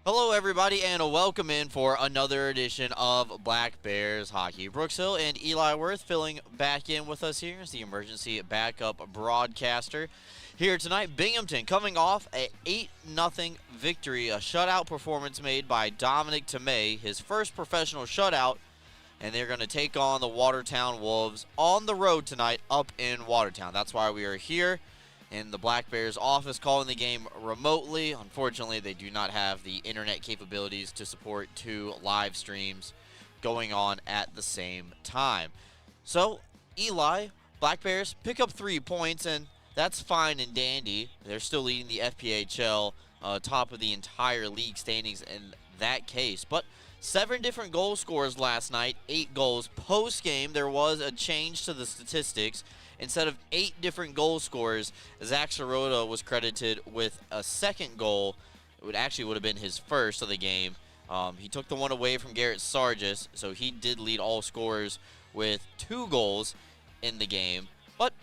Hello, everybody, and welcome in for another edition of Black Bears Hockey. Brooks Hill and Eli Worth filling back in with us here as the emergency backup broadcaster. Here tonight, Binghamton coming off an 8-0 victory, a shutout performance made by Dominic Tomei, his first professional shutout, and they're going to take on the Watertown Wolves on the road tonight up in Watertown. That's why we are here in the Black Bears office calling the game remotely. Unfortunately, they do not have the internet capabilities to support two live streams going on at the same time. So, Eli, Black Bears pick up 3 points, and that's fine and dandy. They're still leading the FPHL, top of the entire league standings in that case. But 7 different goal scorers last night, 8 goals. Post-game, there was a change to the statistics. Instead of 8 different goal scorers, Zach Sirota was credited with a second goal. It would have been his first of the game. He took the one away from Garrett Sargis, so he did lead all scorers with 2 goals in the game, but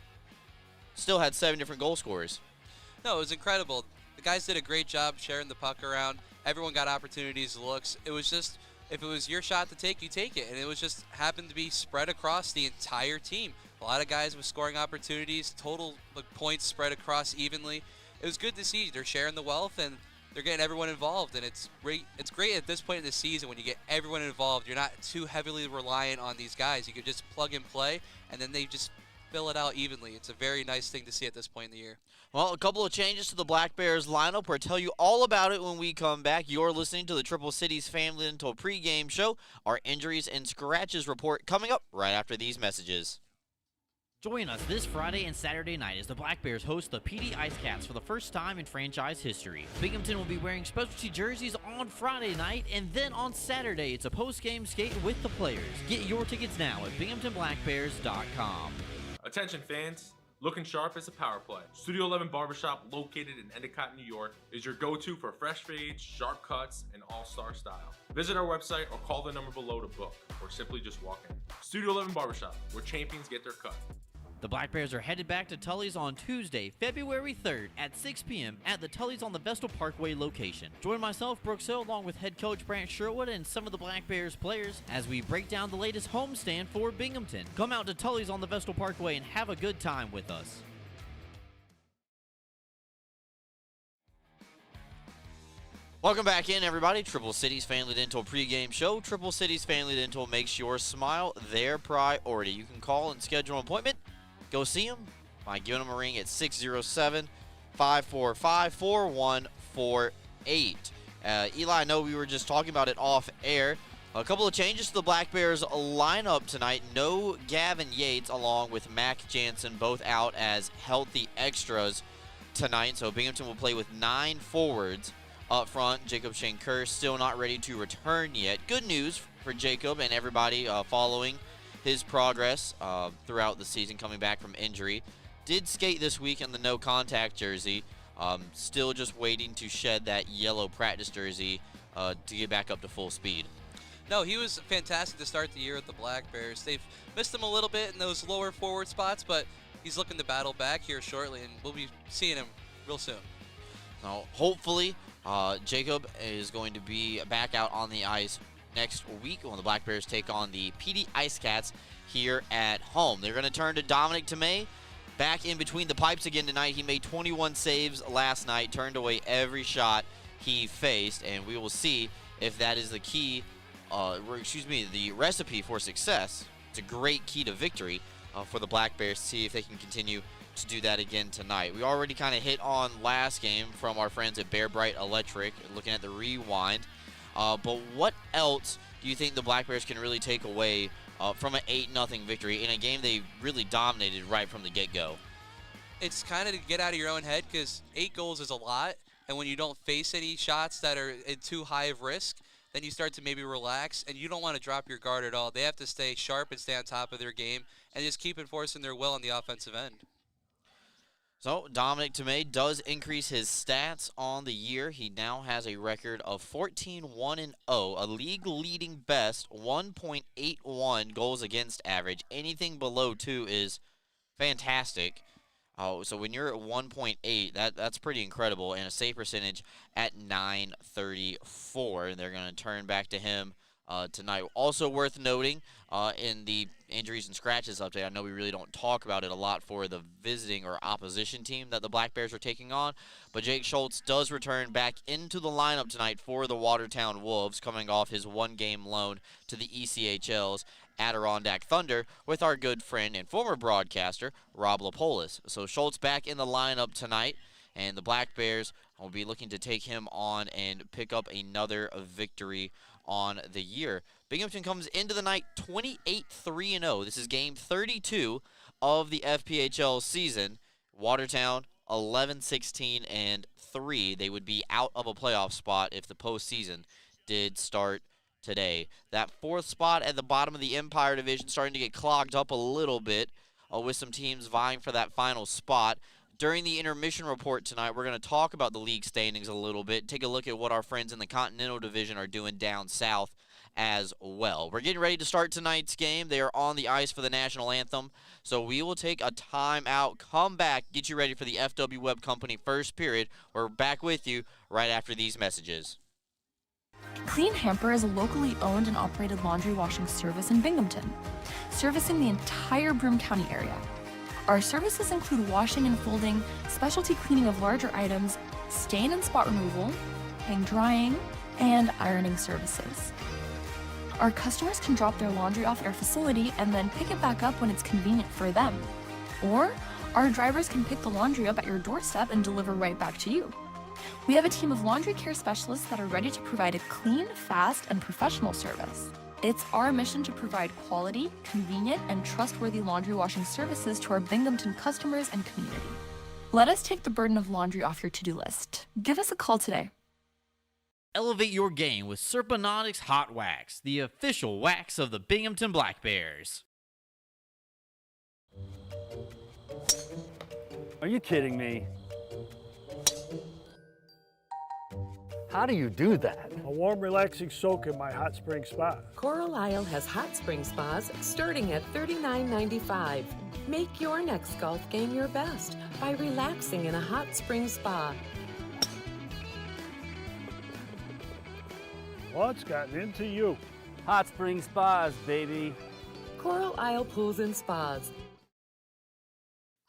still had 7 different goal scorers. No, it was incredible. The guys did a great job sharing the puck around. Everyone got opportunities, looks. It was just, if it was your shot to take, you take it. And it was just happened to be spread across the entire team. A lot of guys with scoring opportunities, total points spread across evenly. It was good to see. They're sharing the wealth and they're getting everyone involved. And it's great. It's great at this point in the season when you get everyone involved. You're not too heavily reliant on these guys. You could just plug and play, and then they just fill it out evenly. It's a very nice thing to see at this point in the year. Well, a couple of changes to the Black Bears lineup. We'll tell you all about it when we come back. You're listening to the Triple Cities Family Dental pregame show. Our injuries and scratches report coming up right after these messages. Join us this Friday and Saturday night as the Black Bears host the PD Ice Cats for the first time in franchise history. Binghamton will be wearing specialty jerseys on Friday night, and then on Saturday it's a post-game skate with the players. Get your tickets now at binghamtonblackbears.com. Attention fans, looking sharp is a power play. Studio 11 Barbershop, located in Endicott, New York, is your go-to for fresh fades, sharp cuts, and all-star style. Visit our website or call the number below to book, or simply just walk in. Studio 11 Barbershop, where champions get their cut. The Black Bears are headed back to Tully's on Tuesday, February 3rd at 6 p.m. at the Tully's on the Vestal Parkway location. Join myself, Brooks Hill, along with head coach Brant Sherwood and some of the Black Bears players as we break down the latest homestand for Binghamton. Come out to Tully's on the Vestal Parkway and have a good time with us. Welcome back in, everybody. Triple Cities Family Dental pregame show. Triple Cities Family Dental makes your smile their priority. You can call and schedule an appointment. Go see them by giving them a ring at 607-545-4148. Eli, I know we were just talking about it off air. A couple of changes to the Black Bears lineup tonight. No Gavin Yates along with Mac Jansen, both out as healthy extras tonight. So Binghamton will play with 9 forwards up front. Jacob Shanker still not ready to return yet. Good news for Jacob and everybody following his progress throughout the season, coming back from injury. Did skate this week in the no-contact jersey. Still just waiting to shed that yellow practice jersey to get back up to full speed. No, he was fantastic to start the year with the Black Bears. They've missed him a little bit in those lower forward spots, but he's looking to battle back here shortly, and we'll be seeing him real soon. Now, hopefully, Jacob is going to be back out on the ice next week when the Black Bears take on the PD Ice Cats here at home. They're going to turn to Dominic Tomei, back in between the pipes again tonight. He made 21 saves last night, turned away every shot he faced, and we will see if that is the key, the recipe for success. It's a great key to victory for the Black Bears to see if they can continue to do that again tonight. We already kind of hit on last game from our friends at Bear Bright Electric, looking at the rewind. But what else do you think the Black Bears can really take away from an 8-0 victory in a game they really dominated right from the get-go? It's kind of to get out of your own head, because 8 goals is a lot, and when you don't face any shots that are in too high of risk, then you start to maybe relax, and you don't want to drop your guard at all. They have to stay sharp and stay on top of their game and just keep enforcing their will on the offensive end. So Dominic Tomei does increase his stats on the year. He now has a record of 14-1-0, a league-leading best 1.81 goals against average. Anything below 2 is fantastic. Oh, so when you're at 1.8, that's pretty incredible, and a save percentage at 934. And they're going to turn back to him tonight. Also worth noting in the injuries and scratches update, I know we really don't talk about it a lot for the visiting or opposition team that the Black Bears are taking on, but Jake Schultz does return back into the lineup tonight for the Watertown Wolves, coming off his one-game loan to the ECHL's Adirondack Thunder with our good friend and former broadcaster, Rob Lapolis. So Schultz back in the lineup tonight, and the Black Bears will be looking to take him on and pick up another victory on the year. Binghamton comes into the night 28-3-0. This is game 32 of the FPHL season. Watertown 11-16-3. They would be out of a playoff spot if the postseason did start today. That fourth spot at the bottom of the Empire Division starting to get clogged up a little bit with some teams vying for that final spot. During the intermission report tonight, we're going to talk about the league standings a little bit, take a look at what our friends in the Continental Division are doing down south as well. We're getting ready to start tonight's game. They are on the ice for the national anthem, so we will take a timeout, come back, get you ready for the FW Web Company first period. We're back with you right after these messages. Clean Hamper is a locally owned and operated laundry washing service in Binghamton, servicing the entire Broome County area. Our services include washing and folding, specialty cleaning of larger items, stain and spot removal, hang drying, and ironing services. Our customers can drop their laundry off at our facility and then pick it back up when it's convenient for them. Or our drivers can pick the laundry up at your doorstep and deliver right back to you. We have a team of laundry care specialists that are ready to provide a clean, fast, and professional service. It's our mission to provide quality, convenient, and trustworthy laundry washing services to our Binghamton customers and community. Let us take the burden of laundry off your to-do list. Give us a call today. Elevate your game with Serponautics Hot Wax, the official wax of the Binghamton Black Bears. Are you kidding me? How do you do that? A warm, relaxing soak in my hot spring spa. Coral Isle has hot spring spas starting at $39.95. Make your next golf game your best by relaxing in a hot spring spa. What's gotten into you? Hot spring spas, baby. Coral Isle Pools and Spas.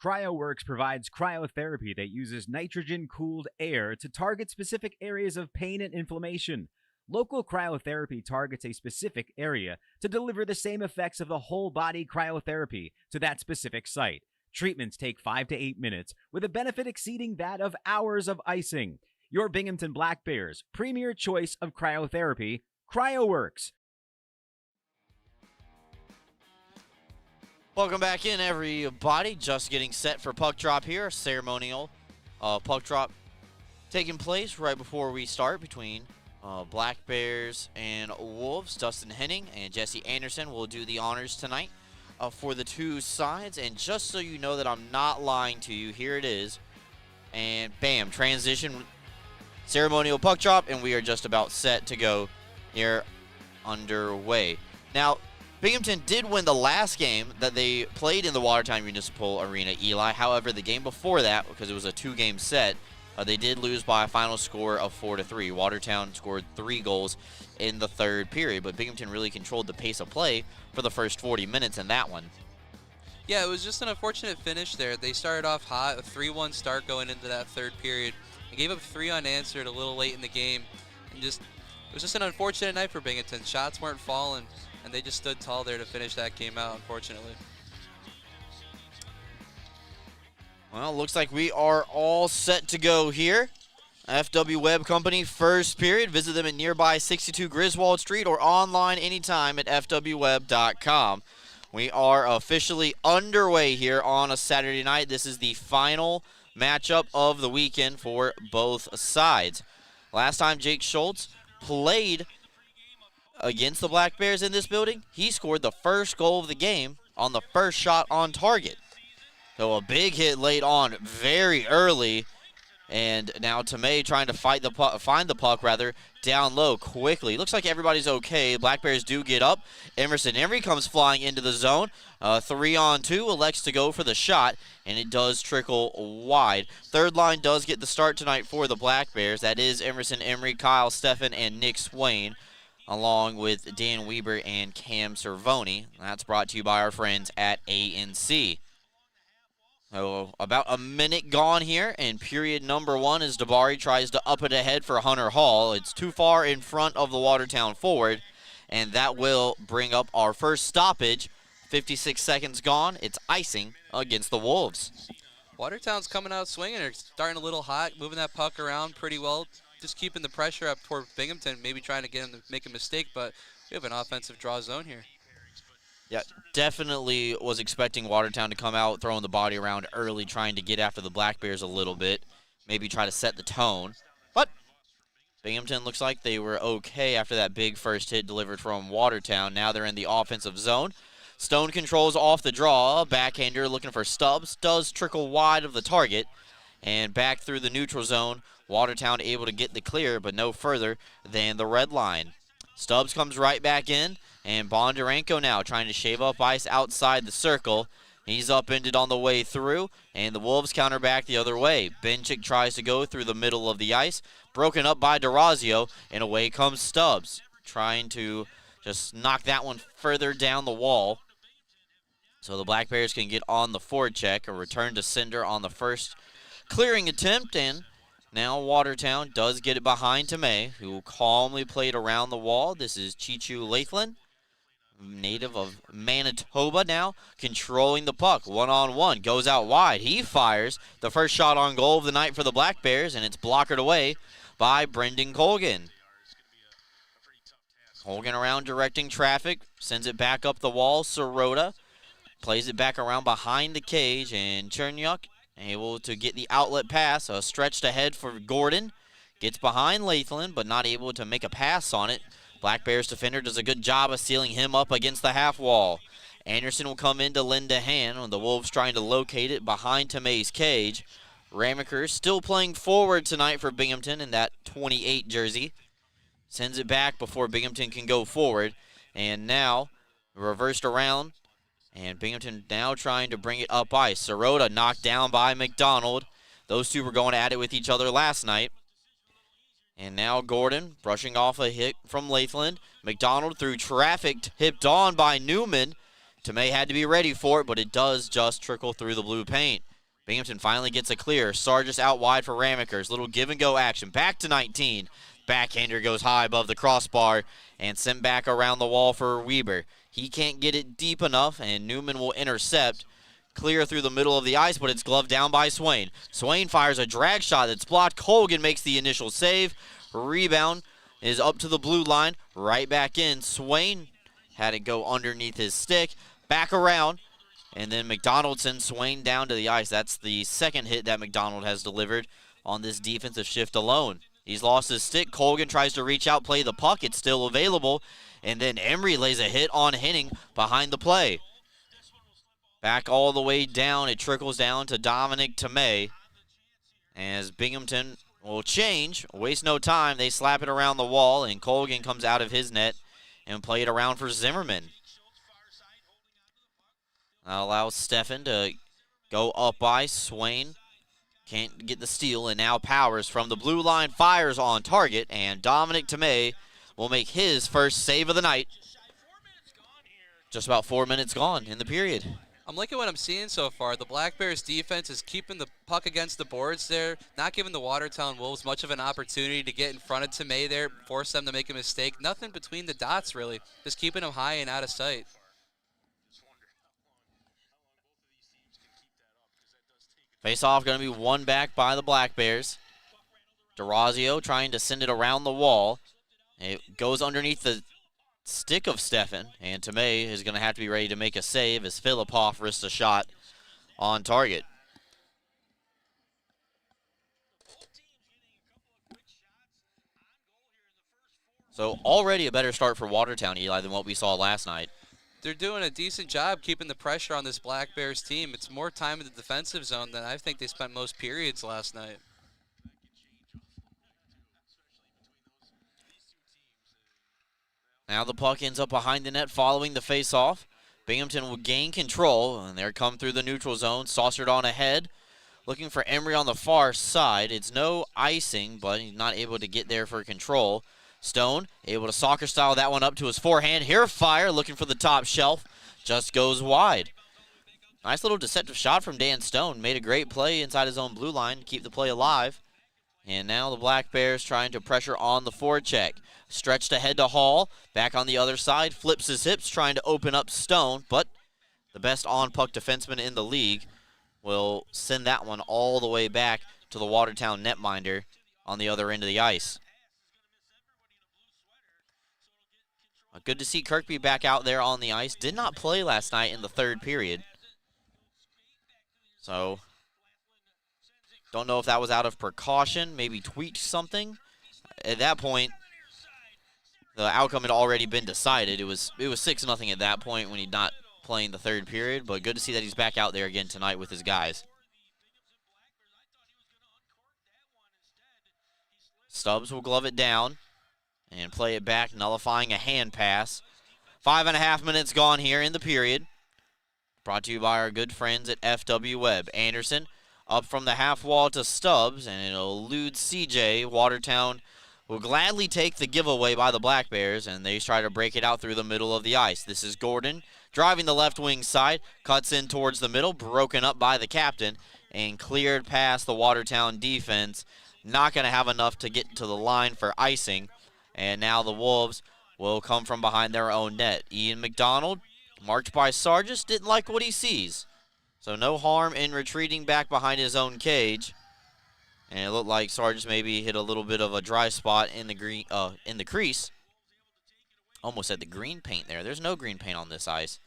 CryoWorks provides cryotherapy that uses nitrogen-cooled air to target specific areas of pain and inflammation. Local cryotherapy targets a specific area to deliver the same effects of the whole-body cryotherapy to that specific site. Treatments take 5 to 8 minutes, with a benefit exceeding that of hours of icing. Your Binghamton Black Bears' premier choice of cryotherapy, CryoWorks. Welcome back in, everybody. Just getting set for puck drop here. Ceremonial puck drop taking place right before we start between Black Bears and Wolves. Dustin Henning and Jesse Anderson will do the honors tonight for the two sides. And just so you know that I'm not lying to you, here it is. And bam, transition, ceremonial puck drop, and we are just about set to go here underway. Now, Binghamton did win the last game that they played in the Watertown Municipal Arena, Eli. However, the game before that, because it was a two-game set, they did lose by a final score of 4-3. Watertown scored 3 goals in the third period, but Binghamton really controlled the pace of play for the first 40 minutes in that one. Yeah, it was just an unfortunate finish there. They started off hot, a 3-1 start going into that third period, and gave up 3 unanswered a little late in the game. And it was just an unfortunate night for Binghamton. Shots weren't falling, and they just stood tall there to finish that game out, unfortunately. Well, looks like we are all set to go here. FW Web Company, first period. Visit them at nearby 62 Griswold Street or online anytime at fwweb.com. We are officially underway here on a Saturday night. This is the final matchup of the weekend for both sides. Last time Jake Schultz played against the Black Bears in this building, he scored the first goal of the game on the first shot on target. So a big hit late on very early, And now Tomei trying to find the puck down low quickly. Looks like everybody's okay. Black Bears do get up. Emerson Emery comes flying into the zone. 3-on-2, elects to go for the shot, and it does trickle wide. Third line does get the start tonight for the Black Bears. That is Emerson Emery, Kyle Steffen, and Nick Swain, along with Dan Weber and Cam Cervoni. That's brought to you by our friends at A&C. So about a minute gone here in period number 1 as Dabari tries to up it ahead for Hunter Hall. It's too far in front of the Watertown forward, and that will bring up our first stoppage. 56 seconds gone. It's icing against the Wolves. Watertown's coming out swinging. They're starting a little hot, moving that puck around pretty well, just keeping the pressure up toward Binghamton, maybe trying to get him to make a mistake, but we have an offensive draw zone here. Yeah, definitely was expecting Watertown to come out throwing the body around early, trying to get after the Black Bears a little bit, maybe try to set the tone. But Binghamton looks like they were okay after that big first hit delivered from Watertown. Now they're in the offensive zone. Stone controls off the draw. Backhander looking for Stubbs. Does trickle wide of the target. And back through the neutral zone. Watertown able to get the clear, but no further than the red line. Stubbs comes right back in. And Bondarenko now trying to shave up ice outside the circle. He's upended on the way through, and the Wolves counter back the other way. Benchik tries to go through the middle of the ice. Broken up by DeRazio, and away comes Stubbs. Trying to just knock that one further down the wall. So the Black Bears can get on the forecheck. A return to sender on the first clearing attempt, and now Watertown does get it behind Tomei, who calmly played around the wall. This is Chichu Lathlen, native of Manitoba, now controlling the puck. 1-on-1, goes out wide. He fires the first shot on goal of the night for the Black Bears, and it's blockered away by Brendan Colgan. Colgan around directing traffic, sends it back up the wall. Sirota plays it back around behind the cage, and Chernyuk able to get the outlet pass. Stretched ahead for Gordon. Gets behind Lathlen, but not able to make a pass on it. Black Bears defender does a good job of sealing him up against the half wall. Anderson will come in to lend a hand when the Wolves trying to locate it behind Tomei's cage. Ramaker still playing forward tonight for Binghamton in that 28 jersey. Sends it back before Binghamton can go forward. And now reversed around. And Binghamton now trying to bring it up ice. Sirota knocked down by McDonald. Those two were going at it with each other last night. And now Gordon brushing off a hit from Lathland. McDonald through traffic, hipped on by Newman. Tomei had to be ready for it, but it does just trickle through the blue paint. Binghamton finally gets a clear. Sargis out wide for Ramakers. Little give-and-go action. Back to 19. Backhander goes high above the crossbar and sent back around the wall for Weber. He can't get it deep enough, and Newman will intercept. Clear through the middle of the ice, but it's gloved down by Swain. Swain fires a drag shot that's blocked. Colgan makes the initial save. Rebound is up to the blue line. Right back in. Swain had it go underneath his stick. Back around. And then McDonald sends Swain down to the ice. That's the second hit that McDonald has delivered on this defensive shift alone. He's lost his stick. Colgan tries to reach out, play the puck. It's still available. And then Emery lays a hit on Henning behind the play. Back all the way down. It trickles down to Dominic Tomei. As Binghamton will change. Waste no time. They slap it around the wall. And Colgan comes out of his net and play it around for Zimmerman. That allows Steffen to go up ice. Swain can't get the steal. And now Powers from the blue line fires on target. And Dominic Tomei will make his first save of the night. Just about 4 minutes gone in the period. I'm liking what I'm seeing so far. The Black Bears defense is keeping the puck against the boards there, not giving the Watertown Wolves much of an opportunity to get in front of Tomei there, force them to make a mistake. Nothing between the dots, really. Just keeping them high and out of sight. Face-off going to be won back by the Black Bears. DeRazio trying to send it around the wall. It goes underneath the stick of Steffen, and Tomei is going to have to be ready to make a save as Filipov risks a shot on target. So already a better start for Watertown, Eli, than what we saw last night. They're doing a decent job keeping the pressure on this Black Bears team. It's more time in the defensive zone than I think they spent most periods last night. Now the puck ends up behind the net following the face-off. Binghamton will gain control, and they're come through the neutral zone, saucered on ahead. Looking for Emery on the far side. It's no icing, but he's not able to get there for control. Stone able to soccer style that one up to his forehand. Here, fire, looking for the top shelf. Just goes wide. Nice little deceptive shot from Dan Stone. Made a great play inside his own blue line to keep the play alive. And now the Black Bears trying to pressure on the forecheck. Stretched ahead to Hall. Back on the other side. Flips his hips trying to open up Stone. But the best on-puck defenseman in the league will send that one all the way back to the Watertown netminder on the other end of the ice. Good to see Kirkby back out there on the ice. Did not play last night in the third period. So, don't know if that was out of precaution, maybe tweaked something. At that point, the outcome had already been decided. It was 6-0 at that point when he'd not playing the third period, but good to see that he's back out there again tonight with his guys. Stubbs will glove it down and play it back, nullifying a hand pass. 5.5 minutes gone here in the period. Brought to you by our good friends at FW Web. Anderson up from the half wall to Stubbs, and it eludes CJ. Watertown will gladly take the giveaway by the Black Bears, and they try to break it out through the middle of the ice. This is Gordon driving the left wing side, cuts in towards the middle, broken up by the captain, and cleared past the Watertown defense. Not going to have enough to get to the line for icing, and now the Wolves will come from behind their own net. Ian McDonald, marked by Sargis, didn't like what he sees. So no harm in retreating back behind his own cage. And it looked like Sargis maybe hit a little bit of a dry spot in the crease. Almost said the green paint there. There's no green paint on this ice.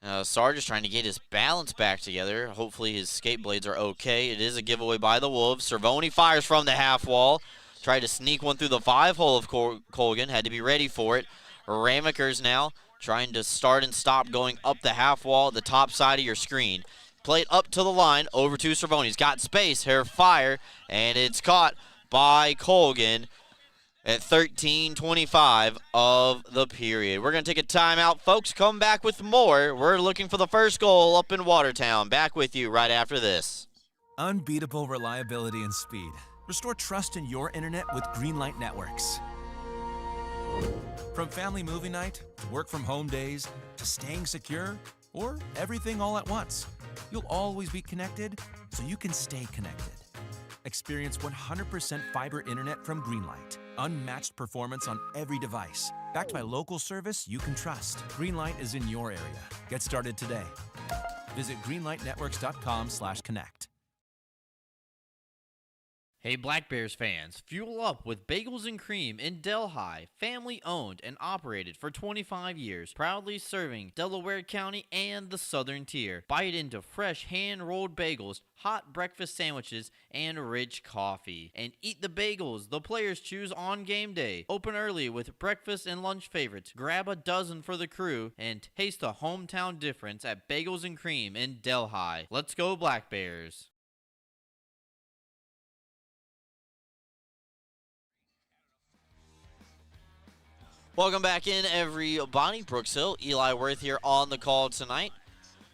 Sargis trying to get his balance back together. Hopefully his skate blades are okay. It is a giveaway by the Wolves. Cervoni fires from the half wall. Tried to sneak one through the 5-hole of Colgan. Had to be ready for it. Ramekers now trying to start and stop going up the half wall, the top side of your screen. Played up to the line, over to Cervoni. He's got space, here fire, and it's caught by Colgan at 13:25 of the period. We're going to take a timeout, folks. Come back with more. We're looking for the first goal up in Watertown. Back with you right after this. Unbeatable reliability and speed. Restore trust in your internet with Greenlight Networks. From family movie night, to work from home days, to staying secure, or everything all at once, you'll always be connected so you can stay connected. Experience 100% fiber internet from Greenlight. Unmatched performance on every device. Backed by local service you can trust. Greenlight is in your area. Get started today. Visit greenlightnetworks.com/connect. Hey Black Bears fans, fuel up with Bagels and Cream in Delhi, family owned and operated for 25 years, proudly serving Delaware County and the Southern Tier. Bite into fresh hand-rolled bagels, hot breakfast sandwiches, and rich coffee. And eat the bagels the players choose on game day. Open early with breakfast and lunch favorites. Grab a dozen for the crew and taste the hometown difference at Bagels and Cream in Delhi. Let's go Black Bears. Welcome back in, everybody. Brooks Hill, Eli Worth here on the call tonight.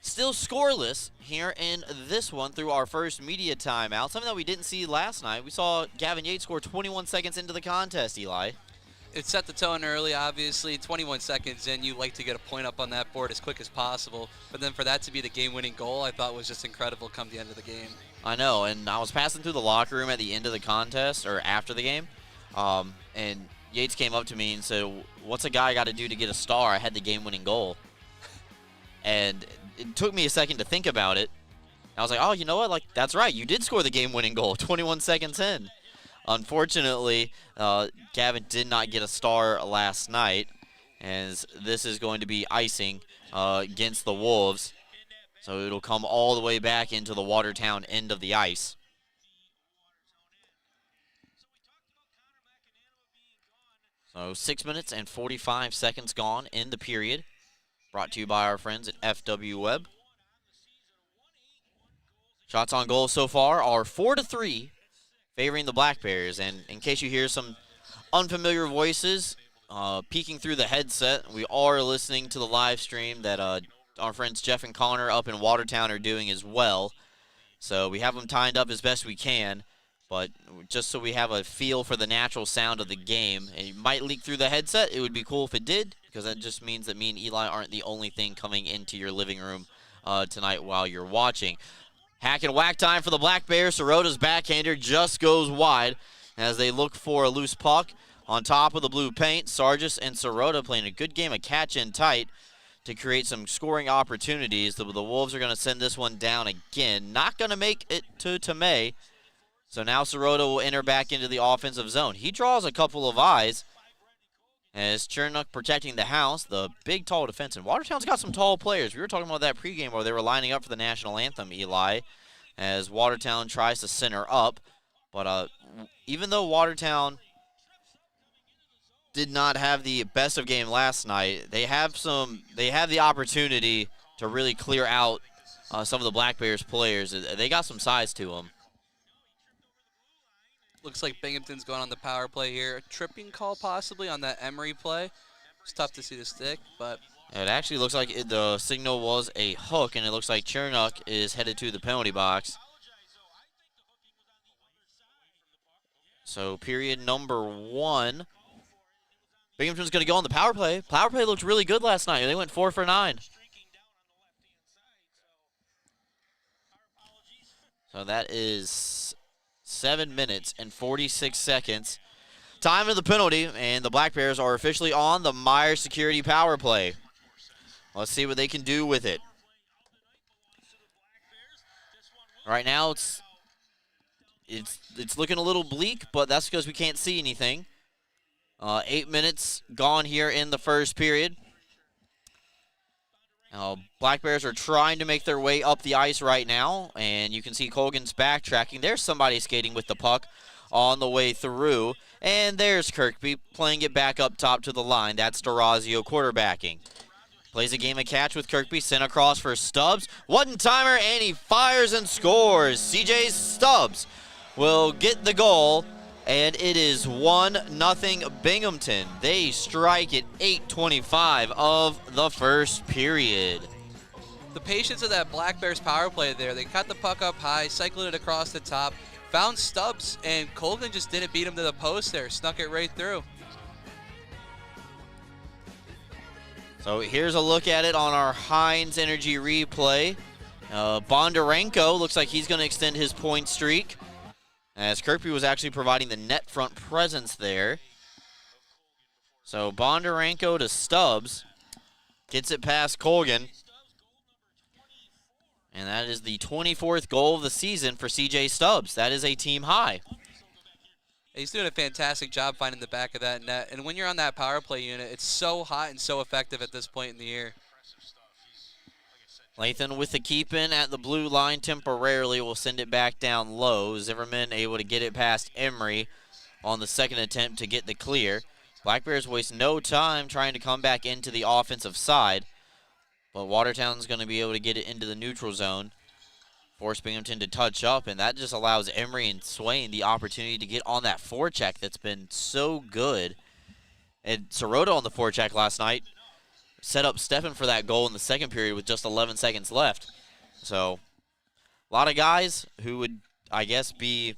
Still scoreless here in this one through our first media timeout. Something that we didn't see last night. We saw Gavin Yates score 21 seconds into the contest, Eli. It set the tone early, obviously. 21 seconds in, you like to get a point up on that board as quick as possible. But then for that to be the game-winning goal, I thought was just incredible come the end of the game. I know, and I was passing through the locker room at the end of the contest, or after the game, and Yates came up to me and said, "What's a guy got to do to get a star? I had the game-winning goal." And it took me a second to think about it. I was like, oh, you know what? Like, that's right. You did score the game-winning goal 21 seconds in. Unfortunately, Gavin did not get a star last night, as this is going to be icing against the Wolves. So it'll come all the way back into the Watertown end of the ice. So 6 minutes and 45 seconds gone in the period. Brought to you by our friends at FW Web. Shots on goal so far are 4-3, favoring the Black Bears. And in case you hear some unfamiliar voices, peeking through the headset, we are listening to the live stream that our friends Jeff and Connor up in Watertown are doing as well. So we have them timed up as best we can, but just so we have a feel for the natural sound of the game. It might leak through the headset. It would be cool if it did, because that just means that me and Eli aren't the only thing coming into your living room tonight while you're watching. Hack and whack time for the Black Bears. Sorota's backhander just goes wide as they look for a loose puck on top of the blue paint. Sargis and Sirota playing a good game of catch in tight to create some scoring opportunities. The Wolves are going to send this one down again. Not going to make it to Tomei. So now Sirota will enter back into the offensive zone. He draws a couple of eyes as Chernuk protecting the house. The big, tall defense. And Watertown's got some tall players. We were talking about that pregame where they were lining up for the national anthem, Eli, as Watertown tries to center up. But even though Watertown did not have the best of game last night, they have the opportunity to really clear out some of the Black Bears players. They got some size to them. Looks like Binghamton's going on the power play here. A tripping call possibly on that Emery play. It's tough to see the stick, but it actually looks like the signal was a hook, and it looks like Chernuk is headed to the penalty box. So period number 1. Binghamton's going to go on the power play. Power play looked really good last night. They went 4 for 9. So that is 7 minutes and 46 seconds. Time of the penalty, and the Black Bears are officially on the Myers Security power play. Let's see what they can do with it. Right now, it's looking a little bleak, but that's because we can't see anything. 8 minutes gone here in the first period. Black Bears are trying to make their way up the ice right now, and you can see Colgan's backtracking. There's somebody skating with the puck on the way through, and there's Kirkby playing it back up top to the line. That's Durazio quarterbacking. Plays a game of catch with Kirkby, sent across for Stubbs. One-timer, and he fires and scores. CJ Stubbs will get the goal, and it is 1-0 Binghamton. They strike at 8:25 of the first period. the patience of that Black Bears power play there. They cut the puck up high, cycled it across the top, found Stubbs, and Colgan just didn't beat him to the post there. Snuck it right through. So here's a look at it on our Heinz Energy replay. Bondarenko looks like he's going to extend his point streak, as Kirkby was actually providing the net front presence there. So Bondarenko to Stubbs. Gets it past Colgan. And that is the 24th goal of the season for CJ Stubbs. That is a team high. He's doing a fantastic job finding the back of that net. And when you're on that power play unit, it's so hot and so effective at this point in the year. Lathan with the keep in at the blue line temporarily will send it back down low. Zimmerman able to get it past Emery on the second attempt to get the clear. Black Bears waste no time trying to come back into the offensive side, but Watertown's going to be able to get it into the neutral zone, force Binghamton to touch up, and that just allows Emery and Swain the opportunity to get on that forecheck that's been so good. And Sirota on the forecheck last night set up Steffen for that goal in the second period with just 11 seconds left. So a lot of guys who would, I guess, be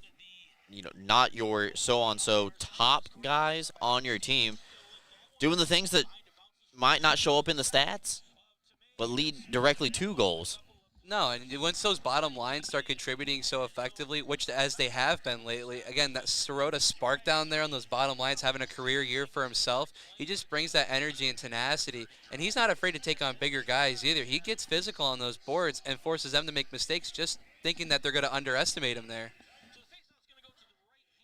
not your so-on-so top guys on your team doing the things that might not show up in the stats but lead directly to goals. No, and once those bottom lines start contributing so effectively, which as they have been lately, again, that Sirota spark down there on those bottom lines, having a career year for himself, he just brings that energy and tenacity, and he's not afraid to take on bigger guys either. He gets physical on those boards and forces them to make mistakes just thinking that they're going to underestimate him there.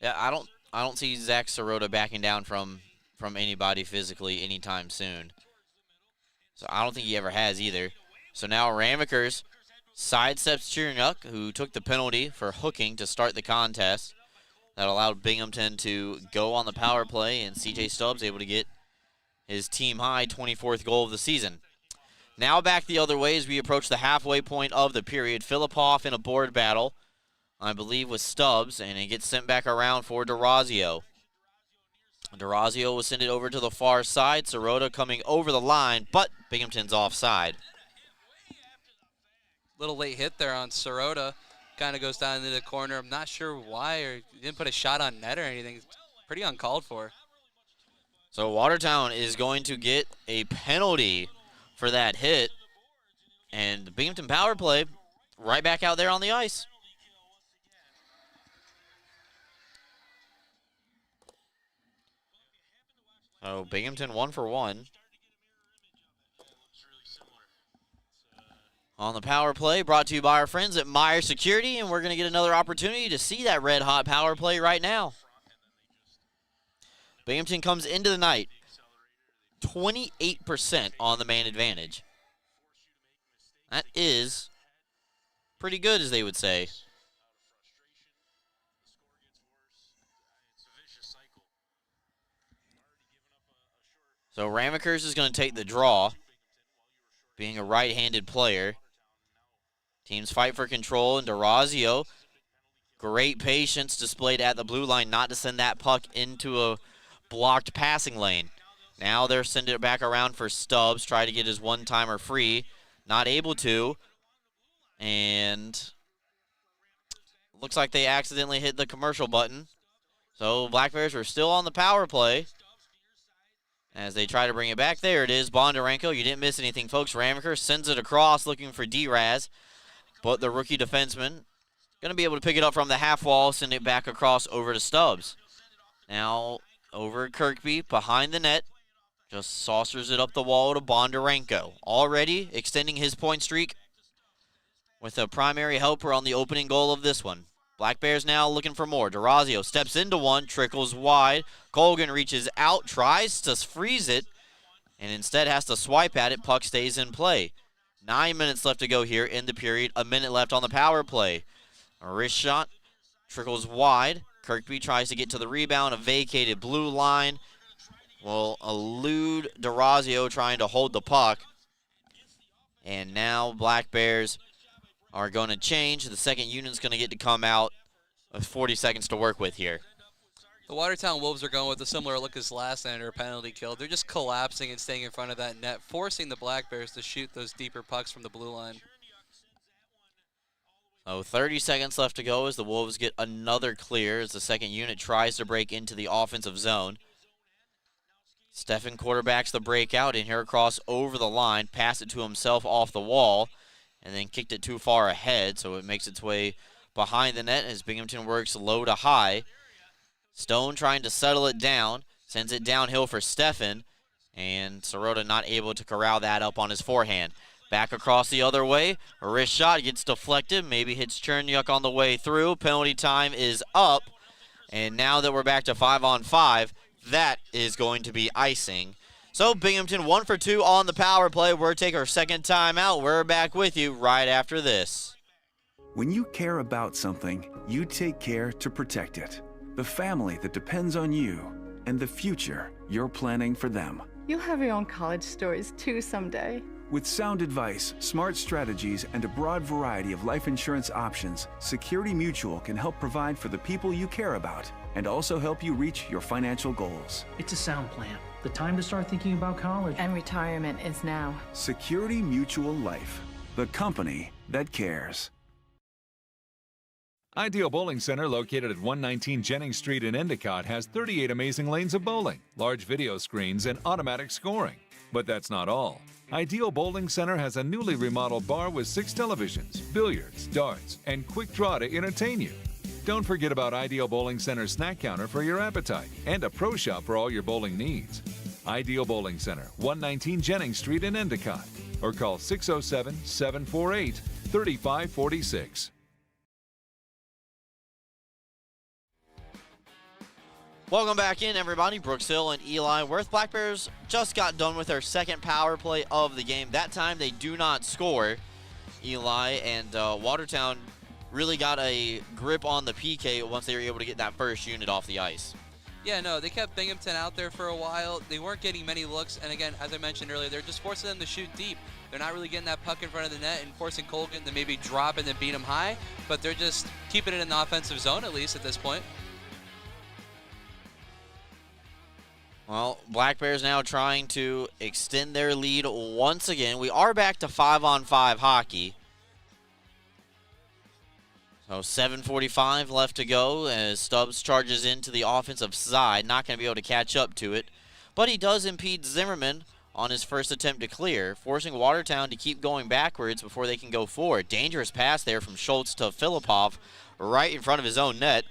Yeah, I don't see Zach Sirota backing down from anybody physically anytime soon. So I don't think he ever has either. So now Ramekers sidesteps Chernuk, who took the penalty for hooking to start the contest. That allowed Binghamton to go on the power play, and CJ Stubbs able to get his team high 24th goal of the season. Now back the other way as we approach the halfway point of the period. Filippov in a board battle, I believe, with Stubbs, and it gets sent back around for Durazio. DeRazio will send it over to the far side. Sirota coming over the line, but Binghamton's offside. Little late hit there on Sirota. Kind of goes down into the corner. I'm not sure why, or he didn't put a shot on net or anything. It's pretty uncalled for. So Watertown is going to get a penalty for that hit. And the Binghamton power play right back out there on the ice. So Binghamton 1 for 1. On the power play, brought to you by our friends at Meyer Security, and we're going to get another opportunity to see that red-hot power play right now. Binghamton comes into the night 28% on the man advantage. That is pretty good, as they would say. So Ramekers is going to take the draw, being a right-handed player. Teams fight for control, and DeRazio, great patience displayed at the blue line not to send that puck into a blocked passing lane. Now they're sending it back around for Stubbs, try to get his one-timer free. Not able to. And looks like they accidentally hit the commercial button. So Black Bears are still on the power play as they try to bring it back. There it is, Bondarenko. You didn't miss anything, folks. Ramaker sends it across looking for D-Raz. But the rookie defenseman going to be able to pick it up from the half wall, send it back across over to Stubbs. Now over at Kirkby, behind the net. Just saucers it up the wall to Bondarenko. Already extending his point streak with a primary helper on the opening goal of this one. Black Bears now looking for more. DeRazio steps into one, trickles wide. Colgan reaches out, tries to freeze it, and instead has to swipe at it. Puck stays in play. 9 minutes left to go here in the period. A minute left on the power play. A wrist shot trickles wide. Kirkby tries to get to the rebound. A vacated blue line will elude DeRazio trying to hold the puck. And now Black Bears are going to change. The second unit's going to get to come out with 40 seconds to work with here. The Watertown Wolves are going with a similar look as last night or a penalty kill. They're just collapsing and staying in front of that net, forcing the Black Bears to shoot those deeper pucks from the blue line. So 30 seconds left to go as the Wolves get another clear as the second unit tries to break into the offensive zone. Steffen quarterbacks the breakout in here across over the line, passed it to himself off the wall, and then kicked it too far ahead, so it makes its way behind the net as Binghamton works low to high. Stone trying to settle it down, sends it downhill for Steffen, and Sirota not able to corral that up on his forehand. Back across the other way, a wrist shot gets deflected, maybe hits Chernyuk on the way through. Penalty time is up, and now that we're back to 5-on-5, that is going to be icing. So Binghamton 1 for 2 on the power play. We're taking our second time out. We're back with you right after this. When you care about something, you take care to protect it. The family that depends on you, and the future you're planning for them. You'll have your own college stories too someday. With sound advice, smart strategies, and a broad variety of life insurance options, Security Mutual can help provide for the people you care about and also help you reach your financial goals. It's a sound plan. The time to start thinking about college. And retirement is now. Security Mutual Life, the company that cares. Ideal Bowling Center, located at 119 Jennings Street in Endicott, has 38 amazing lanes of bowling, large video screens, and automatic scoring. But that's not all. Ideal Bowling Center has a newly remodeled bar with 6 televisions, billiards, darts, and quick draw to entertain you. Don't forget about Ideal Bowling Center's snack counter for your appetite and a pro shop for all your bowling needs. Ideal Bowling Center, 119 Jennings Street in Endicott, or call 607-748-3546. Welcome back in, everybody. Brooks Hill and Eli Worth. Black Bears just got done with their second power play of the game. That time they do not score. Eli and Watertown really got a grip on the PK once they were able to get that first unit off the ice. Yeah, no, they kept Binghamton out there for a while. They weren't getting many looks, and again, as I mentioned earlier, they're just forcing them to shoot deep. They're not really getting that puck in front of the net and forcing Colgan to maybe drop and then beat them high, but they're just keeping it in the offensive zone, at least at this point. Well, Black Bears now trying to extend their lead once again. We are back to 5-on-5 hockey. So 7:45 left to go as Stubbs charges into the offensive side. Not going to be able to catch up to it. But he does impede Zimmerman on his first attempt to clear, forcing Watertown to keep going backwards before they can go forward. Dangerous pass there from Schultz to Filipov right in front of his own net.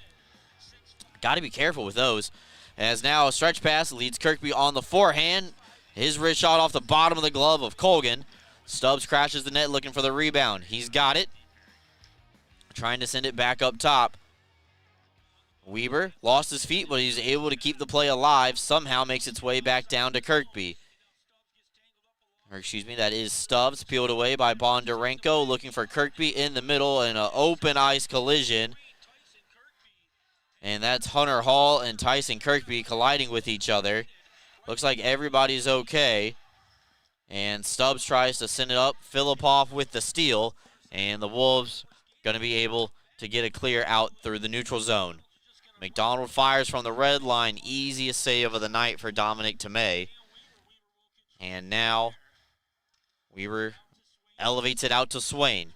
Got to be careful with those. As now a stretch pass leads Kirkby on the forehand. His wrist shot off the bottom of the glove of Colgan. Stubbs crashes the net looking for the rebound. He's got it. Trying to send it back up top. Weber lost his feet, but he's able to keep the play alive. Somehow makes its way back down to Kirkby. Or excuse me, that is Stubbs, peeled away by Bondarenko, looking for Kirkby in the middle in an open ice collision. And that's Hunter Hall and Tyson Kirkby colliding with each other. Looks like everybody's okay. And Stubbs tries to send it up. Filipov with the steal. And the Wolves going to be able to get a clear out through the neutral zone. McDonald fires from the red line. Easiest save of the night for Dominic Tomei. And now Weaver elevates it out to Swain.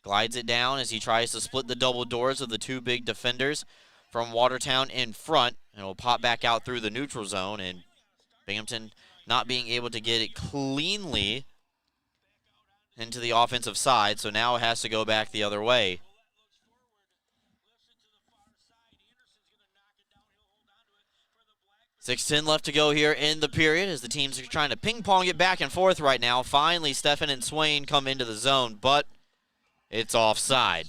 Glides it down as he tries to split the double doors of the two big defenders from Watertown in front. And it'll pop back out through the neutral zone. And Binghamton not being able to get it cleanly into the offensive side. So now it has to go back the other way. 6:10 left to go here in the period as the teams are trying to ping-pong it back and forth right now. Finally, Stephan and Swain come into the zone, but it's offside.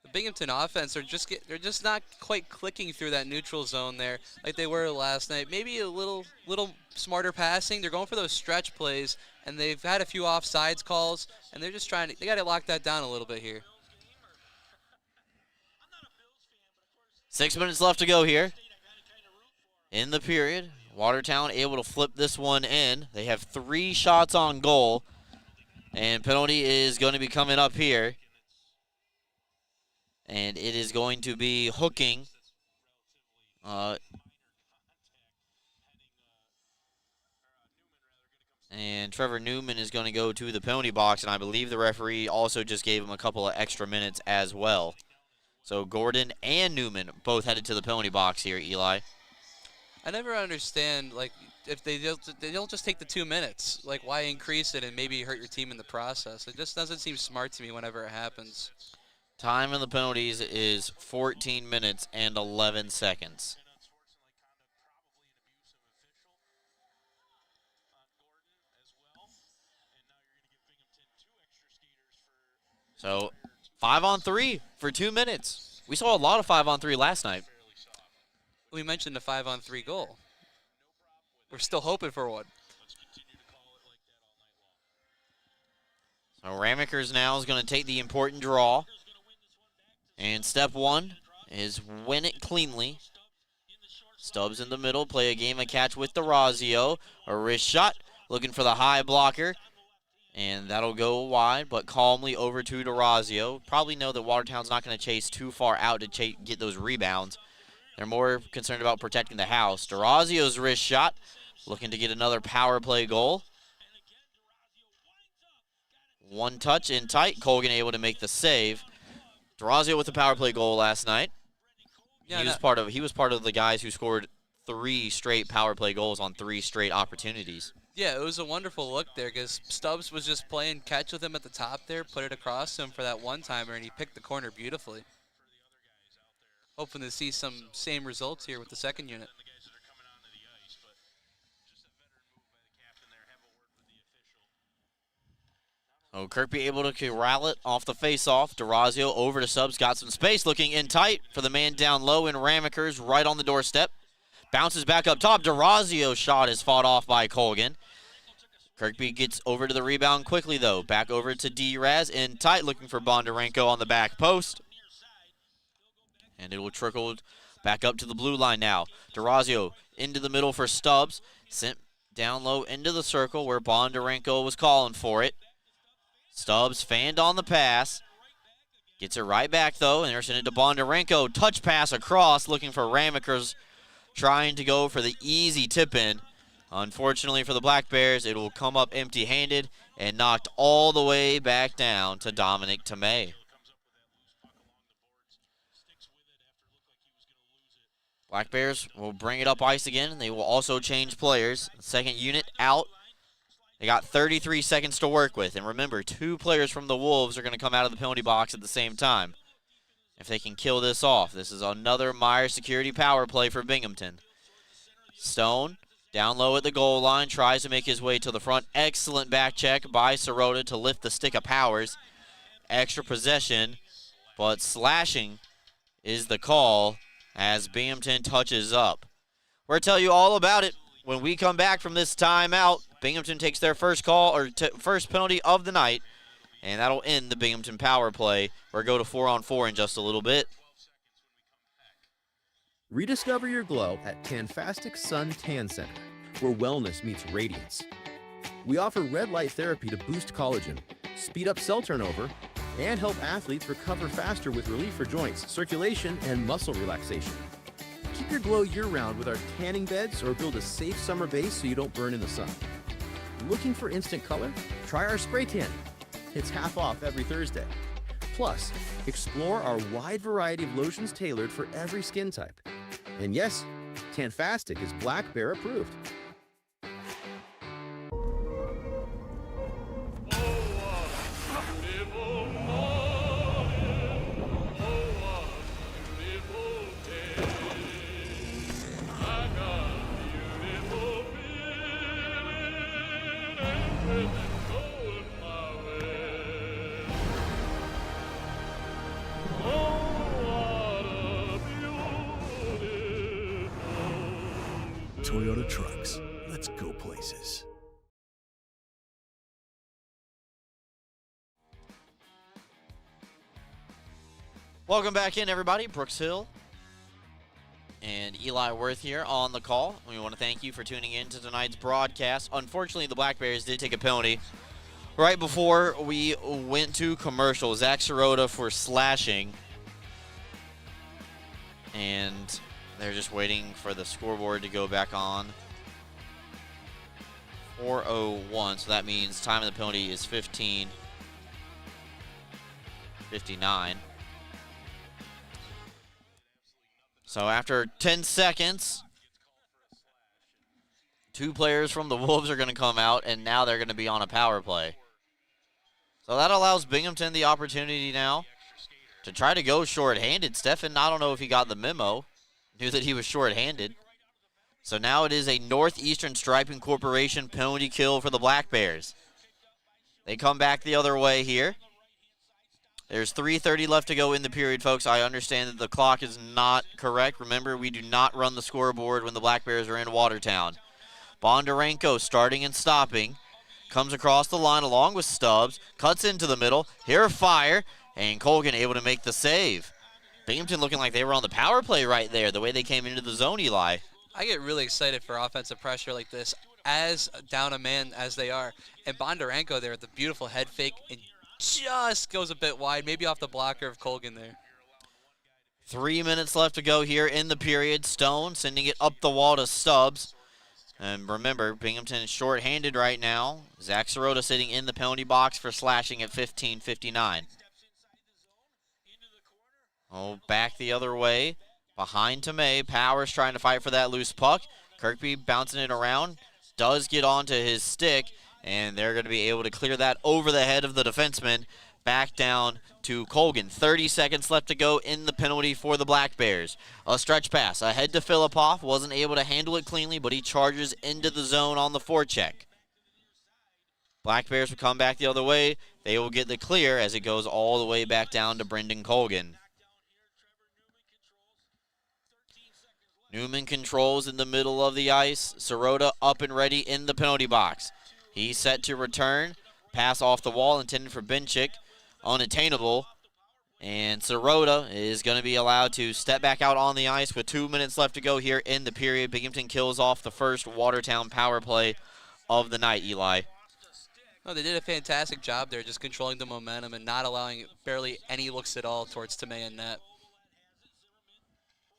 The Binghamton offense are they're just not quite clicking through that neutral zone there like they were last night. Maybe a little smarter passing. They're going for those stretch plays, and they've had a few offsides calls, and they're just they got to lock that down a little bit here. 6 minutes left to go here in the period. Watertown able to flip this one in. They have 3 shots on goal, and penalty is going to be coming up here. And it is going to be hooking. And Trevor Newman is going to go to the penalty box, and I believe the referee also just gave him a couple of extra minutes as well. So Gordon and Newman both headed to the penalty box here, Eli. I never understand, like, if they don't just take the 2 minutes. Like, why increase it and maybe hurt your team in the process? It just doesn't seem smart to me whenever it happens. Time in the penalties is 14 minutes and 11 seconds. So 5-on-3 for 2 minutes. We saw a lot of 5-on-3 last night. We mentioned a 5-on-3 goal. We're still hoping for one. So Ramekers now is going to take the important draw. And step 1 is win it cleanly. Stubbs in the middle, play a game of catch with DeRazio. A wrist shot, looking for the high blocker. And that'll go wide, but calmly over to DeRazio. Probably know that Watertown's not going to chase too far out to get those rebounds. They're more concerned about protecting the house. DeRazio's wrist shot, looking to get another power play goal. One touch in tight. Colgan able to make the save. DeRazio with the power play goal last night. Yeah, he was part of the guys who scored 3 straight power play goals on 3 straight opportunities. Yeah, it was a wonderful look there because Stubbs was just playing catch with him at the top there, put it across him for that one-timer, and he picked the corner beautifully. Hoping to see some same results here with the second unit. Oh, Kirkby able to corral it off the face-off. DeRazio over to Stubbs, got some space, looking in tight for the man down low in Ramekers, right on the doorstep. Bounces back up top. DeRazio's shot is fought off by Colgan. Kirkby gets over to the rebound quickly, though. Back over to D-Raz in tight, looking for Bondarenko on the back post. And it will trickle back up to the blue line now. DeRazio into the middle for Stubbs. Sent down low into the circle where Bondarenko was calling for it. Stubbs fanned on the pass. Gets it right back, though. Intermission into Bondarenko. Touch pass across, looking for Ramekers, trying to go for the easy tip-in. Unfortunately for the Black Bears, it will come up empty-handed and knocked all the way back down to Dominic Tomei. Black Bears will bring it up ice again. They will also change players. Second unit out. They got 33 seconds to work with. And remember, 2 players from the Wolves are going to come out of the penalty box at the same time. If they can kill this off, this is another Myers security power play for Binghamton. Stone, down low at the goal line, tries to make his way to the front. Excellent back check by Sirota to lift the stick of Powers. Extra possession, but slashing is the call as Binghamton touches up. We're going to tell you all about it when we come back from this timeout. Binghamton takes their first call, or first penalty of the night, and that'll end the Binghamton power play. We'll go to 4-on-4 in just a little bit. Rediscover your glow at Tanfastic Sun Tan Center, where wellness meets radiance. We offer red light therapy to boost collagen, speed up cell turnover, and help athletes recover faster with relief for joints, circulation, and muscle relaxation. Keep your glow year-round with our tanning beds or build a safe summer base so you don't burn in the sun. Looking for instant color? Try our spray tan. It's half off every Thursday. Plus, explore our wide variety of lotions tailored for every skin type. And yes, Tanfastic is Black Bear approved. Toyota Trucks. Let's go places. Welcome back in, everybody. Brooks Hill and Eli Worth here on the call. We want to thank you for tuning in to tonight's broadcast. Unfortunately, the Black Bears did take a penalty right before we went to commercial. Zach Sirota for slashing. And they're just waiting for the scoreboard to go back on. 4:01, so that means time of the penalty is 15:59. So after 10 seconds, 2 players from the Wolves are going to come out, and now they're going to be on a power play. So that allows Binghamton the opportunity now to try to go shorthanded. Stefan, I don't know if he got the memo, knew that he was shorthanded. So now it is a Northeastern Striping Corporation penalty kill for the Black Bears. They come back the other way here. There's 3:30 left to go in the period, folks. I understand that the clock is not correct. Remember, we do not run the scoreboard when the Black Bears are in Watertown. Bondarenko starting and stopping. Comes across the line along with Stubbs. Cuts into the middle. Here fire. And Colgan able to make the save. Binghamton looking like they were on the power play right there, the way they came into the zone, Eli. I get really excited for offensive pressure like this, as down a man as they are. And Bondarenko there with the beautiful head fake and just goes a bit wide, maybe off the blocker of Colgan there. 3 minutes left to go here in the period. Stone sending it up the wall to Stubbs. And remember, Binghamton is short-handed right now. Zach Sirota sitting in the penalty box for slashing at 15:59. Oh, back the other way. Behind Tomei. Powers trying to fight for that loose puck. Kirkby bouncing it around. Does get onto his stick. And they're going to be able to clear that over the head of the defenseman. Back down to Colgan. 30 seconds left to go in the penalty for the Black Bears. A stretch pass ahead to Filippov. Wasn't able to handle it cleanly, but he charges into the zone on the forecheck. Black Bears will come back the other way. They will get the clear as it goes all the way back down to Brendan Colgan. Newman controls in the middle of the ice. Sirota up and ready in the penalty box. He's set to return. Pass off the wall intended for Benchik. Unattainable. And Sirota is going to be allowed to step back out on the ice with 2 minutes left to go here in the period. Binghamton kills off the first Watertown power play of the night, Eli. No, they did a fantastic job there, just controlling the momentum and not allowing barely any looks at all towards Tomei and net.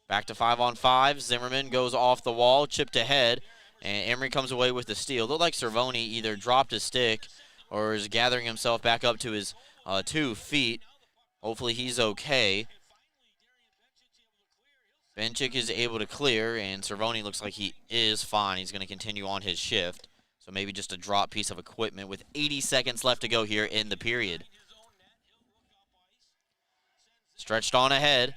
Back to 5-on-5. Zimmerman goes off the wall, chipped ahead, and Emery comes away with the steal. Looked like Cervoni either dropped his stick or is gathering himself back up to his 2 feet. Hopefully he's okay. Benchik is able to clear, and Cervoni looks like he is fine. He's going to continue on his shift. So maybe just a drop piece of equipment with 80 seconds left to go here in the period. Stretched on ahead.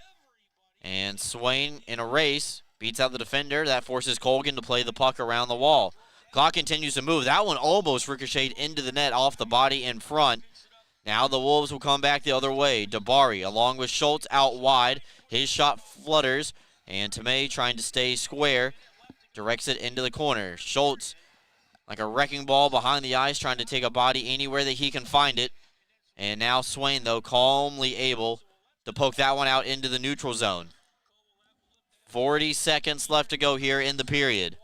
And Swain in a race beats out the defender. That forces Colgan to play the puck around the wall. Clock continues to move. That one almost ricocheted into the net off the body in front. Now the Wolves will come back the other way. Dabari along with Schultz out wide. His shot flutters. And Tomei trying to stay square. Directs it into the corner. Schultz like a wrecking ball behind the ice, trying to take a body anywhere that he can find it. And now Swain, though, calmly able to poke that one out into the neutral zone. 40 seconds left to go here in the period.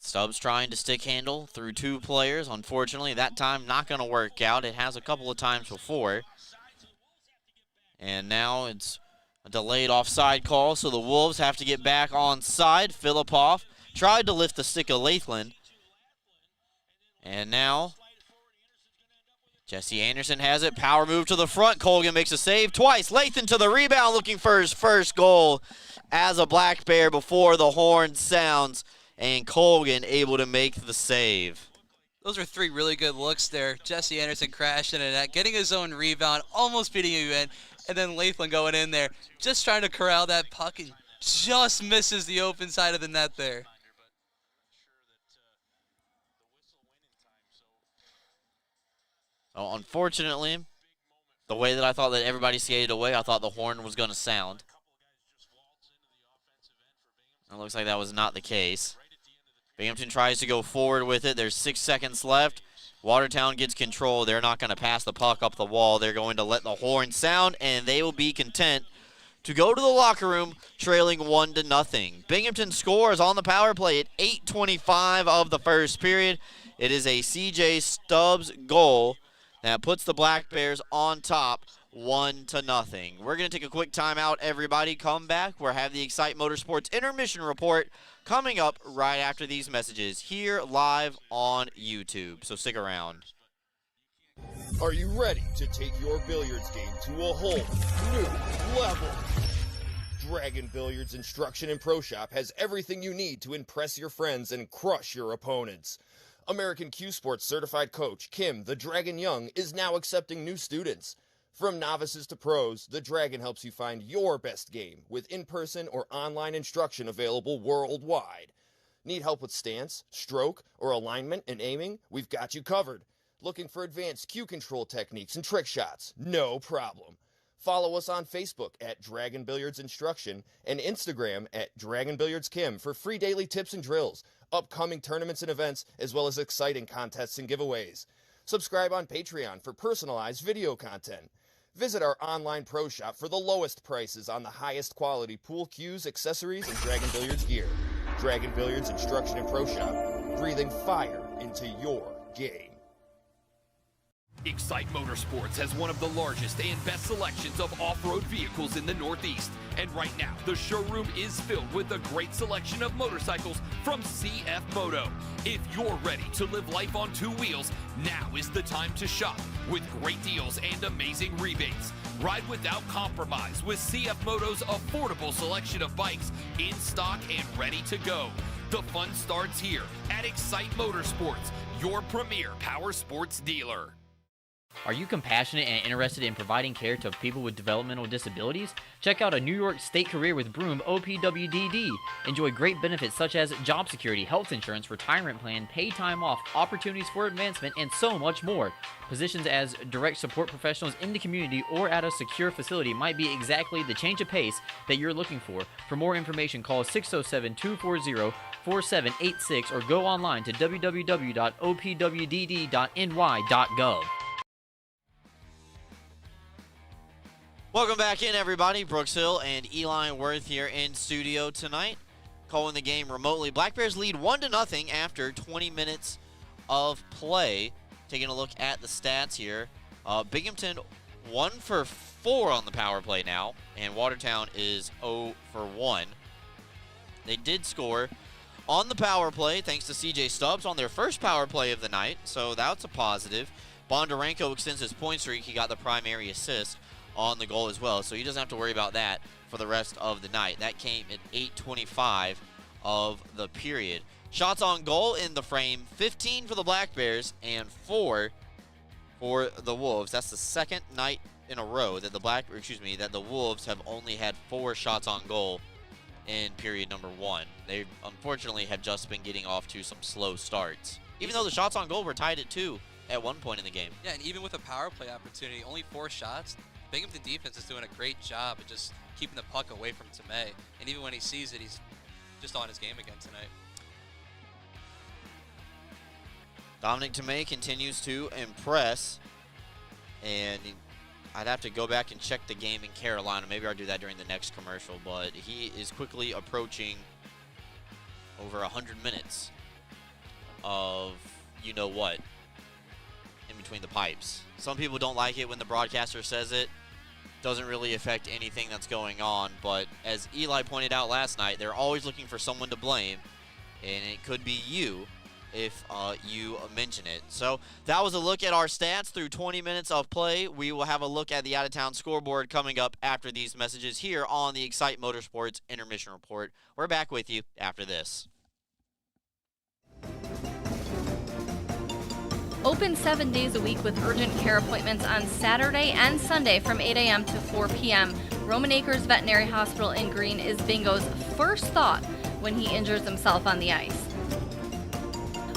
Stubbs trying to stick handle through 2 players. Unfortunately, that time not going to work out. It has a couple of times before. And now it's a delayed offside call, so the Wolves have to get back on side. Filippov tried to lift the stick of Lathland. And now Jesse Anderson has it. Power move to the front. Colgan makes a save twice. Lathan to the rebound, looking for his first goal as a Black Bear before the horn sounds. And Colgan able to make the save. Those are 3 really good looks there. Jesse Anderson crashing in net, getting his own rebound, almost beating you in. And then Lathland going in there, just trying to corral that puck and just misses the open side of the net there. So unfortunately, the way that I thought that everybody skated away, I thought the horn was going to sound. It looks like that was not the case. Binghamton tries to go forward with it. There's 6 seconds left. Watertown gets control. They're not going to pass the puck up the wall. They're going to let the horn sound, and they will be content to go to the locker room trailing 1-0. Binghamton scores on the power play at 8:25 of the first period. It is a C.J. Stubbs goal that puts the Black Bears on top 1-0. We're going to take a quick timeout, everybody. Come back. We'll have the Excite Motorsports Intermission Report coming up right after these messages here live on YouTube. So stick around. Are you ready to take your billiards game to a whole new level? Dragon Billiards Instruction and Pro Shop has everything you need to impress your friends and crush your opponents. American Q Sports certified coach Kim the Dragon Young is now accepting new students. From novices to pros, the Dragon helps you find your best game with in-person or online instruction available worldwide. Need help with stance, stroke, or alignment and aiming? We've got you covered. Looking for advanced cue control techniques and trick shots? No problem. Follow us on Facebook at Dragon Billiards Instruction and Instagram at Dragon Billiards Kim for free daily tips and drills, upcoming tournaments and events, as well as exciting contests and giveaways. Subscribe on Patreon for personalized video content. Visit our online pro shop for the lowest prices on the highest quality pool cues, accessories, and Dragon Billiards gear. Dragon Billiards Instruction and Pro Shop, breathing fire into your game. Excite Motorsports has one of the largest and best selections of off-road vehicles in the Northeast. And right now, the showroom is filled with a great selection of motorcycles from CF Moto. If you're ready to live life on 2 wheels, now is the time to shop with great deals and amazing rebates. Ride without compromise with CF Moto's affordable selection of bikes in stock and ready to go. The fun starts here at Excite Motorsports, your premier power sports dealer. Are you compassionate and interested in providing care to people with developmental disabilities? Check out a New York State career with Broom OPWDD. Enjoy great benefits such as job security, health insurance, retirement plan, paid time off, opportunities for advancement, and so much more. Positions as direct support professionals in the community or at a secure facility might be exactly the change of pace that you're looking for. For more information, call 607-240-4786 or go online to www.opwdd.ny.gov. Welcome back in, everybody. Brooks Hill and Eli Worth here in studio tonight. calling the game remotely. Black Bears lead 1-0 after 20 minutes of play. Taking a look at the stats here. Binghamton 1 for 4 on the power play now, and Watertown is 0 for 1. They did score on the power play thanks to CJ Stubbs on their first power play of the night, so that's a positive. Bondarenko extends his point streak. He got the primary assist on the goal as well, so he doesn't have to worry about that for the rest of the night. That came at 8:25 of the period. Shots on goal in the frame, 15 for the Black Bears and 4 for the Wolves. That's the second night in a row that the Wolves have only had 4 shots on goal in period number 1. They unfortunately have just been getting off to some slow starts, even though the shots on goal were tied at 2 at one point in the game. Yeah, and even with a power play opportunity, only 4 shots, Binghamton defense is doing a great job of just keeping the puck away from Tomei. And even when he sees it, he's just on his game again tonight. Dominic Tomei continues to impress, and I'd have to go back and check the game in Carolina. Maybe I'll do that during the next commercial, but he is quickly approaching over 100 minutes of you-know-what in between the pipes. Some people don't like it when the broadcaster says it. Doesn't really affect anything that's going on, but as Eli pointed out last night, they're always looking for someone to blame, and it could be you if you mention it. So that was a look at our stats through 20 minutes of play. We will have a look at the out-of-town scoreboard coming up after these messages here on the Excite Motorsports Intermission Report. We're back with you after this. Open 7 days a week with urgent care appointments on Saturday and Sunday from 8 a.m. to 4 p.m. Roman Acres Veterinary Hospital in Green is Bingo's first thought when he injures himself on the ice.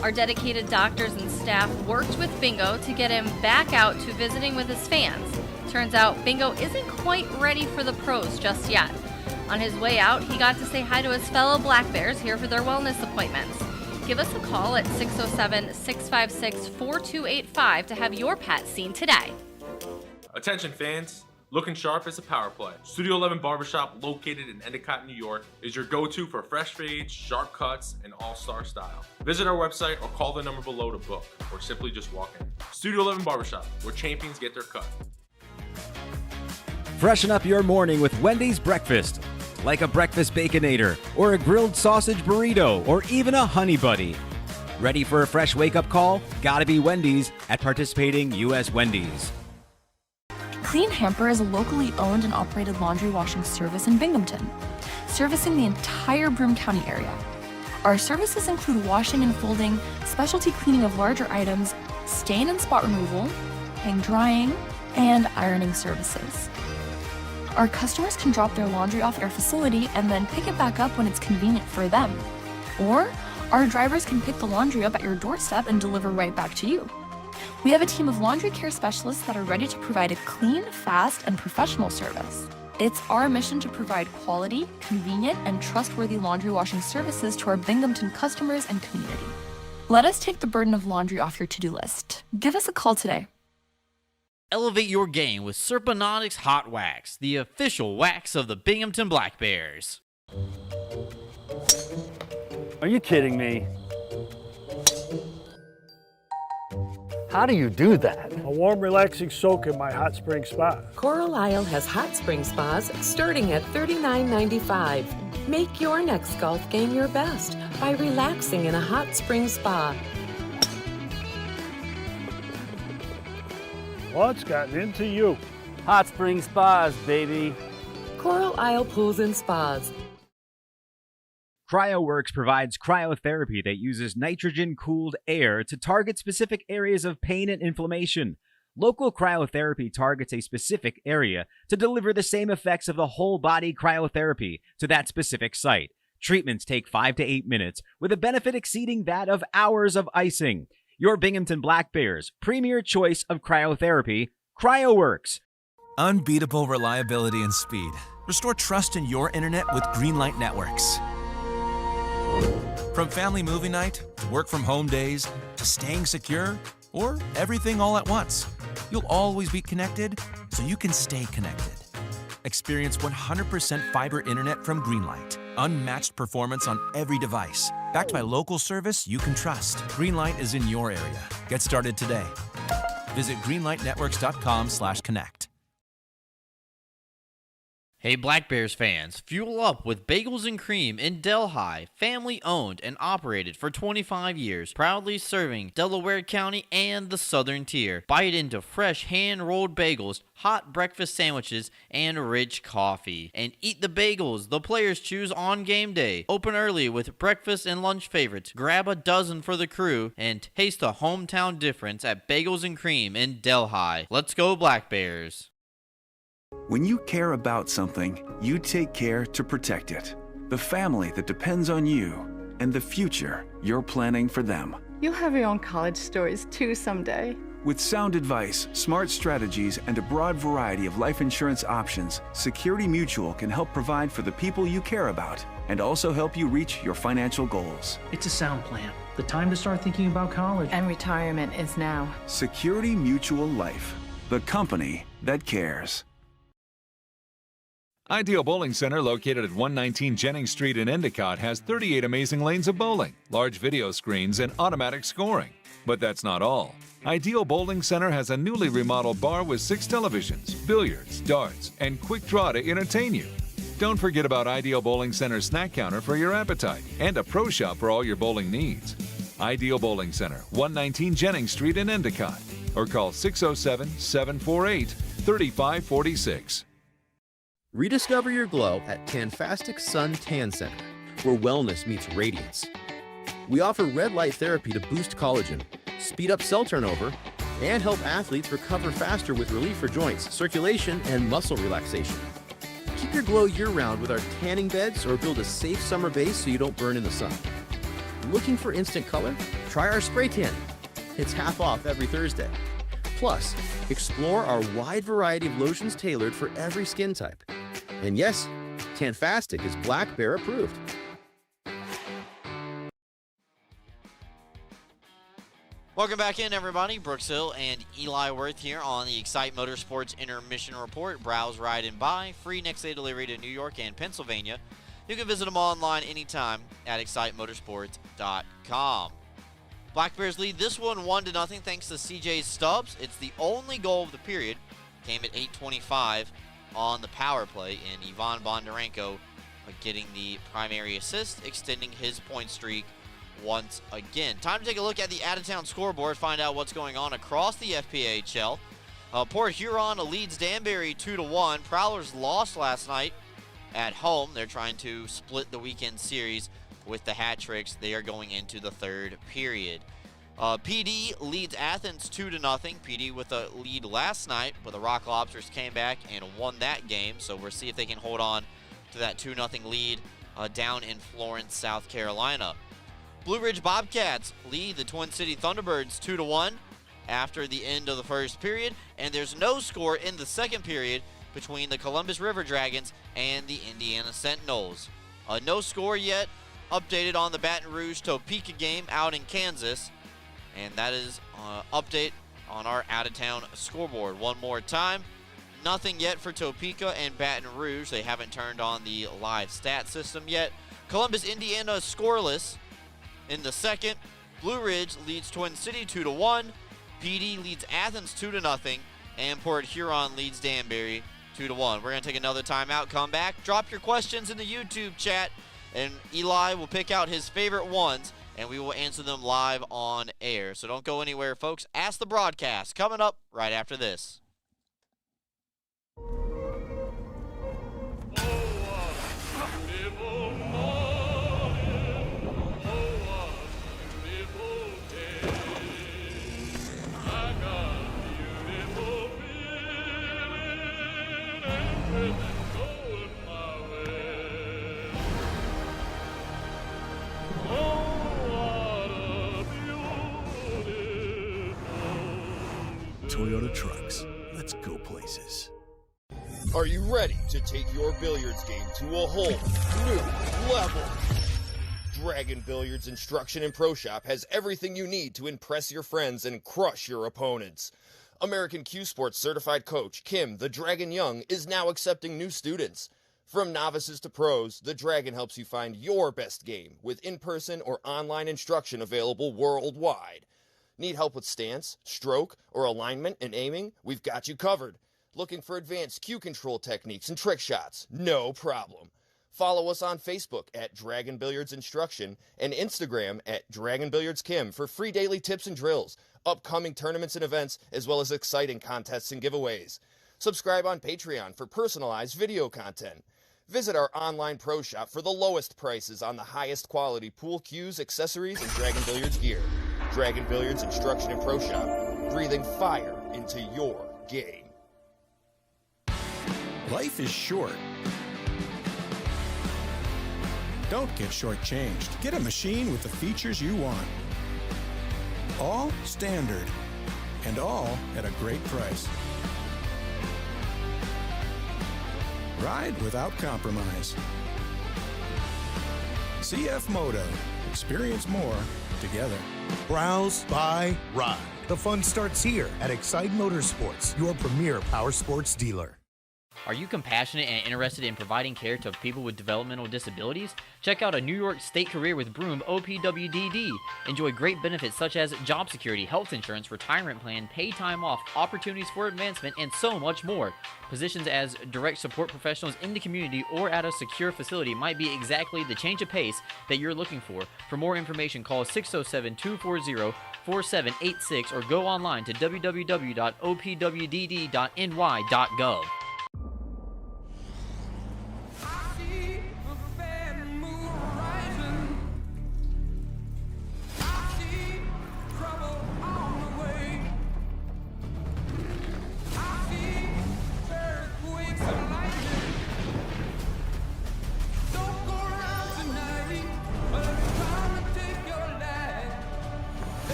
Our dedicated doctors and staff worked with Bingo to get him back out to visiting with his fans. Turns out Bingo isn't quite ready for the pros just yet. On his way out, he got to say hi to his fellow Black Bears here for their wellness appointments. Give us a call at 607-656-4285 to have your pet seen today. Attention fans, looking sharp is a power play. Studio 11 Barbershop, located in Endicott, New York, is your go-to for fresh fades, sharp cuts, and all-star style. Visit our website or call the number below to book, or simply just walk in. Studio 11 Barbershop, where champions get their cut. Freshen up your morning with Wendy's breakfast, like a breakfast Baconator, or a grilled sausage burrito, or even a Honey Buddy. Ready for a fresh wake-up call? Gotta be Wendy's at participating U.S. Wendy's. Clean Hamper is a locally owned and operated laundry washing service in Binghamton, servicing the entire Broome County area. Our services include washing and folding, specialty cleaning of larger items, stain and spot removal, hang drying, and ironing services. Our customers can drop their laundry off at our facility and then pick it back up when it's convenient for them. Or our drivers can pick the laundry up at your doorstep and deliver right back to you. We have a team of laundry care specialists that are ready to provide a clean, fast, and professional service. It's our mission to provide quality, convenient, and trustworthy laundry washing services to our Binghamton customers and community. Let us take the burden of laundry off your to-do list. Give us a call today. Elevate your game with Serponautics Hot Wax, the official wax of the Binghamton Black Bears. Are you kidding me? How do you do that? A warm, relaxing soak in my hot spring spa. Coral Isle has hot spring spas starting at $39.95. Make your next golf game your best by relaxing in a hot spring spa. What's gotten into you? Hot spring spas, baby. Coral Isle Pools and Spas. CryoWorks provides cryotherapy that uses nitrogen-cooled air to target specific areas of pain and inflammation. Local cryotherapy targets a specific area to deliver the same effects of the whole-body cryotherapy to that specific site. Treatments take 5 to 8 minutes, with a benefit exceeding that of hours of icing. Your Binghamton Black Bears' premier choice of cryotherapy, CryoWorks. Unbeatable reliability and speed. Restore trust in your internet with Greenlight Networks. From family movie night, to work from home days, to staying secure, or everything all at once, you'll always be connected so you can stay connected. Experience 100% fiber internet from Greenlight. Unmatched performance on every device. Backed by local service you can trust. Greenlight is in your area. Get started today. Visit greenlightnetworks.com/connect. Hey Black Bears fans, fuel up with Bagels and Cream in Delhi, family owned and operated for 25 years, proudly serving Delaware County and the Southern Tier. Bite into fresh hand-rolled bagels, hot breakfast sandwiches, and rich coffee. And eat the bagels the players choose on game day. Open early with breakfast and lunch favorites. Grab a dozen for the crew and taste the hometown difference at Bagels and Cream in Delhi. Let's go Black Bears! When you care about something, you take care to protect it. The family that depends on you, and the future you're planning for them. You'll have your own college stories too someday. With sound advice, smart strategies, and a broad variety of life insurance options, Security Mutual can help provide for the people you care about and also help you reach your financial goals. It's a sound plan. The time to start thinking about college. And retirement is now. Security Mutual Life, the company that cares. Ideal Bowling Center, located at 119 Jennings Street in Endicott, has 38 amazing lanes of bowling, large video screens, and automatic scoring. But that's not all. Ideal Bowling Center has a newly remodeled bar with 6 televisions, billiards, darts, and quick draw to entertain you. Don't forget about Ideal Bowling Center's snack counter for your appetite and a pro shop for all your bowling needs. Ideal Bowling Center, 119 Jennings Street in Endicott, or call 607-748-3546. Rediscover your glow at Tanfastic Sun Tan Center, where wellness meets radiance. We offer red light therapy to boost collagen, speed up cell turnover, and help athletes recover faster with relief for joints, circulation, and muscle relaxation. Keep your glow year-round with our tanning beds or build a safe summer base so you don't burn in the sun. Looking for instant color? Try our spray tan. It's half off every Thursday. Plus, explore our wide variety of lotions tailored for every skin type. And yes, Tanfastic is Black Bear approved. Welcome back in, everybody. Brooks Hill and Eli Worth here on the Excite Motorsports Intermission Report. Browse, ride, and buy. Free next-day delivery to New York and Pennsylvania. You can visit them online anytime at excitemotorsports.com. Black Bears lead this one 1-0 thanks to CJ Stubbs. It's the only goal of the period. Came at 8:25 on the power play, and Ivan Bondarenko getting the primary assist, extending his point streak once again. Time to take a look at the out-of-town scoreboard, find out what's going on across the FPHL. Port Huron leads Danbury 2-1. Prowlers lost last night at home. They're trying to split the weekend series with the hat tricks. They are going into the third period. PD leads Athens 2-0. PD with a lead last night, but the Rock Lobsters came back and won that game. So we'll see if they can hold on to that 2-0 lead down in Florence, South Carolina. Blue Ridge Bobcats lead the Twin City Thunderbirds 2-1 after the end of the first period, and there's no score in the second period between the Columbus River Dragons and the Indiana Sentinels. No score yet updated on the Baton Rouge Topeka game out in Kansas, and that is update on our out-of-town scoreboard. One more time, nothing yet for Topeka and Baton Rouge. They haven't turned on the live stat system yet. Columbus, Indiana scoreless in the second. Blue Ridge leads Twin City 2-1. PD leads Athens 2-0, and Port Huron leads Danbury 2-1. We're going to take another timeout, come back, drop your questions in the YouTube chat, and Eli will pick out his favorite ones, and we will answer them live on air. So don't go anywhere, folks. Ask the Broadcast coming up right after this. Toyota Trucks. Let's go places. Are you ready to take your billiards game to a whole new level? Dragon Billiards Instruction and Pro Shop has everything you need to impress your friends and crush your opponents. American Q Sports certified coach Kim the Dragon Young is now accepting new students. From novices to pros, the Dragon helps you find your best game with in-person or online instruction available worldwide. Need help with stance, stroke, or alignment and aiming? We've got you covered. Looking for advanced cue control techniques and trick shots? No problem. Follow us on Facebook at Dragon Billiards Instruction and Instagram at Dragon Billiards Kim for free daily tips and drills, upcoming tournaments and events, as well as exciting contests and giveaways. Subscribe on Patreon for personalized video content. Visit our online pro shop for the lowest prices on the highest quality pool cues, accessories, and Dragon Billiards gear. Dragon Billiards Instruction and Pro Shop, breathing fire into your game. Life is short. Don't get shortchanged. Get a machine with the features you want. All standard, and all at a great price. Ride without compromise. CF Moto. Experience more together. Browse, buy, ride. The fun starts here at Excite Motorsports, your premier power sports dealer. Are you compassionate and interested in providing care to people with developmental disabilities? Check out a New York State Career with Broom OPWDD. Enjoy great benefits such as job security, health insurance, retirement plan, paid time off, opportunities for advancement, and so much more. Positions as direct support professionals in the community or at a secure facility might be exactly the change of pace that you're looking for. For more information, call 607-240-4786 or go online to www.opwdd.ny.gov.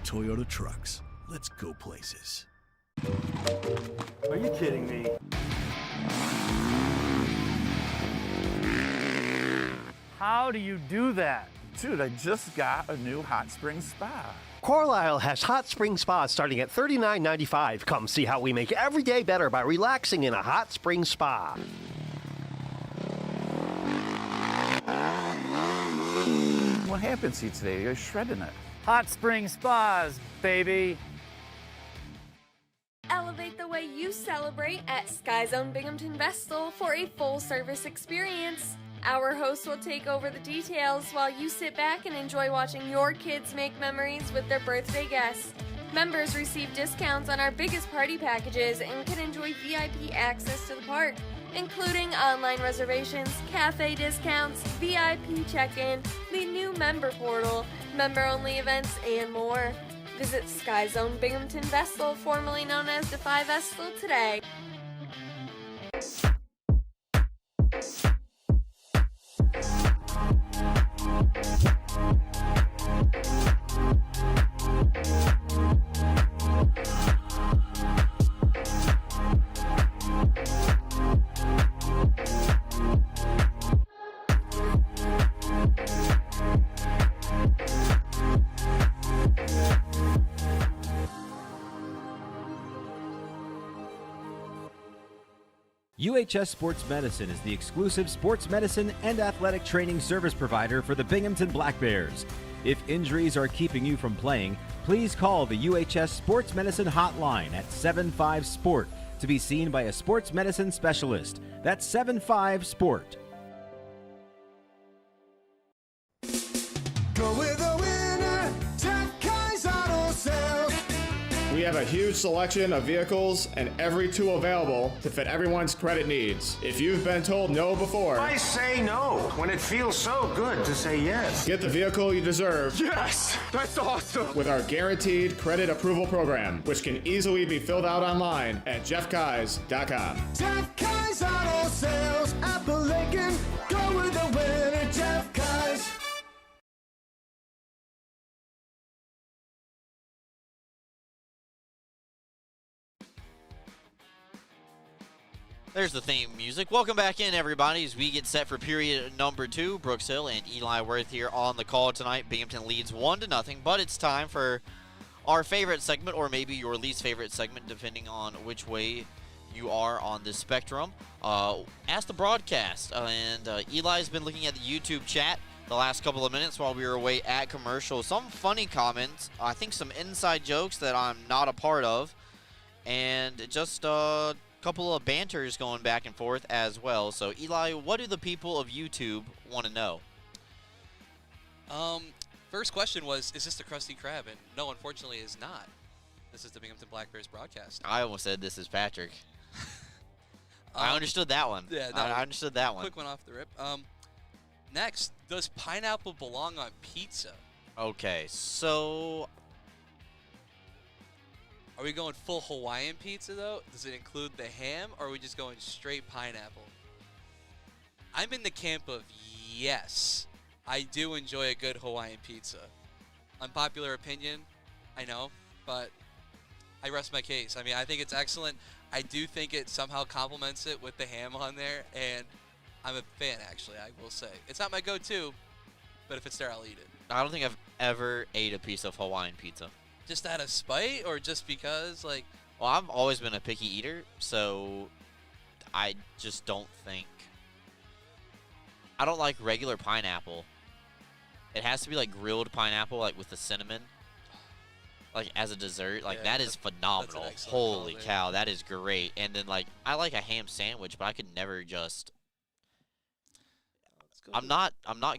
Toyota Trucks. Let's go places. Are you kidding me? How do you do that? Dude, I just got a new hot spring spa. Carlisle has hot spring spas starting at $39.95. Come see how we make every day better by relaxing in a hot spring spa. What happened to you today? You're shredding it. Hot Spring Spas, baby. Elevate the way you celebrate at Sky Zone Binghamton Vestal for a full-service experience. Our hosts will take over the details while you sit back and enjoy watching your kids make memories with their birthday guests. Members receive discounts on our biggest party packages and can enjoy VIP access to the park, including online reservations, cafe discounts, VIP check-in, the new member portal, member-only events, and more. Visit Sky Zone Binghamton Vestal, formerly known as Defy Vestal, today. UHS Sports Medicine is the exclusive sports medicine and athletic training service provider for the Binghamton Black Bears. If injuries are keeping you from playing, please call the UHS Sports Medicine hotline at 75-SPORT to be seen by a sports medicine specialist. That's 75-SPORT. Go with the winner, Jeff Kai's Auto Sales. We have a huge selection of vehicles and every tool available to fit everyone's credit needs. If you've been told no before, I say no when it feels so good to say yes. Get the vehicle you deserve. Yes, that's awesome. With our guaranteed credit approval program, which can easily be filled out online at jeffkais.com. Jeff Kai's Auto Sales, Apple Lincoln. Go with the winner, Jeff Kai's. There's the theme music. Welcome back in, everybody, as we get set for period number 2. Brooks Hill and Eli Worth here on the call tonight. Binghamton leads 1-0, but it's time for our favorite segment, or maybe your least favorite segment, depending on which way you are on this spectrum, ask the broadcast. Eli's been looking at the YouTube chat the last couple of minutes while we were away at commercial. Some funny comments, I think some inside jokes that I'm not a part of, and just a couple of banters going back and forth as well. So, Eli, what do the people of YouTube want to know? First question was, is this the Krusty Krab? And no, unfortunately, is not. This is the Binghamton Black Bears broadcast. I almost said this is Patrick. I understood that one. Yeah, I understood that one. Quick one off the rip. Next, does pineapple belong on pizza? Okay, so are we going full Hawaiian pizza, though? Does it include the ham, or are we just going straight pineapple? I'm in the camp of yes. I do enjoy a good Hawaiian pizza. Unpopular opinion, I know, but I rest my case. I mean, I think it's excellent. I do think it somehow complements it with the ham on there, and I'm a fan, actually, I will say. It's not my go-to, but if it's there, I'll eat it. I don't think I've ever ate a piece of Hawaiian pizza. Just out of spite, or just because, like... Well, I've always been a picky eater, so I just don't think... I don't like regular pineapple. It has to be, like, grilled pineapple, like, with the cinnamon. Like, as a dessert. Like, Yeah, that is phenomenal. Holy cow, that is great. And then, like, I like a ham sandwich, but I could never just... I'm not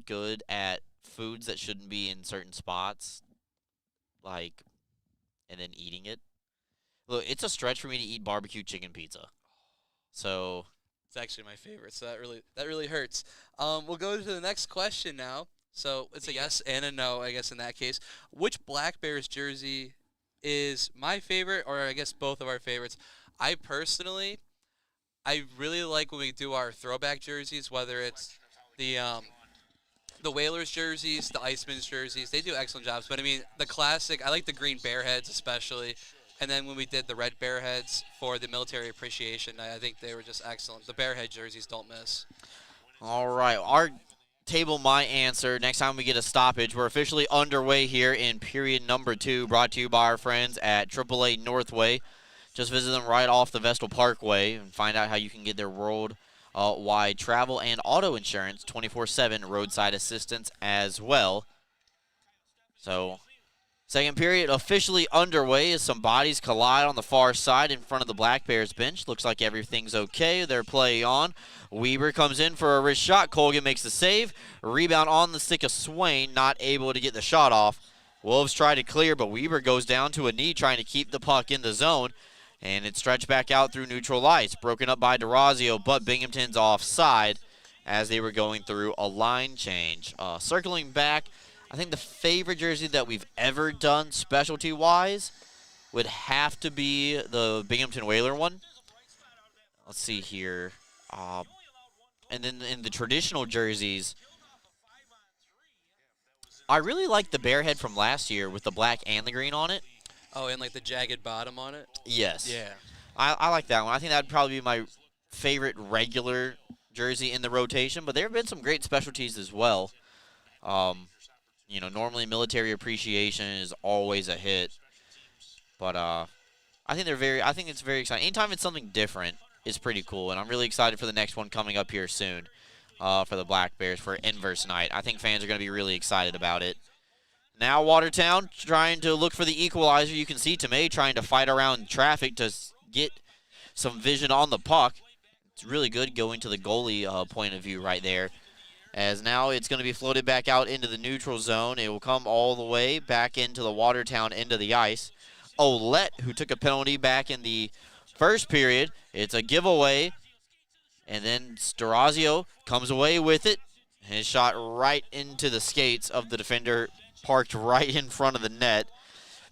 good at foods that shouldn't be in certain spots, like, and then eating it. Look, it's a stretch for me to eat barbecue chicken pizza. So it's actually my favorite, so that really hurts. We'll go to the next question now. So it's a yes and a no, I guess, in that case. Which Black Bears jersey is my favorite, or I guess both of our favorites? I really like when we do our throwback jerseys, whether it's the Whalers jerseys, the Iceman's jerseys. They do excellent jobs. But, I mean, the classic, I like the green Bearheads especially. And then when we did the red Bearheads for the military appreciation, I think they were just excellent. The Bearhead jerseys don't miss. All right, our table, my answer. Next time we get a stoppage, we're officially underway here in period number 2, brought to you by our friends at AAA Northway. Just visit them right off the Vestal Parkway and find out how you can get their worldwide travel and auto insurance, 24/7 roadside assistance as well. So, second period officially underway as some bodies collide on the far side in front of the Black Bears bench. Looks like everything's okay. Their play on. Weber comes in for a wrist shot. Colgan makes the save. Rebound on the stick of Swain, not able to get the shot off. Wolves try to clear, but Weber goes down to a knee trying to keep the puck in the zone. And it's stretched back out through neutral ice. Broken up by DeRazio, but Binghamton's offside as they were going through a line change. Circling back, I think the favorite jersey that we've ever done specialty-wise would have to be the Binghamton Whaler one. Let's see here. And then in the traditional jerseys, I really like the Bearhead from last year with the black and the green on it. Oh, and like the jagged bottom on it? Yes. Yeah. I like that one. I think that would probably be my favorite regular jersey in the rotation, but there have been some great specialties as well. You know, normally military appreciation is always a hit, but I think it's very exciting. Anytime it's something different is pretty cool, and I'm really excited for the next one coming up here soon for the Black Bears for Inverse Night. I think fans are going to be really excited about it. Now Watertown trying to look for the equalizer. You can see Tomei trying to fight around traffic to get some vision on the puck. It's really good going to the goalie point of view right there. As now it's going to be floated back out into the neutral zone. It will come all the way back into the Watertown end of the ice. Olette, who took a penalty back in the first period. It's a giveaway. And then Storazio comes away with it. His shot right into the skates of the defender parked right in front of the net.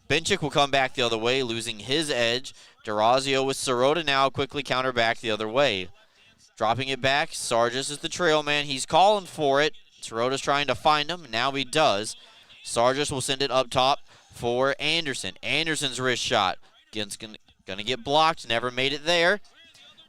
Benchik will come back the other way, losing his edge. DeRazio with Sirota now quickly counter back the other way. Dropping it back, Sargis is the trail man. He's calling for it. Sirota's trying to find him. Now he does. Sargis will send it up top for Anderson. Anderson's wrist shot. Again's gonna get blocked. Never made it there.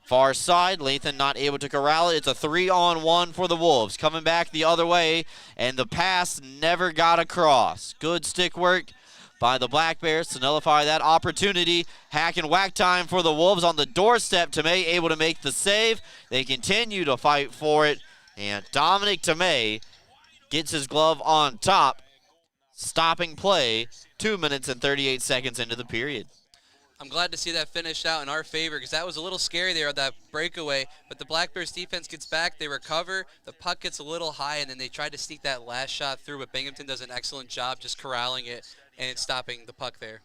Far side, Lathan not able to corral it. It's a 3-on-1 for the Wolves. Coming back the other way, and the pass never got across. Good stick work by the Black Bears to nullify that opportunity. Hack and whack time for the Wolves on the doorstep. Tomei able to make the save. They continue to fight for it, and Dominic Tomei gets his glove on top, stopping play 2 minutes and 38 seconds into the period. I'm glad to see that finished out in our favor because that was a little scary there, that breakaway. But the Black Bears defense gets back, they recover, the puck gets a little high, and then they tried to sneak that last shot through, but Binghamton does an excellent job just corralling it and stopping the puck there.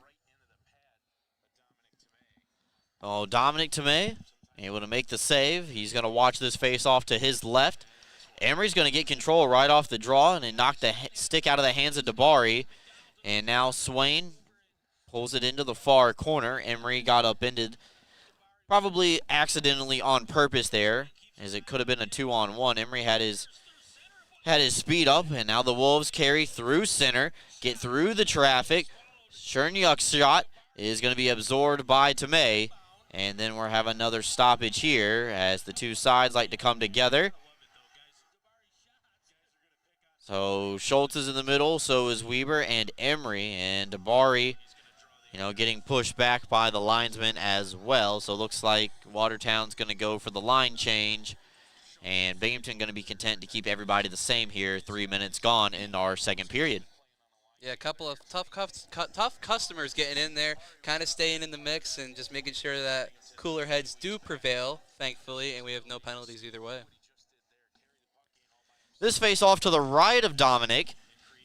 Oh, Dominic Tomei able to make the save. He's going to watch this face off to his left. Emery's going to get control right off the draw and then knock the stick out of the hands of Dabari. And now Swain pulls it into the far corner. Emery got upended, probably accidentally on purpose there, as it could have been a 2-on-1. Emery had his speed up, and now the Wolves carry through center, get through the traffic. Chernyuk's shot is going to be absorbed by Tomei, and then we'll have another stoppage here as the two sides like to come together. So Schultz is in the middle, so is Weber and Emery, and Dabari, getting pushed back by the linesman as well. So it looks like Watertown's going to go for the line change, and Binghamton going to be content to keep everybody the same here. 3 minutes gone in our second period. Yeah, a couple of tough customers getting in there, kind of staying in the mix and just making sure that cooler heads do prevail, thankfully, and we have no penalties either way. This face off to the right of Dominic,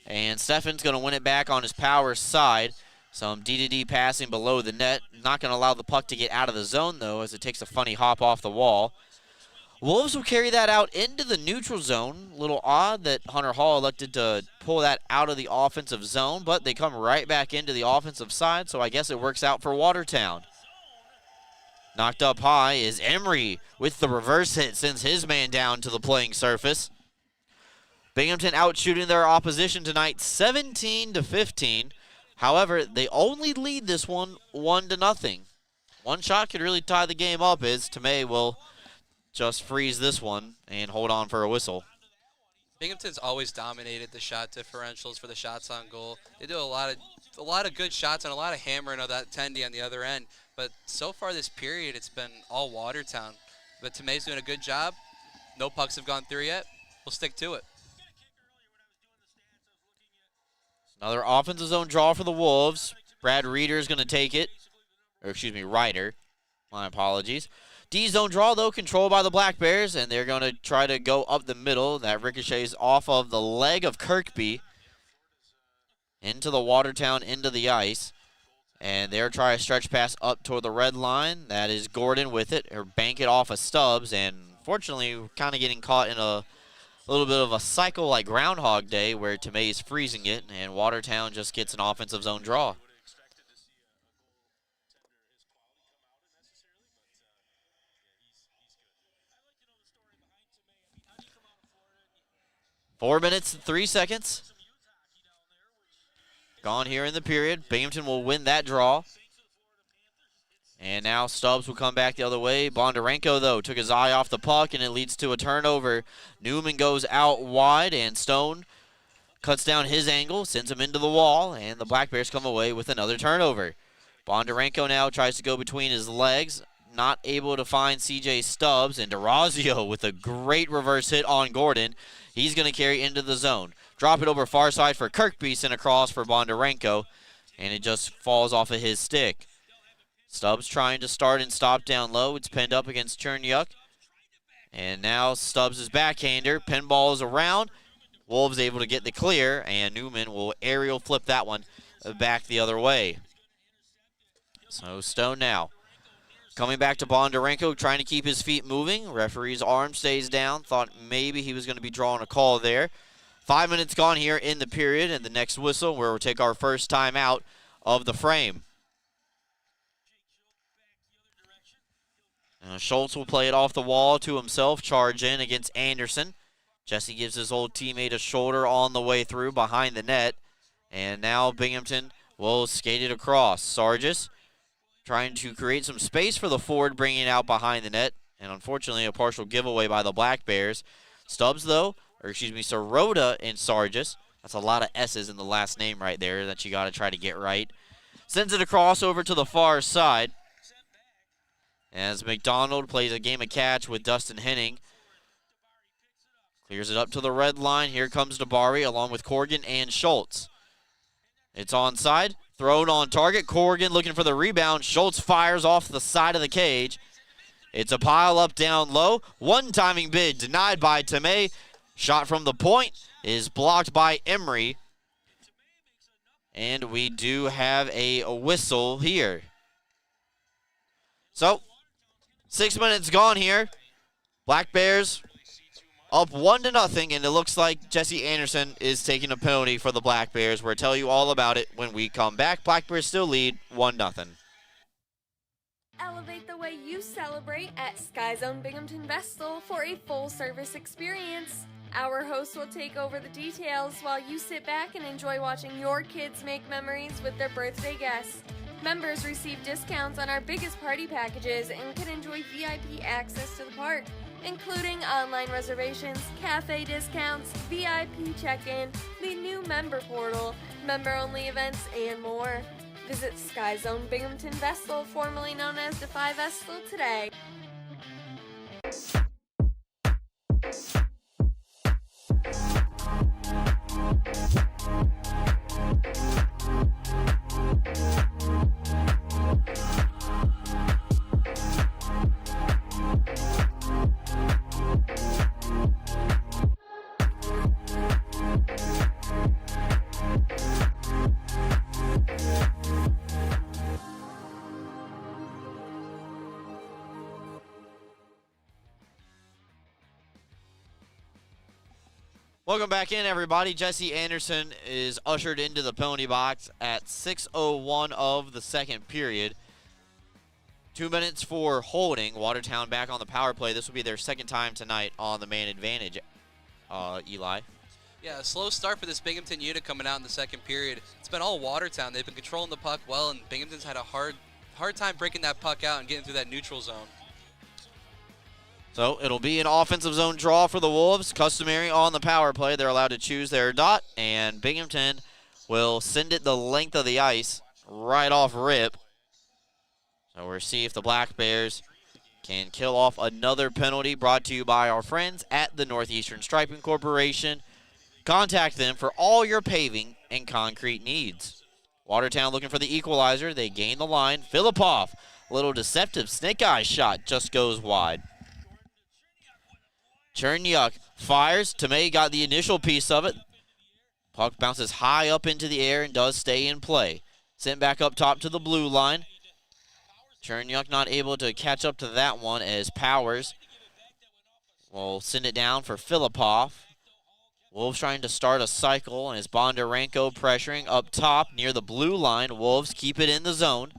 and Stefan's going to win it back on his power side. Some D-to-D passing below the net. Not going to allow the puck to get out of the zone, though, as it takes a funny hop off the wall. Wolves will carry that out into the neutral zone. A little odd that Hunter Hall elected to pull that out of the offensive zone, but they come right back into the offensive side, so I guess it works out for Watertown. Knocked up high is Emery with the reverse hit, sends his man down to the playing surface. Binghamton out shooting their opposition tonight 17-15. However, they only lead this one 1-0. One shot could really tie the game up as Tomei will just freeze this one and hold on for a whistle. Binghamton's always dominated the shot differentials for the shots on goal. They do a lot of good shots and a lot of hammering of that tendy on the other end. But so far this period, it's been all Watertown. But Tomei's doing a good job. No pucks have gone through yet. We'll stick to it. Another offensive zone draw for the Wolves. Brad Reeder is going to take it. Ryder. My apologies. D-zone draw, though, controlled by the Black Bears, and they're going to try to go up the middle. That ricochets off of the leg of Kirkby into the Watertown, into the ice. And they're trying to stretch pass up toward the red line. That is Gordon with it, or bank it off of Stubbs. And fortunately, we're kind of getting caught in a little bit of a cycle like Groundhog Day where Tomei is freezing it, and Watertown just gets an offensive zone draw. Four minutes and 3 seconds gone here in the period. Binghamton will win that draw. And now Stubbs will come back the other way. Bondarenko, though, took his eye off the puck, and it leads to a turnover. Newman goes out wide, and Stone cuts down his angle, sends him into the wall, and the Black Bears come away with another turnover. Bondarenko now tries to go between his legs, not able to find C.J. Stubbs, and DeRazio with a great reverse hit on Gordon. He's going to carry into the zone. Drop it over far side for Kirkby, sent across for Bondarenko, and it just falls off of his stick. Stubbs trying to start and stop down low. It's pinned up against Chernyuk. And now Stubbs' backhander. Pinball is around. Wolves able to get the clear, and Newman will aerial flip that one back the other way. So Stone now coming back to Bondarenko, trying to keep his feet moving. Referee's arm stays down. Thought maybe he was going to be drawing a call there. 5 minutes gone here in the period, and the next whistle where we'll take our first time out of the frame. Schultz will play it off the wall to himself, charge in against Anderson. Jesse gives his old teammate a shoulder on the way through behind the net. And now Binghamton will skate it across. Sargis trying to create some space for the forward, bringing it out behind the net. And unfortunately, a partial giveaway by the Black Bears. Stubbs, though, Sirota and Sargis That's a lot of S's in the last name right there that you got to try to get right. Sends it across over to the far side. As McDonald plays a game of catch with Dustin Henning. Clears it up to the red line. Here comes Dabari along with Corrigan and Schultz. It's onside. Thrown on target. Corrigan looking for the rebound. Schultz fires off the side of the cage. It's a pile up down low. One timing bid denied by Tomei. Shot from the point is blocked by Emery. And we do have a whistle here. So, 6 minutes gone here. Black Bears up 1-0, and it looks like Jesse Anderson is taking a penalty for the Black Bears. We'll tell you all about it when we come back. Black Bears still lead 1-0. Elevate the way you celebrate at Sky Zone Binghamton Vestal for a full-service experience. Our hosts will take over the details while you sit back and enjoy watching your kids make memories with their birthday guests. Members receive discounts on our biggest party packages and can enjoy VIP access to the park, including online reservations, cafe discounts, VIP check-in, the new member portal, member-only events, and more. Visit Sky Zone Binghamton Vestal, formerly known as Defy Vestal, today. Welcome back in, everybody. Jesse Anderson is ushered into the penalty box at 6:01 of the second period. 2 minutes for holding. Watertown back on the power play. This will be their second time tonight on the man advantage, Eli. Yeah, a slow start for this Binghamton unit coming out in the second period. It's been all Watertown. They've been controlling the puck well, and Binghamton's had a hard time breaking that puck out and getting through that neutral zone. So it'll be an offensive zone draw for the Wolves. Customary on the power play. They're allowed to choose their dot, and Binghamton will send it the length of the ice right off rip. So we'll see if the Black Bears can kill off another penalty, brought to you by our friends at the Northeastern Striping Corporation. Contact them for all your paving and concrete needs. Watertown looking for the equalizer. They gain the line. Filipoff, a little deceptive snake eye shot, just goes wide. Chernyuk fires. Tomei got the initial piece of it. Puck bounces high up into the air and does stay in play. Sent back up top to the blue line. Chernyuk not able to catch up to that one as Powers will send it down for Filipoff. Wolves trying to start a cycle, and it's Bondarenko pressuring up top near the blue line. Wolves keep it in the zone.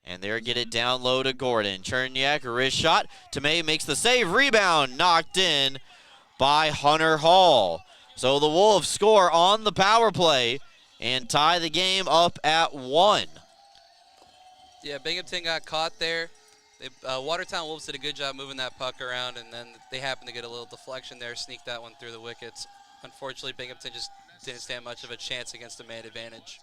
And they'll get it down low to Gordon. Cherniak, a wrist shot. Tomei makes the save. Rebound knocked in by Hunter Hall. So the Wolves score on the power play and tie the game up at 1. Yeah, Binghamton got caught there. Watertown Wolves did a good job moving that puck around, and then they happened to get a little deflection there, sneak that one through the wickets. Unfortunately, Binghamton just didn't stand much of a chance against the man advantage.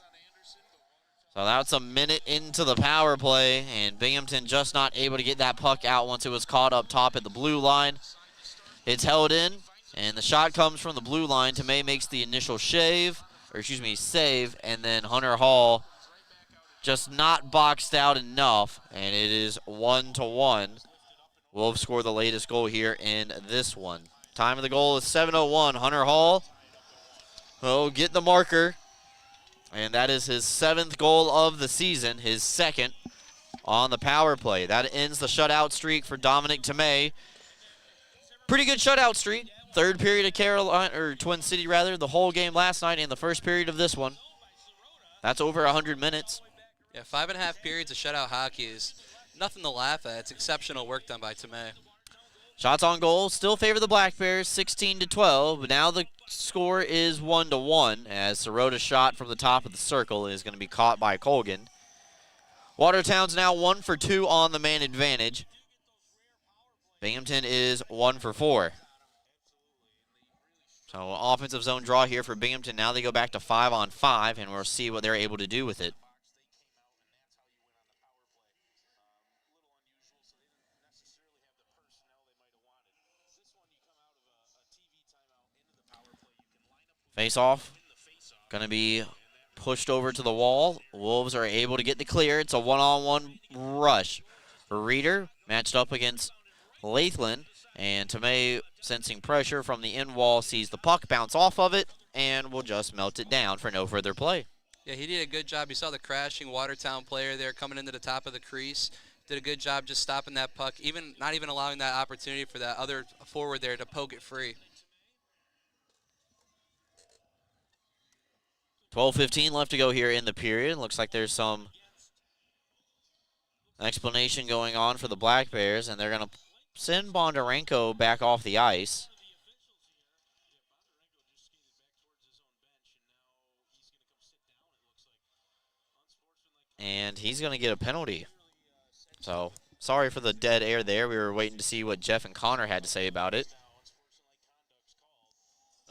So that's a minute into the power play, and Binghamton just not able to get that puck out once it was caught up top at the blue line. It's held in, and the shot comes from the blue line. Tomei makes the initial save, and then Hunter Hall just not boxed out enough, and it is 1-1. Wolves score the latest goal here in this one. Time of the goal is 7:01. Hunter Hall will get the marker. And that is his 7th goal of the season, his 2nd on the power play. That ends the shutout streak for Dominic Tomei. Pretty good shutout streak. 3rd period of Carolina, or Twin City rather, the whole game last night and the 1st period of this one. That's over 100 minutes. Yeah, 5.5 periods of shutout hockey is nothing to laugh at. It's exceptional work done by Tomei. Shots on goal still favor the Black Bears, 16-12, but now the score is 1-1 as Sirota's shot from the top of the circle is going to be caught by Colgan. Watertown's now 1 for 2 on the man advantage. Binghamton is 1 for 4. So offensive zone draw here for Binghamton. Now they go back to 5-on-5, and we'll see what they're able to do with it. Face off. Going to be pushed over to the wall. Wolves are able to get the clear. It's a one-on-one rush. Reeder matched up against Lathland, and Tomei, sensing pressure from the end wall, sees the puck bounce off of it and will just melt it down for no further play. Yeah, he did a good job. You saw the crashing Watertown player there coming into the top of the crease. Did a good job just stopping that puck, not even allowing that opportunity for that other forward there to poke it free. 12:15 left to go here in the period. Looks like there's some explanation going on for the Black Bears, and they're going to send Bondarenko back off the ice. And he's going to get a penalty. So, sorry for the dead air there. We were waiting to see what Jeff and Connor had to say about it.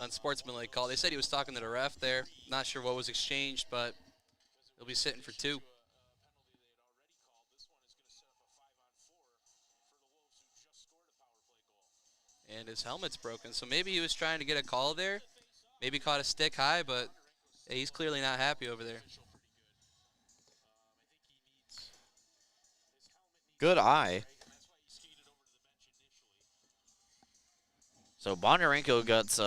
Unsportsmanlike call. They said he was talking to the ref there. Not sure what was exchanged, but he'll be sitting for 2. And his helmet's broken, so maybe he was trying to get a call there. Maybe caught a stick high, but he's clearly not happy over there. Good eye. So Bondarenko gets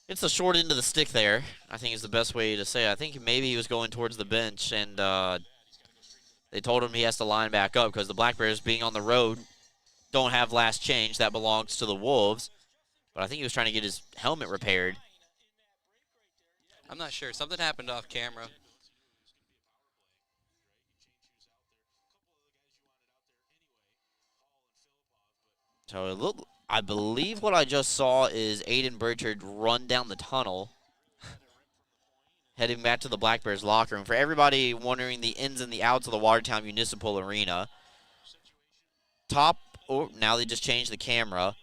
it's the short end of the stick there, I think is the best way to say it. I think maybe he was going towards the bench, and they told him he has to line back up because the Black Bears, being on the road, don't have last change. That belongs to the Wolves. But I think he was trying to get his helmet repaired. I'm not sure. Something happened off camera. So I believe what I just saw is Aiden Burchard run down the tunnel, heading back to the Black Bears locker room. For everybody wondering the ins and the outs of the Watertown Municipal Arena, now they just changed the camera.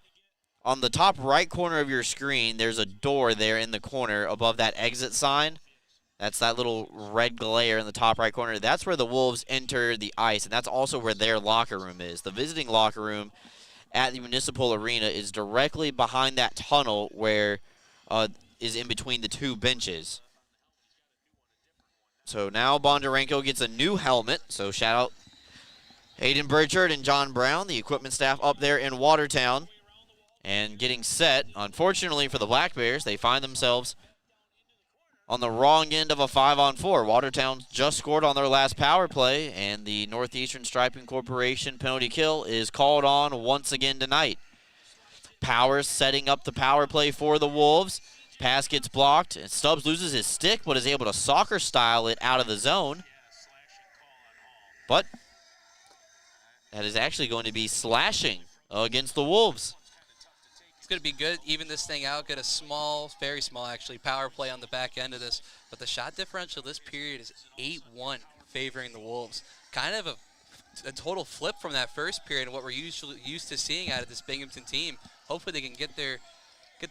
On the top right corner of your screen, there's a door there in the corner above that exit sign. That's that little red glare in the top right corner. That's where the Wolves enter the ice, and that's also where their locker room is. The visiting locker room at the Municipal Arena is directly behind that tunnel where is in between the 2 benches. So now Bondarenko gets a new helmet, so shout out Aiden Burchard and John Brown, the equipment staff up there in Watertown, and getting set. Unfortunately for the Black Bears, they find themselves on the wrong end of a 5-on-4. Watertown just scored on their last power play, and the Northeastern Striping Corporation penalty kill is called on once again tonight. Powers setting up the power play for the Wolves. Pass gets blocked, and Stubbs loses his stick, but is able to soccer style it out of the zone. But that is actually going to be slashing against the Wolves. It's going to be good, even this thing out, get a small, very small actually, power play on the back end of this. But the shot differential this period is 8-1 favoring the Wolves. Kind of a total flip from that first period and what we're usually used to seeing out of this Binghamton team. Hopefully they can get their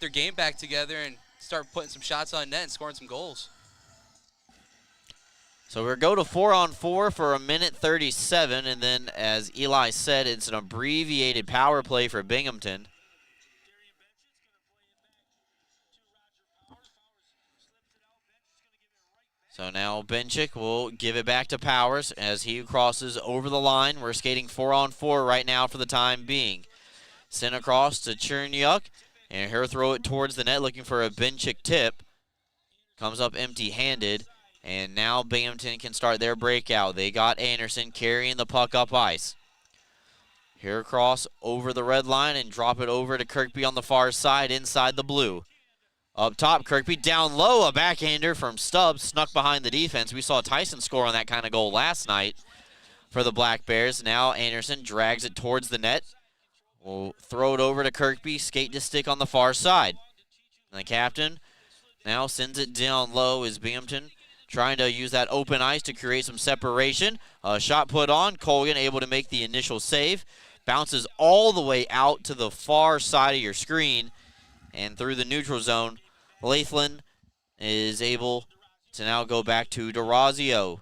game back together and start putting some shots on net and scoring some goals. So we're going to 4-on-4 for 1:37, and then as Eli said, it's an abbreviated power play for Binghamton. So now Benchik will give it back to Powers as he crosses over the line. We're skating 4-on-4 right now for the time being. Sent across to Chernyuk, and he'll throw it towards the net looking for a Benchik tip. Comes up empty-handed, and now Binghamton can start their breakout. They got Anderson carrying the puck up ice. Here across over the red line and drop it over to Kirkby on the far side inside the blue. Up top, Kirkby down low, a backhander from Stubbs, snuck behind the defense. We saw Tyson score on that kind of goal last night for the Black Bears. Now Anderson drags it towards the net. We'll throw it over to Kirkby, skate to stick on the far side. And the captain now sends it down low as Binghamton trying to use that open ice to create some separation. A shot put on, Colgan able to make the initial save. Bounces all the way out to the far side of your screen And through the neutral zone, Lathlen is able to now go back to DeRazio.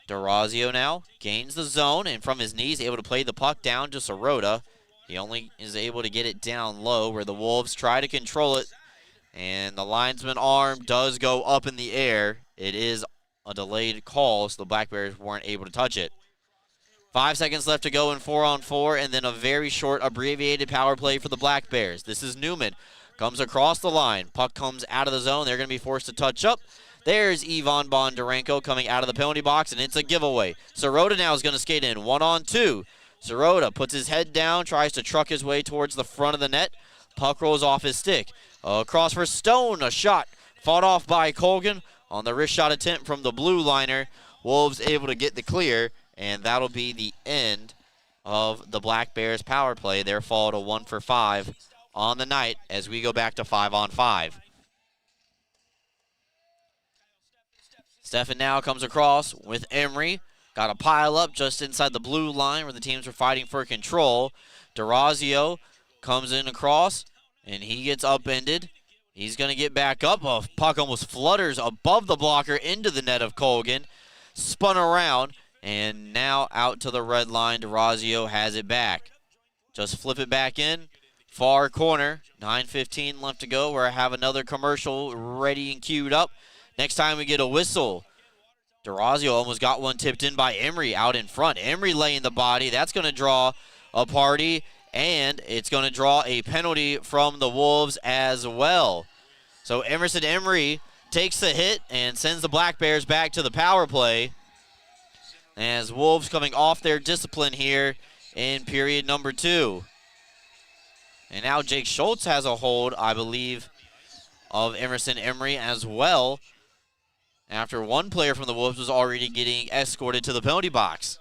DeRazio now gains the zone, and from his knees, able to play the puck down to Sirota. He only is able to get it down low where the Wolves try to control it. And the linesman arm does go up in the air. It is a delayed call, so the Black Bears weren't able to touch it. 5 seconds left to go in 4-on-4, and then a very short abbreviated power play for the Black Bears. This is Newman. Comes across the line. Puck comes out of the zone. They're going to be forced to touch up. There's Ivan Bondarenko coming out of the penalty box, and it's a giveaway. Sirota now is going to skate in 1-on-2. Sirota puts his head down, tries to truck his way towards the front of the net. Puck rolls off his stick. Across for Stone, a shot fought off by Colgan on the wrist shot attempt from the blue liner. Wolves able to get the clear, and that'll be the end of the Black Bears power play. They're fall to 1 for 5 on the night as we go back to 5-on-5. Steffen now comes across with Emery. Got a pile up just inside the blue line where the teams are fighting for control. DeRazio comes in across, and he gets upended. He's going to get back up. A puck almost flutters above the blocker into the net of Colgan. Spun around, and now out to the red line. DeRazio has it back. Just flip it back in. Far corner. 9:15 left to go. Where I have another commercial ready and queued up. Next time we get a whistle. DeRazio almost got one tipped in by Emery out in front. Emery laying the body. That's going to draw a party, and it's going to draw a penalty from the Wolves as well. So Emerson Emery takes the hit and sends the Black Bears back to the power play. As Wolves coming off their discipline here in period number 2. And now Jake Schultz has a hold, I believe, of Emerson Emery as well, after one player from the Wolves was already getting escorted to the penalty box.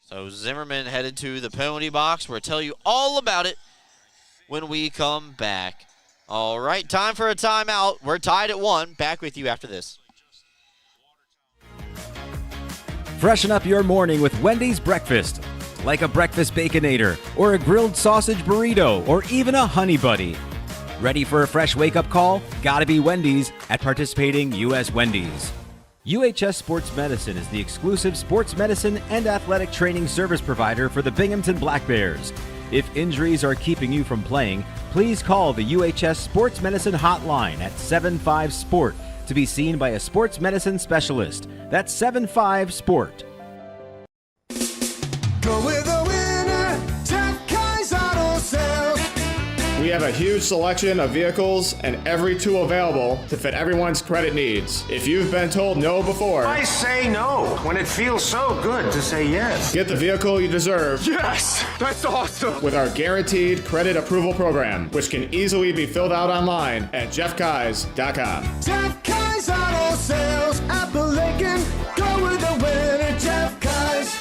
So Zimmerman headed to the penalty box. We'll tell you all about it when we come back. All right, time for a timeout. We're tied at 1. Back with you after this. Freshen up your morning with Wendy's breakfast, like a breakfast Baconator, or a grilled sausage burrito, or even a Honey Buddy. Ready for a fresh wake-up call? Gotta be Wendy's at participating U.S. Wendy's. UHS Sports Medicine is the exclusive sports medicine and athletic training service provider for the Binghamton Black Bears. If injuries are keeping you from playing, please call the UHS Sports Medicine hotline at 75-SPORT to be seen by a sports medicine specialist. That's 75-SPORT. Go with the winner, Jeff Kai's Auto Sales. We have a huge selection of vehicles and every tool available to fit everyone's credit needs. If you've been told no before, I say no when it feels so good to say yes. Get the vehicle you deserve. Yes, that's awesome. With our guaranteed credit approval program, which can easily be filled out online at jeffkais.com. Jeff Kai's Auto Sales, Appalachian. Go with the winner, Jeff Kai's.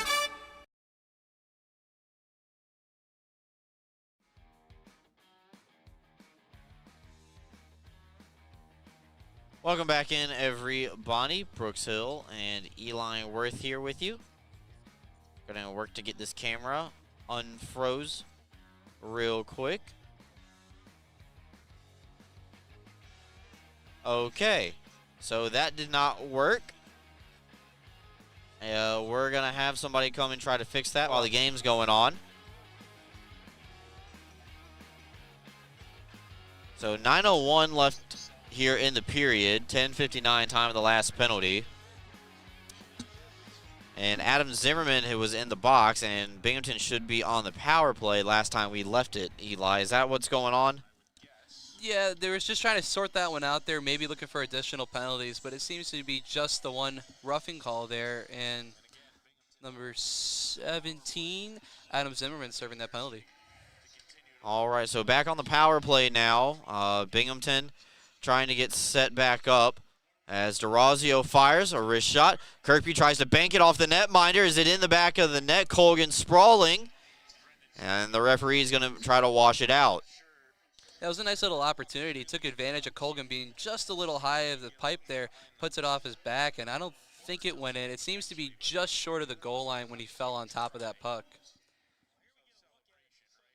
Welcome back in, everybody. Brooks Hill and Eli Worth here with you. Gonna work to get this camera unfroze real quick. Okay, so that did not work. We're gonna have somebody come and try to fix that while the game's going on. So 9:01 left here in the period. 10:59 time of the last penalty. And Adam Zimmerman, who was in the box, and Binghamton should be on the power play last time we left it, Eli. Is that what's going on? Yeah, they was just trying to sort that one out there, maybe looking for additional penalties, but it seems to be just the one roughing call there, and number 17, Adam Zimmerman, serving that penalty. All right, so back on the power play now. Binghamton trying to get set back up as DeRazio fires a wrist shot. Kirkby tries to bank it off the netminder. Is it in the back of the net? Colgan sprawling, and the referee is going to try to wash it out. That was a nice little opportunity. He took advantage of Colgan being just a little high of the pipe there, puts it off his back, and I don't think it went in. It seems to be just short of the goal line when he fell on top of that puck.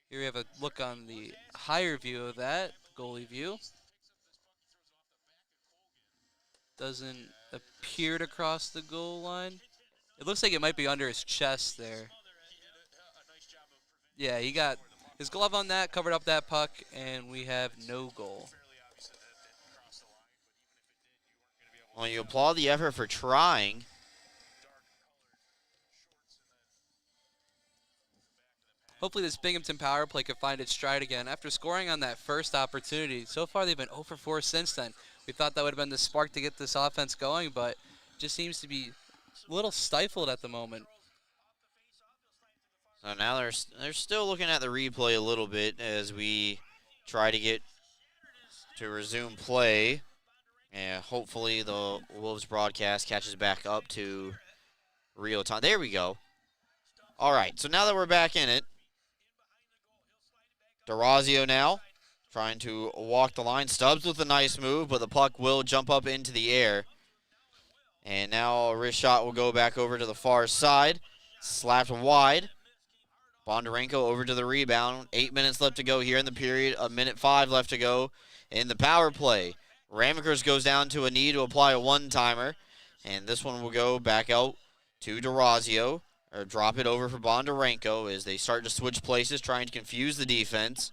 Here we have a look on the higher view of that, goalie view. Doesn't appear to cross the goal line. It looks like it might be under his chest there. Yeah, he got his glove on that, covered up that puck, and we have no goal. Well, you applaud the effort for trying. Hopefully this Binghamton power play could find its stride again. After scoring on that first opportunity, so far they've been 0 for 4 since then. We thought that would have been the spark to get this offense going, but just seems to be a little stifled at the moment. So now they're still looking at the replay a little bit as we try to get to resume play. And hopefully the Wolves broadcast catches back up to real time. There we go. All right, so now that we're back in it, DeRazio now trying to walk the line. Stubbs with a nice move, but the puck will jump up into the air. And now a wrist shot will go back over to the far side. Slapped wide. Bondarenko over to the rebound. 8 minutes left to go here in the period. 1:05 left to go in the power play. Ramekers goes down to a knee to apply a one-timer. And this one will go back out to DeRazio. Or drop it over for Bondarenko as they start to switch places, trying to confuse the defense.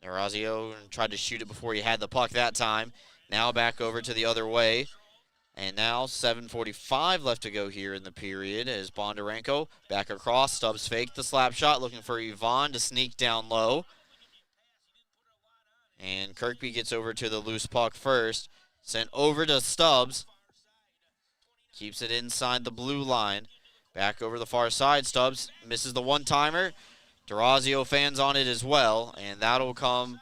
DeRazio tried to shoot it before he had the puck that time. Now back over to the other way. And now 7:45 left to go here in the period as Bondarenko back across. Stubbs faked the slap shot, looking for Yvonne to sneak down low. And Kirkby gets over to the loose puck first. Sent over to Stubbs. Keeps it inside the blue line. Back over the far side. Stubbs misses the one-timer. DeRazio fans on it as well, and that'll come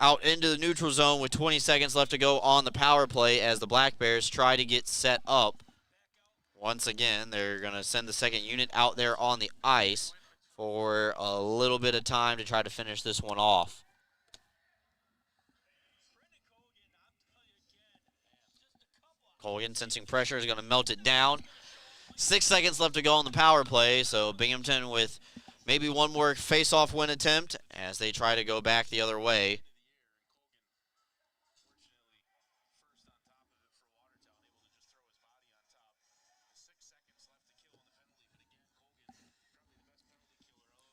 out into the neutral zone with 20 seconds left to go on the power play as the Black Bears try to get set up. Once again, they're going to send the second unit out there on the ice for a little bit of time to try to finish this one off. Colgan, sensing pressure, is going to melt it down. 6 seconds left to go on the power play, so Binghamton with maybe one more face-off win attempt as they try to go back the other way.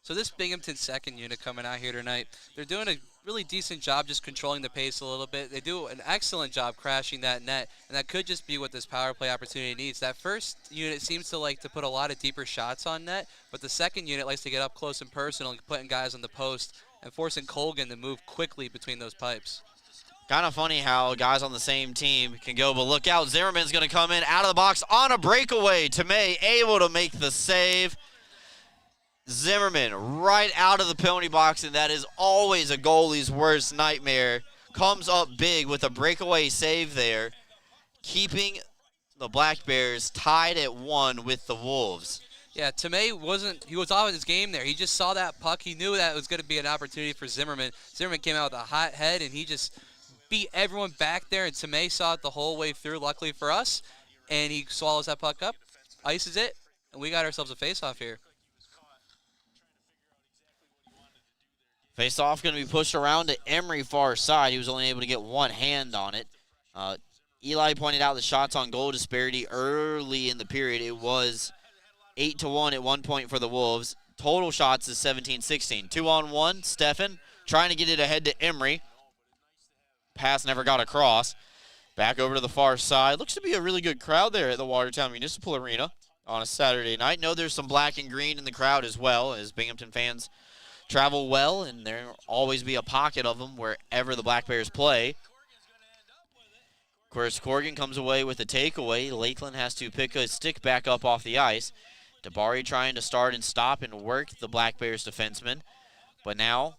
So this Binghamton second unit coming out here tonight, they're doing a really decent job just controlling the pace a little bit. They do an excellent job crashing that net, and that could just be what this power play opportunity needs. That first unit seems to like to put a lot of deeper shots on net, but the second unit likes to get up close and personal and putting guys on the post and forcing Colgan to move quickly between those pipes. Kind of funny how guys on the same team can go, but look out, Zimmerman's going to come in out of the box on a breakaway. Tomei able to make the save. Zimmerman right out of the penalty box, and that is always a goalie's worst nightmare. Comes up big with a breakaway save there, keeping the Black Bears tied at 1 with the Wolves. Yeah, Tomei he was off his game there. He just saw that puck. He knew that was going to be an opportunity for Zimmerman. Zimmerman came out with a hot head, and he just beat everyone back there, and Tomei saw it the whole way through, luckily for us, and he swallows that puck up, ices it, and we got ourselves a face-off here. Face-off going to be pushed around to Emery far side. He was only able to get one hand on it. Eli pointed out the shots on goal disparity early in the period. It was 8-1 at one point for the Wolves. Total shots is 17-16. 2-on-1, Stefan trying to get it ahead to Emery. Pass never got across. Back over to the far side. Looks to be a really good crowd there at the Watertown Municipal Arena on a Saturday night. Know there's some black and green in the crowd as well, as Binghamton fans travel well, and there will always be a pocket of them wherever the Black Bears play. Of course, Corrigan comes away with a takeaway. Lakeland has to pick a stick back up off the ice. Dabari trying to start and stop and work the Black Bears defenseman. But now,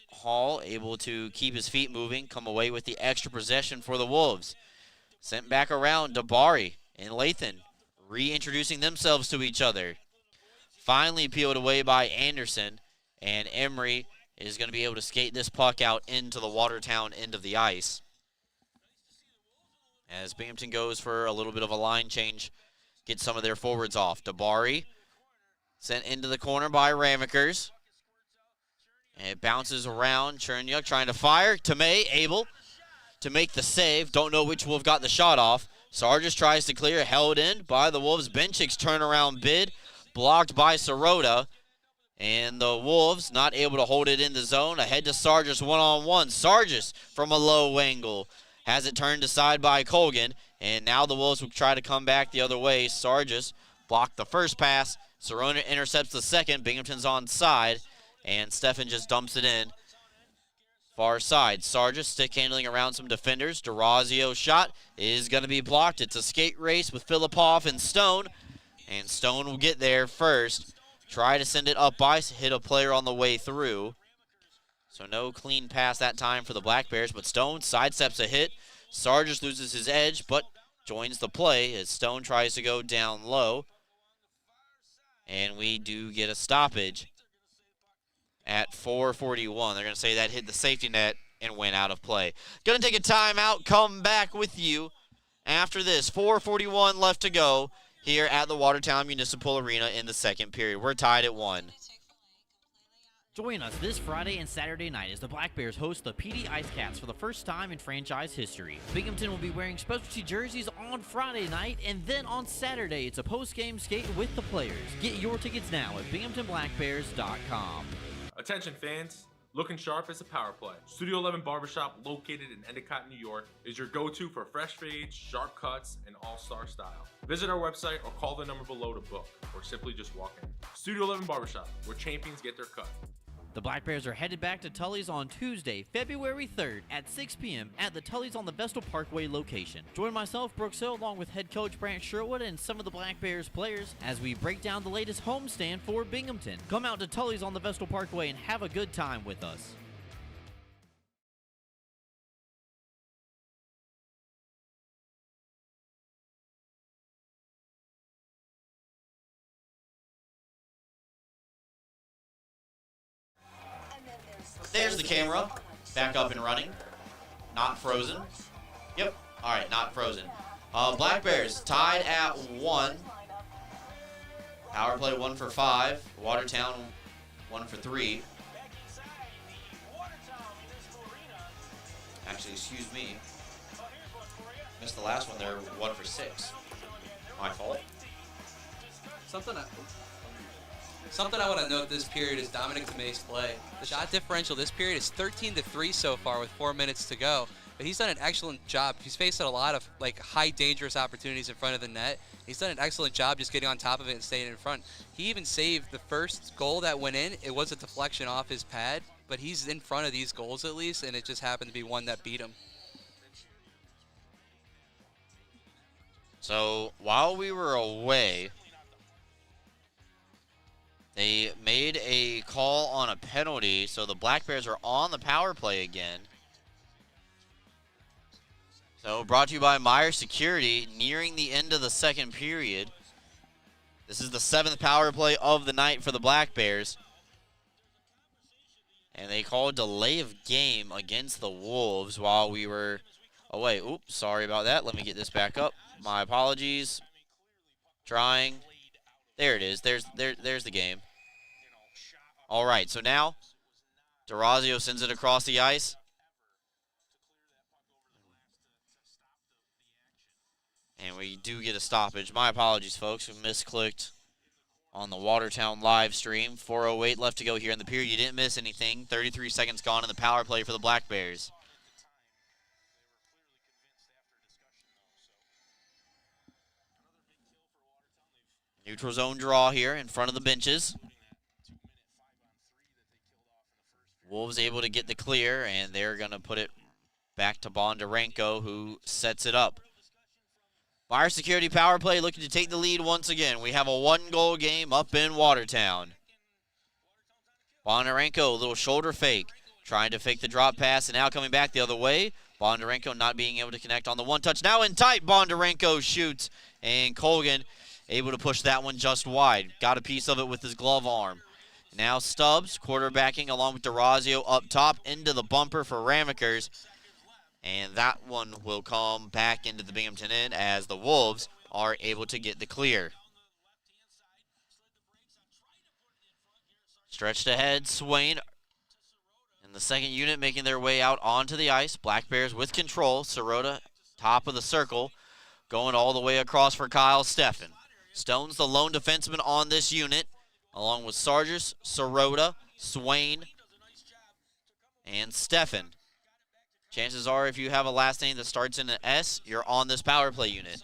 Hall able to keep his feet moving, come away with the extra possession for the Wolves. Sent back around, Dabari and Lathan reintroducing themselves to each other. Finally peeled away by Anderson. And Emery is going to be able to skate this puck out into the Watertown end of the ice. As Binghamton goes for a little bit of a line change, get some of their forwards off. Dabari sent into the corner by Ramekers. And it bounces around. Chernyuk trying to fire. Tomei able to make the save. Don't know which Wolf got the shot off. Sargis tries to clear, held in by the Wolves. Benchik's turnaround bid, blocked by Sirota. And the Wolves not able to hold it in the zone. Ahead to Sargis one-on-one. Sargis from a low angle has it turned aside by Colgan. And now the Wolves will try to come back the other way. Sargis blocked the first pass. Sirota intercepts the second. Binghamton's on side. And Stefan just dumps it in. Far side. Sargis stick handling around some defenders. DeRazio's shot is going to be blocked. It's a skate race with Filipov and Stone. And Stone will get there first. Try to send it up ice. Hit a player on the way through. So no clean pass that time for the Black Bears. But Stone sidesteps a hit. Sargis loses his edge, but joins the play as Stone tries to go down low. And we do get a stoppage at 4:41. They're going to say that hit the safety net and went out of play. Going to take a timeout, come back with you after this. 4:41 left to go here at the Watertown Municipal Arena in the second period. We're tied at 1. Join us this Friday and Saturday night as the Black Bears host the PD Ice Cats for the first time in franchise history. Binghamton will be wearing specialty jerseys on Friday night, and then on Saturday it's a post-game skate with the players. Get your tickets now at binghamtonblackbears.com. Attention fans, looking sharp is a power play. Studio 11 Barbershop, located in Endicott, New York, is your go-to for fresh fades, sharp cuts, and all-star style. Visit our website or call the number below to book, or simply just walk in. Studio 11 Barbershop, where champions get their cut. The Black Bears are headed back to Tully's on Tuesday, February 3rd at 6 p.m. at the Tully's on the Vestal Parkway location. Join myself, Brooks Hill, along with head coach Brant Sherwood and some of the Black Bears players as we break down the latest homestand for Binghamton. Come out to Tully's on the Vestal Parkway and have a good time with us. There's the camera, back up and running. Not frozen. Yep, all right, not frozen. Black Bears tied at 1. Power play 1 for 5. Watertown 1 for 3. Actually, excuse me. Missed the last one there, 1 for 6. My fault. Something I want to note this period is Dominic Tomei's play. The shot differential this period is 13-3 so far with 4 minutes to go. But he's done an excellent job. He's faced a lot of high dangerous opportunities in front of the net. He's done an excellent job just getting on top of it and staying in front. He even saved the first goal that went in. It was a deflection off his pad, but he's in front of these goals at least, and it just happened to be one that beat him. So while we were away, they made a call on a penalty, so the Black Bears are on the power play again. So brought to you by Meyer Security, nearing the end of the second period. This is the 7th power play of the night for the Black Bears. And they called delay of game against the Wolves while we were away. Oops, sorry about that. Let me get this back up. My apologies. Trying. There it is. There's the game. All right, so now DeRazio sends it across the ice. And we do get a stoppage. My apologies, folks. We misclicked on the Watertown live stream. 4:08 left to go here in the period. You didn't miss anything. 33 seconds gone in the power play for the Black Bears. Neutral zone draw here in front of the benches. Wolves able to get the clear, and they're going to put it back to Bondarenko, who sets it up. Fire Security power play looking to take the lead once again. We have a 1-goal game up in Watertown. Bondarenko, a little shoulder fake, trying to fake the drop pass, and now coming back the other way. Bondarenko not being able to connect on the one touch. Now in tight, Bondarenko shoots, and Colgan able to push that one just wide. Got a piece of it with his glove arm. Now Stubbs quarterbacking along with DeRazio up top into the bumper for Ramekers. And that one will come back into the Binghamton end as the Wolves are able to get the clear. Stretched ahead, Swain and the second unit making their way out onto the ice. Black Bears with control. Sirota, top of the circle, going all the way across for Kyle Steffen. Stone's the lone defenseman on this unit, along with Sargis, Sirota, Swain, and Steffen. Chances are if you have a last name that starts in an S, you're on this power play unit.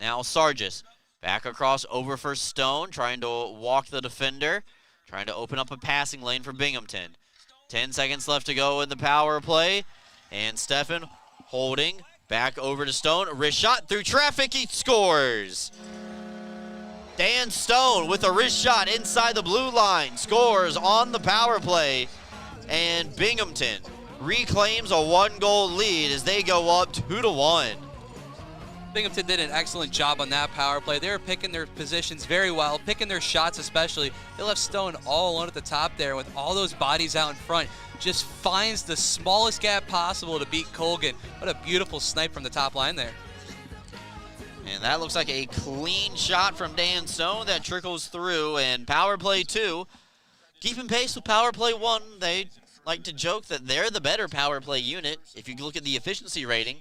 Now Sargis back across over for Stone, trying to walk the defender, trying to open up a passing lane for Binghamton. 10 seconds left to go in the power play, and Steffen holding back over to Stone. Wrist shot through traffic, he scores. Dan Stone with a wrist shot inside the blue line, scores on the power play, and Binghamton reclaims a 1-goal lead as they go up 2-1. Binghamton did an excellent job on that power play. They were picking their positions very well, picking their shots especially. They left Stone all alone at the top there with all those bodies out in front. Just finds the smallest gap possible to beat Colgan. What a beautiful snipe from the top line there. And that looks like a clean shot from Dan Stone that trickles through. And power play 2, keeping pace with power play 1. They like to joke that they're the better power play unit. If you look at the efficiency rating,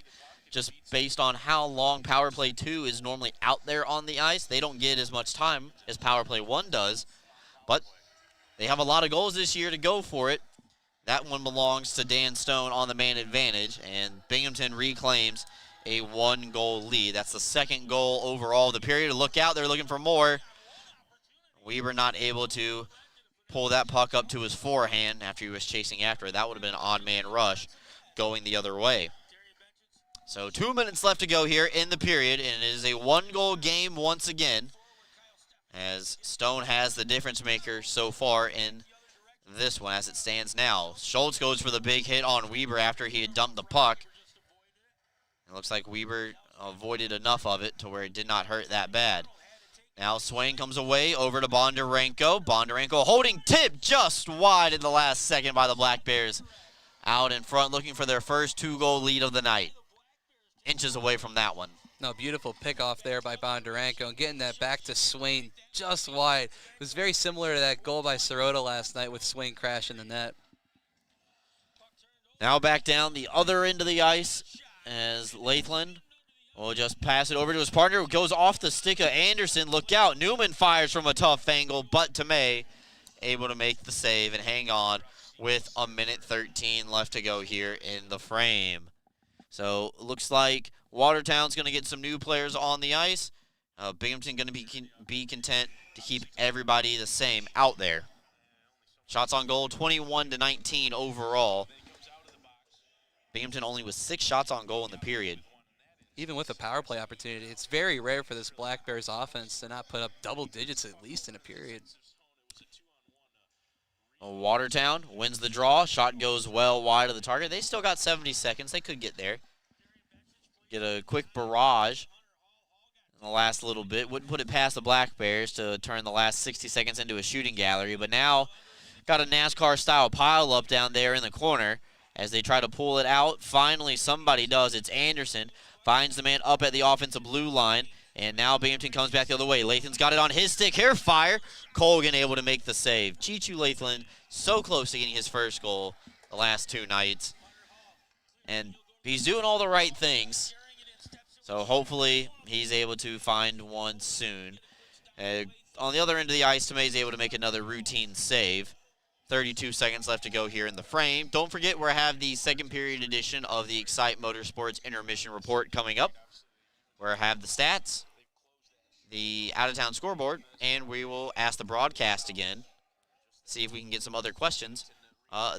just based on how long power play 2 is normally out there on the ice, they don't get as much time as power play 1 does. But they have a lot of goals this year to go for it. That one belongs to Dan Stone on the man advantage, and Binghamton reclaims a 1-goal lead. That's the second goal overall of the period. Look out, they're looking for more. Weber not able to pull that puck up to his forehand after he was chasing after it. That would have been an odd man rush going the other way. So 2 minutes left to go here in the period, and it is a 1-goal game once again, as Stone has the difference maker so far in this one as it stands now. Schultz goes for the big hit on Weber after he had dumped the puck. It looks like Weber avoided enough of it to where it did not hurt that bad. Now Swain comes away over to Bondarenko. Bondarenko holding tip just wide in the last second by the Black Bears. Out in front looking for their first 2-goal lead of the night. Inches away from that one. No, beautiful pickoff there by Bondarenko and getting that back to Swain just wide. It was very similar to that goal by Sirota last night with Swain crashing the net. Now back down the other end of the ice as Lathland will just pass it over to his partner. It goes off the stick of Anderson. Look out. Newman fires from a tough angle, but Tomei able to make the save and hang on with 1:13 left to go here in the frame. So looks like Watertown's going to get some new players on the ice. Binghamton going to be content to keep everybody the same out there. Shots on goal, 21-19 overall. Binghamton only with 6 shots on goal in the period. Even with a power play opportunity, it's very rare for this Black Bears offense to not put up double digits at least in a period. Watertown wins the draw. Shot goes well wide of the target. They still got 70 seconds. They could get there. Get a quick barrage in the last little bit. Wouldn't put it past the Black Bears to turn the last 60 seconds into a shooting gallery. But now got a NASCAR-style pile-up down there in the corner as they try to pull it out. Finally, somebody does. It's Anderson. Finds the man up at the offensive blue line. And now Binghamton comes back the other way. Lathan's got it on his stick. Hair fire. Colgan able to make the save. Chichu Lathan so close to getting his first goal the last 2 nights. And he's doing all the right things. So hopefully he's able to find one soon. On the other end of the ice, Tomei's able to make another routine save. 32 seconds left to go here in the frame. Don't forget we have the second period edition of the Excite Motorsports Intermission Report coming up, where I have the stats, the out-of-town scoreboard, and we will ask the broadcast again, see if we can get some other questions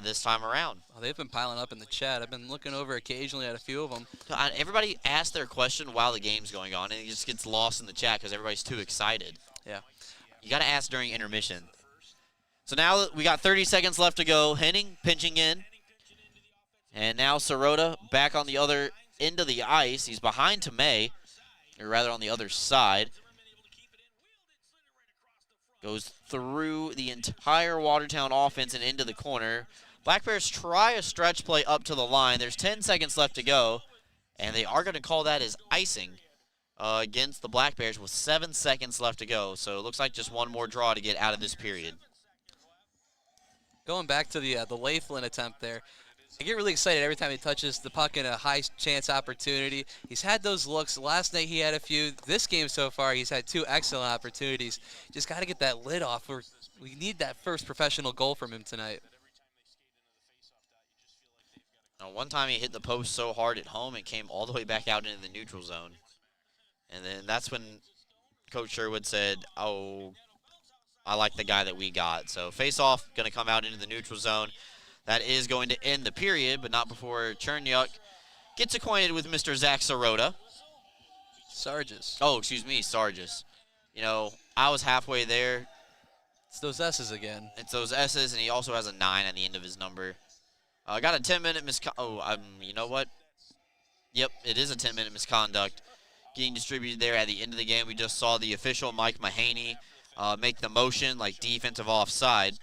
this time around. Oh, they've been piling up in the chat. I've been looking over occasionally at a few of them. Everybody asks their question while the game's going on, and it just gets lost in the chat because everybody's too excited. Yeah. You got to ask during intermission. So now we got 30 seconds left to go. Henning pinching in. And now Sirota back on the other end of the ice. He's behind Tomei, or rather on the other side. Goes through the entire Watertown offense and into the corner. Black Bears try a stretch play up to the line. There's 10 seconds left to go, and they are going to call that as icing against the Black Bears with 7 seconds left to go. So it looks like just one more draw to get out of this period. Going back to the Lathlen attempt there, I get really excited every time he touches the puck in a high chance opportunity. He's had those looks. Last night he had a few. This game so far he's had 2 excellent opportunities. Just got to get that lid off. We need that first professional goal from him tonight. Now, one time he hit the post so hard at home it came all the way back out into the neutral zone. And then that's when Coach Sherwood said, oh, I like the guy that we got. So face-off going to come out into the neutral zone. That is going to end the period, but not before Chernyuk gets acquainted with Mr. Zach Sirota. Sargis. Oh, excuse me, Sargis. You know, I was halfway there. It's those S's again. It's those S's, and he also has a 9 at the end of his number. Got a 10-minute misconduct. You know what? Yep, it is a 10-minute misconduct getting distributed there at the end of the game. We just saw the official, Mike Mahaney, make the motion like defensive offside.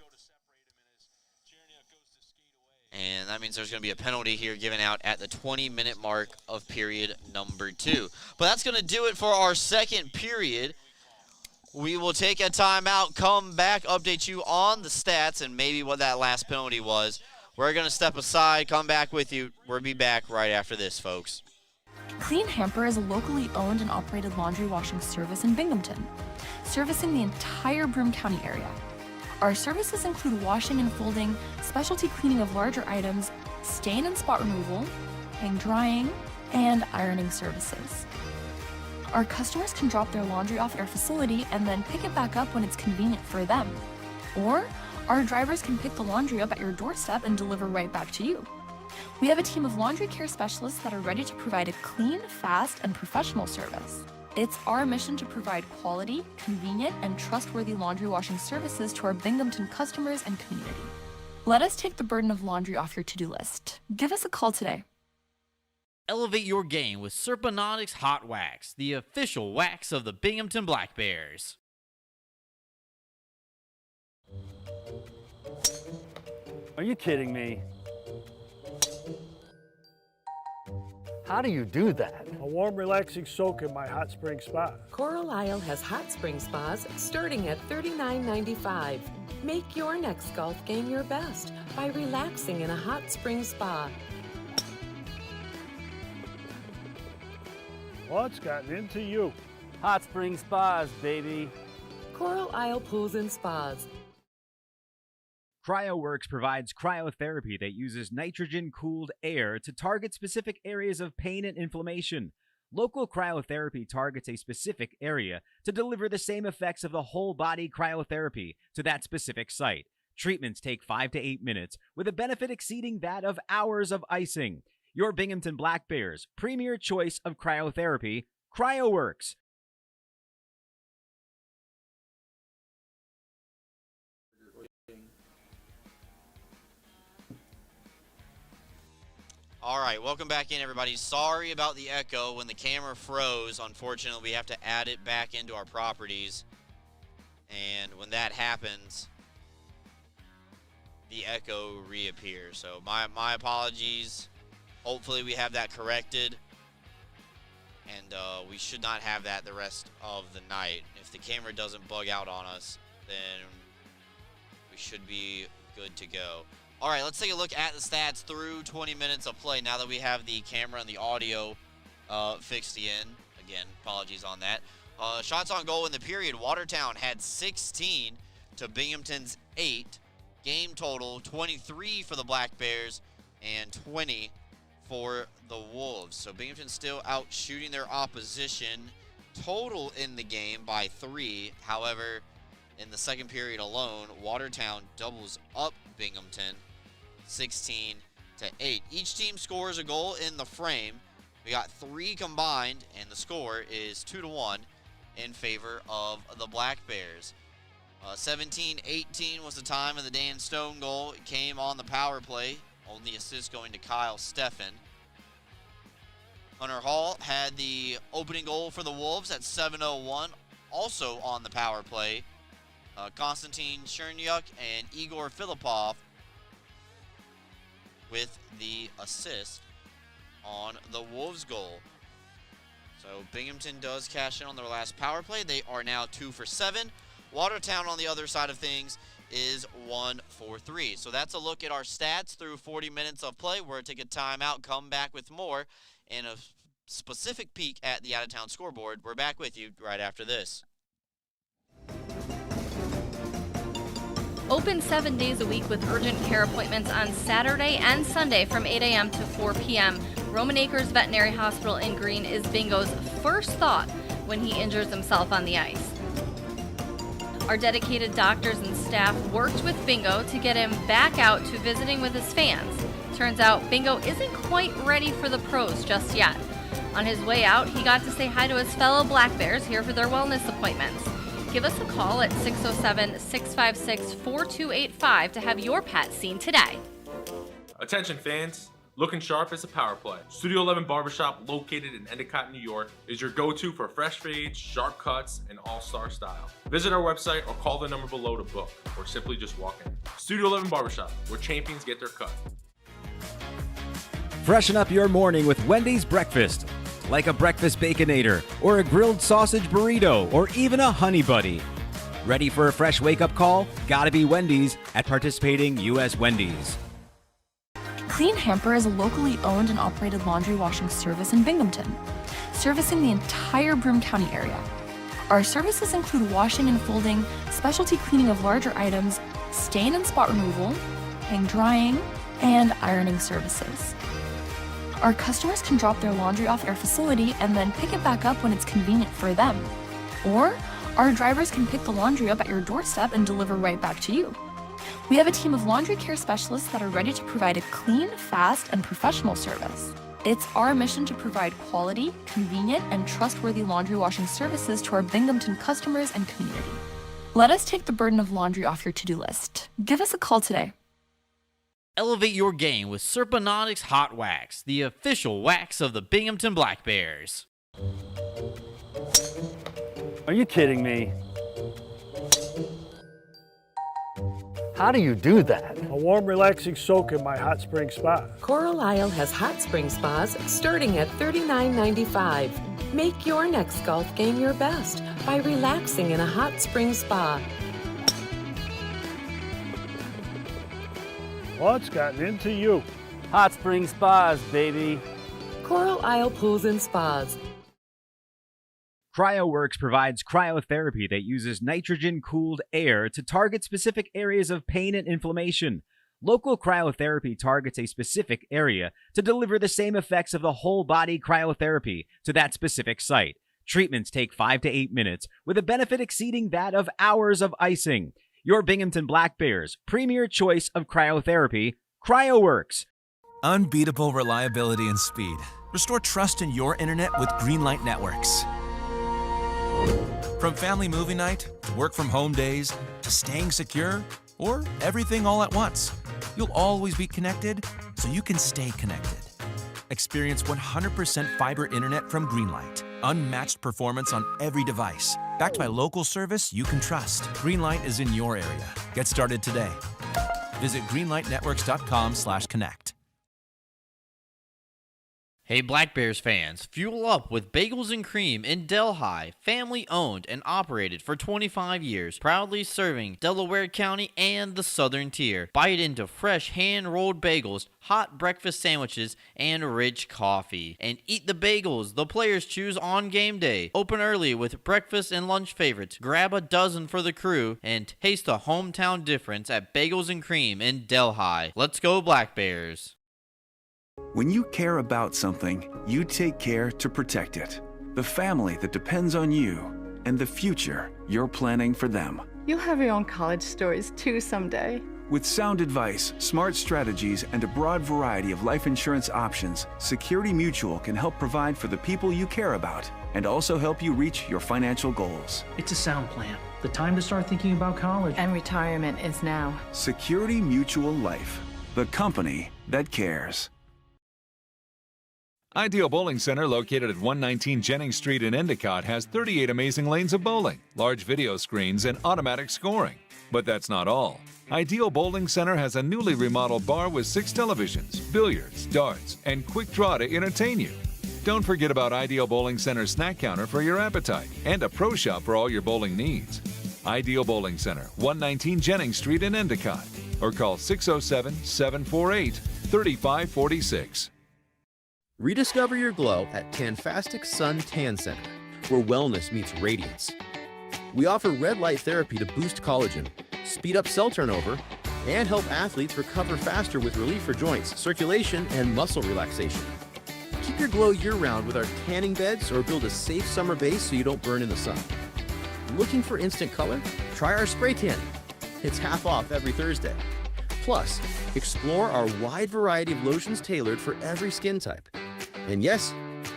And that means there's going to be a penalty here given out at the 20-minute mark of period number 2. But that's going to do it for our second period. We will take a timeout, come back, update you on the stats and maybe what that last penalty was. We're going to step aside, come back with you. We'll be back right after this, folks. Clean Hamper is a locally owned and operated laundry washing service in Binghamton, servicing the entire Broome County area. Our services include washing and folding, specialty cleaning of larger items, stain and spot removal, hang drying, and ironing services. Our customers can drop their laundry off at our facility and then pick it back up when it's convenient for them. Or our drivers can pick the laundry up at your doorstep and deliver right back to you. We have a team of laundry care specialists that are ready to provide a clean, fast, and professional service. It's our mission to provide quality, convenient, and trustworthy laundry washing services to our Binghamton customers and community. Let us take the burden of laundry off your to-do list. Give us a call today. Elevate your game with Serponautics Hot Wax, the official wax of the Binghamton Black Bears. Are you kidding me? How do you do that? A warm, relaxing soak in my hot spring spa. Coral Isle has hot spring spas starting at $39.95. Make your next golf game your best by relaxing in a hot spring spa. What's gotten into you? Hot spring spas, baby. Coral Isle Pools and Spas. CryoWorks provides cryotherapy that uses nitrogen-cooled air to target specific areas of pain and inflammation. Local cryotherapy targets a specific area to deliver the same effects of the whole-body cryotherapy to that specific site. Treatments take 5 to 8 minutes, with a benefit exceeding that of hours of icing. Your Binghamton Black Bears' premier choice of cryotherapy, CryoWorks. All right, welcome back in, everybody. Sorry about the echo. When the camera froze, unfortunately, we have to add it back into our properties. And when that happens, the echo reappears. So my apologies. Hopefully we have that corrected. And we should not have that the rest of the night. If the camera doesn't bug out on us, then we should be good to go. All right, let's take a look at the stats through 20 minutes of play now that we have the camera and the audio fixed in. Again, apologies on that. Shots on goal in the period, Watertown had 16 to Binghamton's 8. Game total, 23 for the Black Bears and 20 for the Wolves. So Binghamton still out shooting their opposition total in the game by 3. However, in the second period alone, Watertown doubles up Binghamton 16 to 8. Each team scores a goal in the frame. We got 3 combined, and the score is 2-1 in favor of the Black Bears. 17-18 was the time of the Dan Stone goal. It came on the power play. Only assist going to Kyle Steffen. Hunter Hall had the opening goal for the Wolves at 7:01, also on the power play. Konstantin Chernyuk and Igor Filipov with the assist on the Wolves' goal. So Binghamton does cash in on their last power play. They are now 2 for 7. Watertown on the other side of things is 1 for 3. So that's a look at our stats through 40 minutes of play. We're going to take a timeout, come back with more, and a specific peek at the out-of-town scoreboard. We're back with you right after this. Open 7 days a week with urgent care appointments on Saturday and Sunday from 8 a.m. to 4 p.m. Roman Acres Veterinary Hospital in Green is Bingo's first thought when he injures himself on the ice. Our dedicated doctors and staff worked with Bingo to get him back out to visiting with his fans. Turns out Bingo isn't quite ready for the pros just yet. On his way out, he got to say hi to his fellow Black Bears here for their wellness appointments. Give us a call at 607-656-4285 to have your pet seen today. Attention fans, looking sharp is a power play. Studio 11 Barbershop, located in Endicott, New York, is your go-to for fresh fades, sharp cuts, and all-star style. Visit our website or call the number below to book, or simply just walk in. Studio 11 Barbershop, where champions get their cut. Freshen up your morning with Wendy's breakfast. Like a breakfast Baconator, or a grilled sausage burrito, or even a Honey Buddy. Ready for a fresh wake-up call? Gotta be Wendy's at participating U.S. Wendy's. Clean Hamper is a locally owned and operated laundry washing service in Binghamton, servicing the entire Broome County area. Our services include washing and folding, specialty cleaning of larger items, stain and spot removal, hang drying, and ironing services. Our customers can drop their laundry off at our facility and then pick it back up when it's convenient for them. Or our drivers can pick the laundry up at your doorstep and deliver right back to you. We have a team of laundry care specialists that are ready to provide a clean, fast, and professional service. It's our mission to provide quality, convenient, and trustworthy laundry washing services to our Binghamton customers and community. Let us take the burden of laundry off your to-do list. Give us a call today. Elevate your game with Serponautics Hot Wax, the official wax of the Binghamton Black Bears. Are you kidding me? How do you do that? A warm, relaxing soak in my hot spring spa. Coral Isle has hot spring spas starting at $39.95. Make your next golf game your best by relaxing in a hot spring spa. What's gotten into you? Hot spring spas, baby. Coral Isle Pools and Spas. CryoWorks provides cryotherapy that uses nitrogen-cooled air to target specific areas of pain and inflammation. Local cryotherapy targets a specific area to deliver the same effects of the whole-body cryotherapy to that specific site. Treatments take 5 to 8 minutes, with a benefit exceeding that of hours of icing. Your Binghamton Black Bears' premier choice of cryotherapy, CryoWorks. Unbeatable reliability and speed. Restore trust in your internet with Greenlight Networks. From family movie night, to work from home days, to staying secure, or everything all at once, you'll always be connected so you can stay connected. Experience 100% fiber internet from Greenlight. Unmatched performance on every device. Backed by local service you can trust. Greenlight is in your area. Get started today. Visit greenlightnetworks.com/connect. Hey Black Bears fans, fuel up with Bagels and Cream in Delhi, family owned and operated for 25 years, proudly serving Delaware County and the Southern Tier. Bite into fresh hand-rolled bagels, hot breakfast sandwiches, and rich coffee. And eat the bagels the players choose on game day. Open early with breakfast and lunch favorites. Grab a dozen for the crew and taste the hometown difference at Bagels and Cream in Delhi. Let's go Black Bears. When you care about something, you take care to protect it. The family that depends on you and the future you're planning for them. You'll have your own college stories too someday. With sound advice, smart strategies, and a broad variety of life insurance options, Security Mutual can help provide for the people you care about and also help you reach your financial goals. It's a sound plan. The time to start thinking about college. And retirement is now. Security Mutual Life, the company that cares. Ideal Bowling Center, located at 119 Jennings Street in Endicott, has 38 amazing lanes of bowling, large video screens, and automatic scoring. But that's not all. Ideal Bowling Center has a newly remodeled bar with 6 televisions, billiards, darts, and quick draw to entertain you. Don't forget about Ideal Bowling Center's snack counter for your appetite and a pro shop for all your bowling needs. Ideal Bowling Center, 119 Jennings Street in Endicott, or call 607-748-3546. Rediscover your glow at Tanfastic Sun Tan Center, where wellness meets radiance. We offer red light therapy to boost collagen, speed up cell turnover, and help athletes recover faster with relief for joints, circulation, and muscle relaxation. Keep your glow year-round with our tanning beds or build a safe summer base so you don't burn in the sun. Looking for instant color? Try our spray tan. It's half off every Thursday. Plus, explore our wide variety of lotions tailored for every skin type. And yes,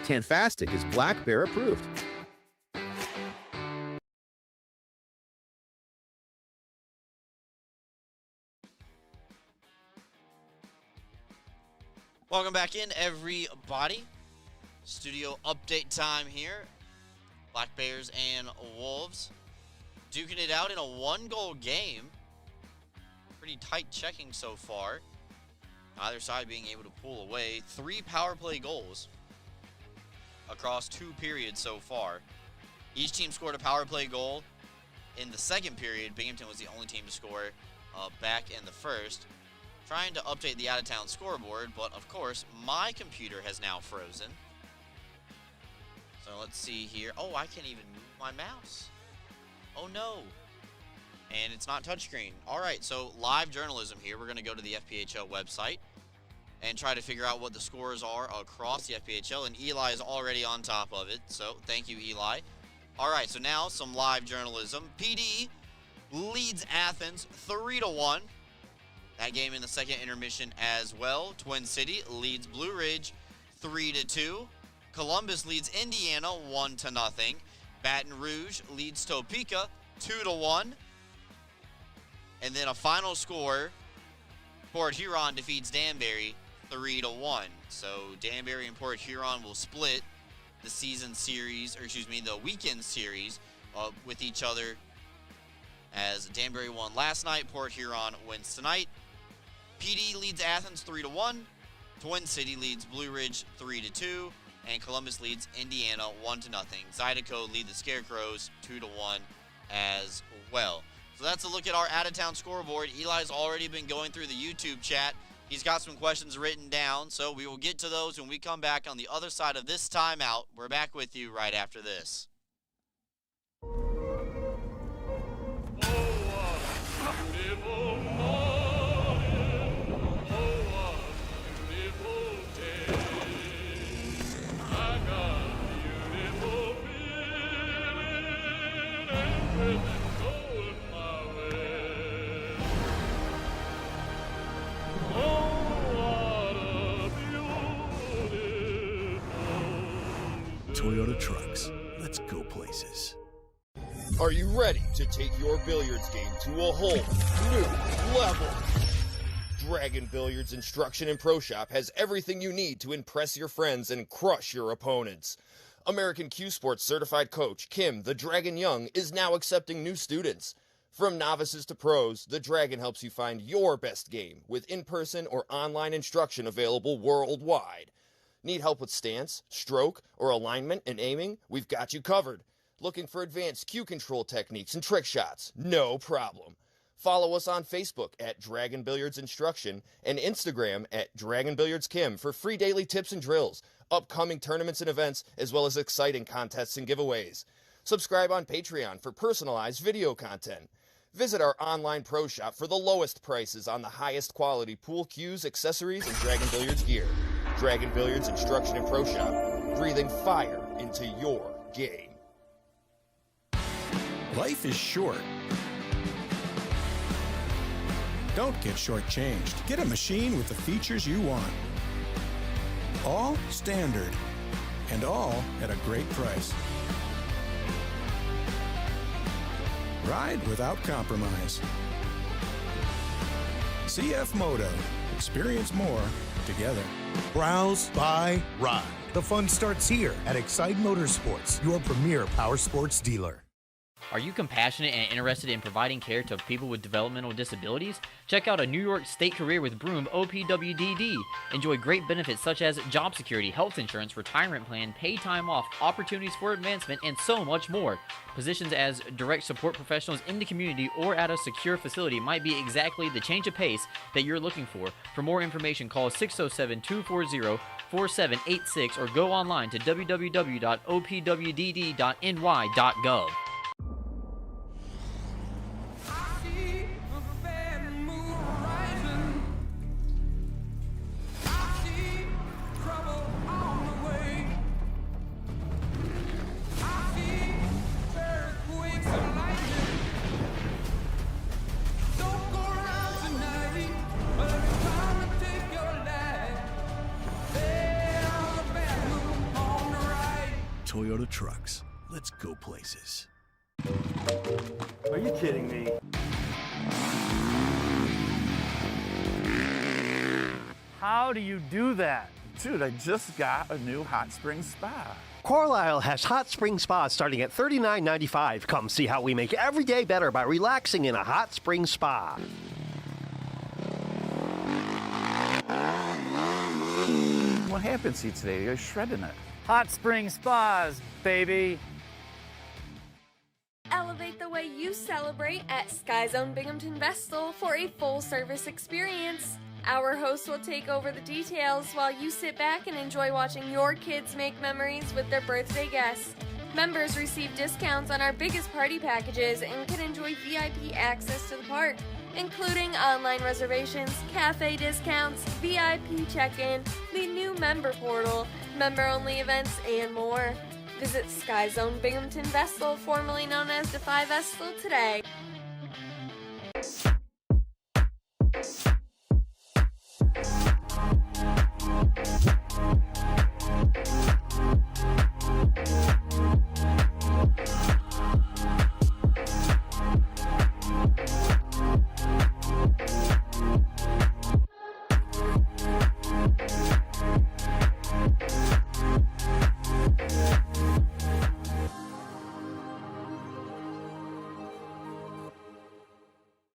Tanfastic is Black Bear approved. Welcome back in, everybody. Studio update time here. Black Bears and Wolves duking it out in a 1-goal game. Pretty tight checking so far. Either side being able to pull away. 3 power play goals across 2 periods so far. Each team scored a power play goal in the second period. Binghamton was the only team to score back in the first. Trying to update the out-of-town scoreboard, but of course, my computer has now frozen. So let's see here. Oh, I can't even move my mouse. Oh no. And it's not touchscreen. All right, so live journalism here. We're going to go to the FPHL website and try to figure out what the scores are across the FPHL, and Eli is already on top of it, so thank you, Eli. All right, so now some live journalism. PD leads Athens 3-1. That game in the second intermission as well. Twin City leads Blue Ridge 3-2. Columbus leads Indiana 1-0. Baton Rouge leads Topeka 2-1. And then a final score, Port Huron defeats Danbury 3-1. So Danbury and Port Huron will split the season series, or excuse me, the weekend series with each other, as Danbury won last night, Port Huron wins tonight. PD leads Athens 3-1. Twin City leads Blue Ridge 3-2. And Columbus leads Indiana 1-0. Zydeco lead the Scarecrows 2-1 as well. So that's a look at our out-of-town scoreboard. Eli's already been going through the YouTube chat. He's got some questions written down, so we will get to those when we come back on the other side of this timeout. We're back with you right after this. Toyota Trucks. Let's go places. Are you ready to take your billiards game to a whole new level? Dragon Billiards Instruction and Pro Shop has everything you need to impress your friends and crush your opponents. American Q Sports certified coach Kim the Dragon Young is now accepting new students. From novices to pros, the Dragon helps you find your best game with in-person or online instruction available worldwide. Need help with stance, stroke, or alignment and aiming? We've got you covered. Looking for advanced cue control techniques and trick shots? No problem. Follow us on Facebook at Dragon Billiards Instruction and Instagram at Dragon Billiards Kim for free daily tips and drills, upcoming tournaments and events, as well as exciting contests and giveaways. Subscribe on Patreon for personalized video content. Visit our online pro shop for the lowest prices on the highest quality pool cues, accessories, and Dragon Billiards gear. Dragon Billiards Instruction and Pro Shop, breathing fire into your game. Life is short. Don't get shortchanged. Get a machine with the features you want. All standard, and all at a great price. Ride without compromise. CF Moto. Experience more together. Browse, buy, ride. The fun starts here at Excite Motorsports, your premier power sports dealer. Are you compassionate and interested in providing care to people with developmental disabilities? Check out a New York State Career with Broom OPWDD. Enjoy great benefits such as job security, health insurance, retirement plan, paid time off, opportunities for advancement, and so much more. Positions as direct support professionals in the community or at a secure facility might be exactly the change of pace that you're looking for. For more information, call 607-240-4786 or go online to www.opwdd.ny.gov. Toyota Trucks. Let's go places. Are you kidding me? How do you do that? Dude, I just got a new hot spring spa. Carlisle has hot spring spas starting at $39.95. Come see how we make every day better by relaxing in a hot spring spa. What happened to you today? You're shredding it. Hot spring spas, baby. Elevate the way you celebrate at Sky Zone Binghamton Vestal for a full-service experience. Our hosts will take over the details while you sit back and enjoy watching your kids make memories with their birthday guests. Members receive discounts on our biggest party packages and can enjoy VIP access to the park, including online reservations, cafe discounts, VIP check-in, the new member portal, member-only events, and more. Visit Sky Zone Binghamton Vestal, formerly known as Defy Vestal, today.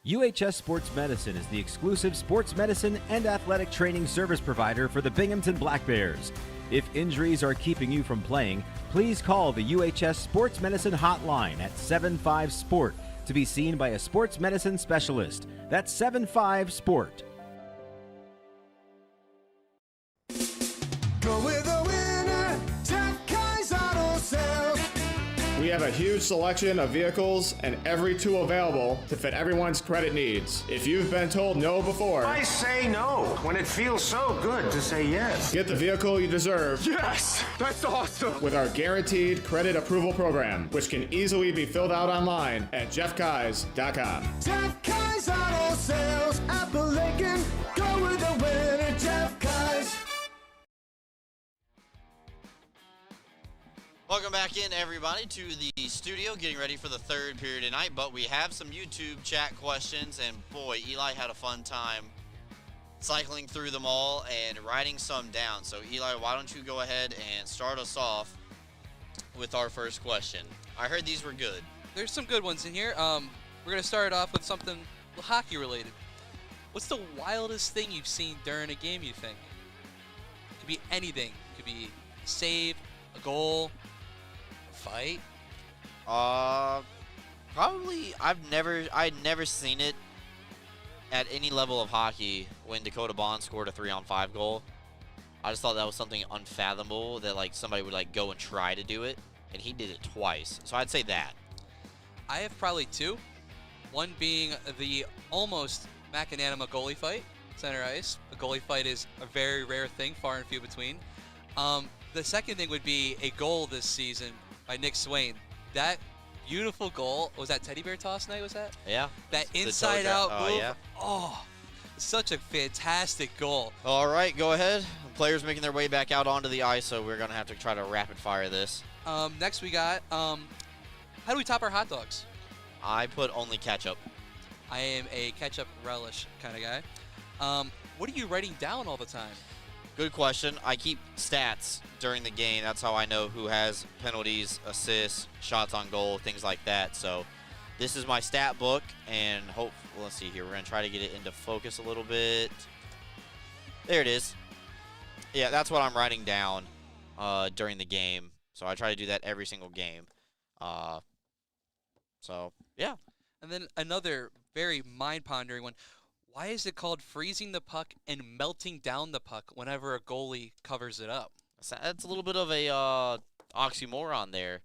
UHS Sports Medicine is the exclusive sports medicine and athletic training service provider for the Binghamton Black Bears. If injuries are keeping you from playing, please call the UHS Sports Medicine hotline at 75-SPORT to be seen by a sports medicine specialist. That's 75-SPORT. Go with the winner, Jeff Kai's Auto Sales. We have a huge selection of vehicles and every tool available to fit everyone's credit needs. If you've been told no before, I say no when it feels so good to say yes. get the vehicle you deserve. Yes, that's awesome. With our guaranteed credit approval program, which can easily be filled out online at jeffkais.com. Jeff Kai's Auto Sales, Appalachian. Go with the winner, Jeff Kai's. Welcome back in, everybody, to the studio, getting ready for the third period tonight. But we have some YouTube chat questions, and boy, Eli had a fun time cycling through them all and writing some down. So, Eli, why don't you go ahead and start us off with our first question? I heard these were good. There's some good ones in here. We're going to start off with something hockey related. What's the wildest thing you've seen during a game, you think? It could be anything. It could be a save, a goal, fight. Probably I'd never seen it at any level of hockey when Dakota Bond scored a 3-on-5 goal. I just thought that was something unfathomable that like somebody would like go and try to do it, and he did it twice. So I'd say that. I have probably two. One being the almost Macananima goalie fight, center ice. A goalie fight is a very rare thing, far and few between. The second thing would be a goal this season by Nick Swain. That beautiful goal, was that teddy bear toss night, was that? Yeah. That The inside toe out trap. move. Yeah. Oh, such a fantastic goal. All right, go ahead. Players making their way back out onto the ice, so we're going to have to try to rapid fire this. Next we got, how do we top our hot dogs? I put only ketchup. I am a ketchup relish kind of guy. What are you writing down all the time? Good question. I keep stats during the game. That's how I know who has penalties, assists, shots on goal, things like that. So this is my stat book, and let's see here. We're going to try to get it into focus a little bit. There it is. Yeah, that's what I'm writing down during the game. So I try to do that every single game. So, yeah. And then another very mind-pondering one. Why is it called freezing the puck and melting down the puck whenever a goalie covers it up? That's a little bit of a oxymoron there.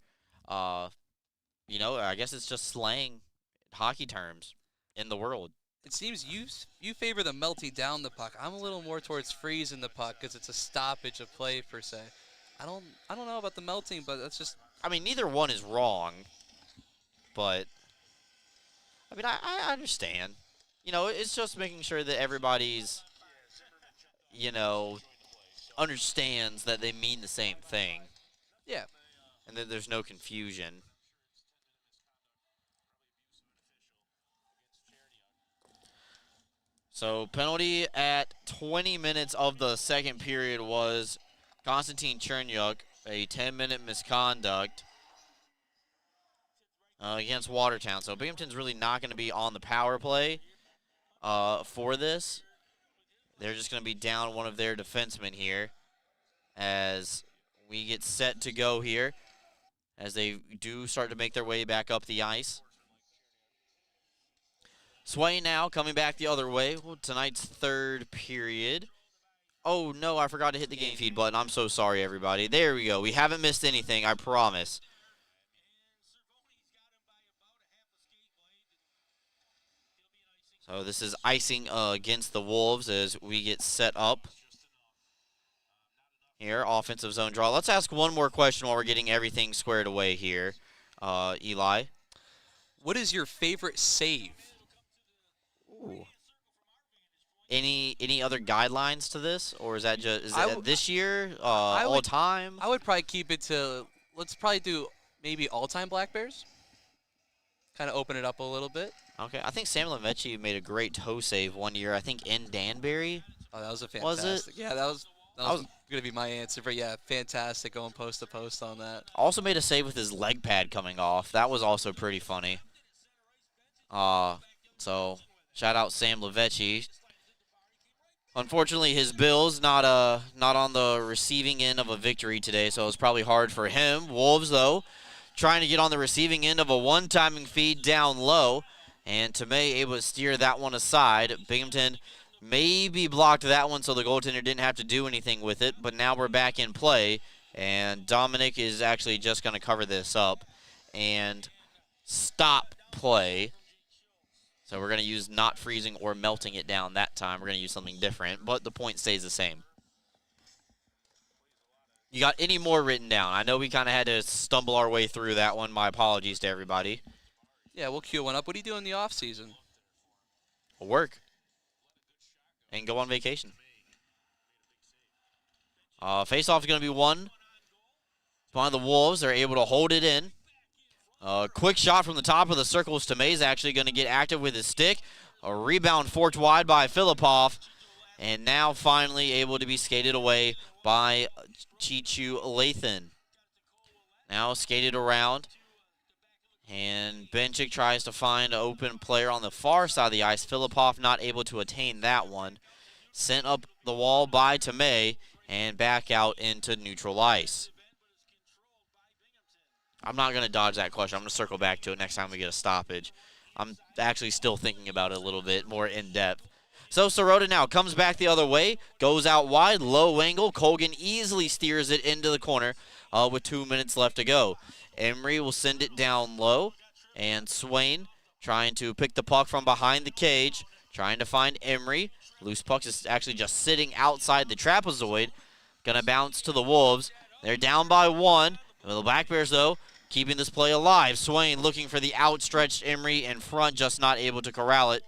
You know, I guess it's just slang hockey terms in the world. It seems you favor the melting down the puck. I'm a little more towards freezing the puck because it's a stoppage of play per se. I don't know about the melting, but that's just. I mean, neither one is wrong, but I mean, I understand. You know, it's just making sure that everybody's, you know, understands that they mean the same thing. Yeah. And that there's no confusion. So penalty at 20 minutes of the second period was Konstantin Chernyuk, a 10-minute misconduct against Watertown. So Binghamton's really not going to be on the power play for this. They're just going to be down one of their defensemen here as we get set to go here, as they do start to make their way back up the ice. Sway now coming back the other way. Well, tonight's third period. Oh, no, I forgot to hit the game feed button. I'm so sorry, everybody. There we go. We haven't missed anything, I promise. So this is icing against the Wolves as we get set up here. Offensive zone draw. Let's ask one more question while we're getting everything squared away here. Eli. What is your favorite save? Ooh. Any other guidelines to this, or is that just this year, all time? I would probably keep it to, let's probably do maybe all-time Black Bears. Kind of open it up a little bit. Okay, I think Sam Lavecchi made a great toe save one year, I think in Danbury. Oh, that was a fantastic. Was it? Yeah, that was going to be my answer. But, yeah, fantastic going post to post on that. Also made a save with his leg pad coming off. That was also pretty funny. So, shout out Sam Lavecchi. Unfortunately, his Bills not on the receiving end of a victory today, so it's probably hard for him. Wolves, though, trying to get on the receiving end of a one-timing feed down low, and Tomei able to steer that one aside. Binghamton maybe blocked that one so the goaltender didn't have to do anything with it, but now we're back in play, and Dominic is actually just going to cover this up and stop play. So we're going to use not freezing or melting it down that time. We're going to use something different, but the point stays the same. You got any more written down? I know we kind of had to stumble our way through that one. My apologies to everybody. Yeah, we'll queue one up. What do you do in the off season? Work. And go on vacation. Face-off is going to be won by the Wolves. They're able to hold it in. Quick shot from the top of the circle. Tomei is actually going to get active with his stick. A rebound forked wide by Filipov. And now finally able to be skated away by Chichu Lathan. Now skated around. And Benchik tries to find an open player on the far side of the ice. Filipov not able to attain that one. Sent up the wall by Tomei and back out into neutral ice. I'm not going to dodge that question. I'm going to circle back to it next time we get a stoppage. I'm actually still thinking about it a little bit more in depth. So Sirota now comes back the other way, goes out wide, low angle. Colgan easily steers it into the corner with 2 minutes left to go. Emery will send it down low, and Swain trying to pick the puck from behind the cage, trying to find Emery. Loose puck is actually just sitting outside the trapezoid. Going to bounce to the Wolves. They're down by one. The Black Bears, though, keeping this play alive. Swain looking for the outstretched Emery in front, just not able to corral it.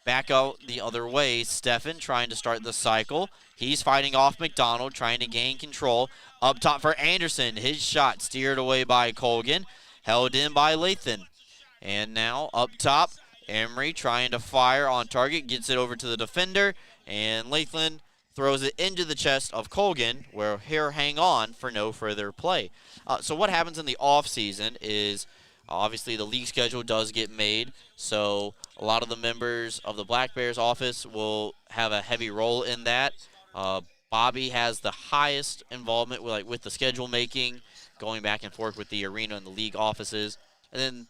Back out the other way, Steffen trying to start the cycle. He's fighting off McDonald, trying to gain control. Up top for Anderson. His shot steered away by Colgan. Held in by Lathan. And now up top, Emery trying to fire on target. Gets it over to the defender. And Lathan throws it into the chest of Colgan, where he'll hang on for no further play. So what happens in the offseason is obviously the league schedule does get made, so a lot of the members of the Black Bears office will have a heavy role in that. Bobby has the highest involvement with the schedule making, going back and forth with the arena and the league offices. And then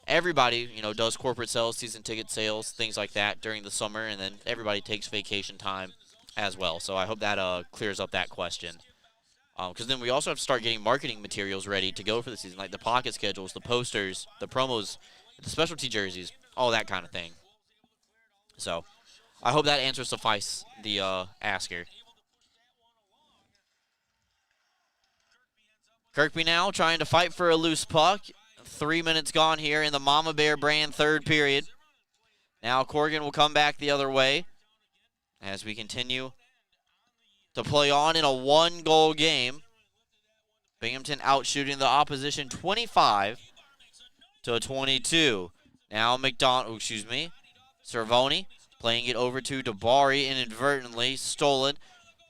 everybody, does corporate sales, season ticket sales, things like that during the summer, and then everybody takes vacation time as well. So I hope that clears up that question. Because then we also have to start getting marketing materials ready to go for the season, like the pocket schedules, the posters, the promos, the specialty jerseys, all that kind of thing. So I hope that answer suffice the asker. Kirkby now trying to fight for a loose puck. 3 minutes gone here in the Mama Bear brand third period. Now Corrigan will come back the other way as we continue to play on in a one-goal game. Binghamton out shooting the opposition 25-22. Now Cervoni playing it over to Dabari inadvertently, stolen.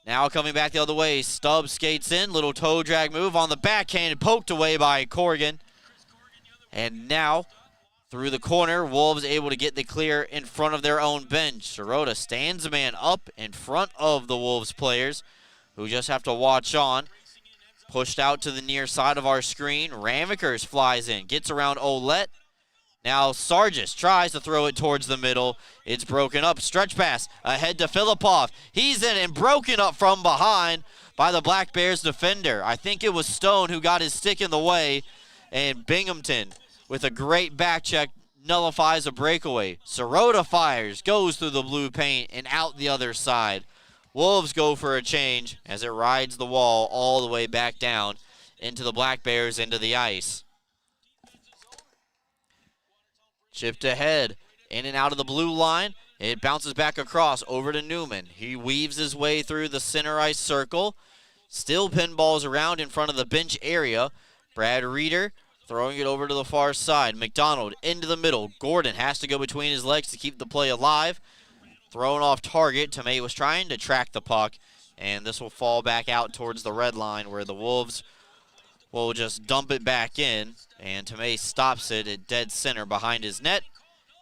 Now coming back the other way, Stubbs skates in, little toe drag move on the backhand, poked away by Corrigan. And now, through the corner, Wolves able to get the clear in front of their own bench. Sirota stands a man up in front of the Wolves players, who just have to watch on. Pushed out to the near side of our screen. Ramikers flies in, gets around Olette. Now Sargis tries to throw it towards the middle. It's broken up. Stretch pass ahead to Filipov. He's in and broken up from behind by the Black Bears defender. I think it was Stone who got his stick in the way. And Binghamton, with a great back check, nullifies a breakaway. Sirota fires, goes through the blue paint, and out the other side. Wolves go for a change as it rides the wall all the way back down into the Black Bears into the ice. Chipped ahead, in and out of the blue line. It bounces back across over to Newman. He weaves his way through the center ice circle. Still pinballs around in front of the bench area. Brad Reeder throwing it over to the far side. McDonald into the middle. Gordon has to go between his legs to keep the play alive. Thrown off target. Tomei was trying to track the puck, and this will fall back out towards the red line where the Wolves will just dump it back in, and Tomei stops it at dead center behind his net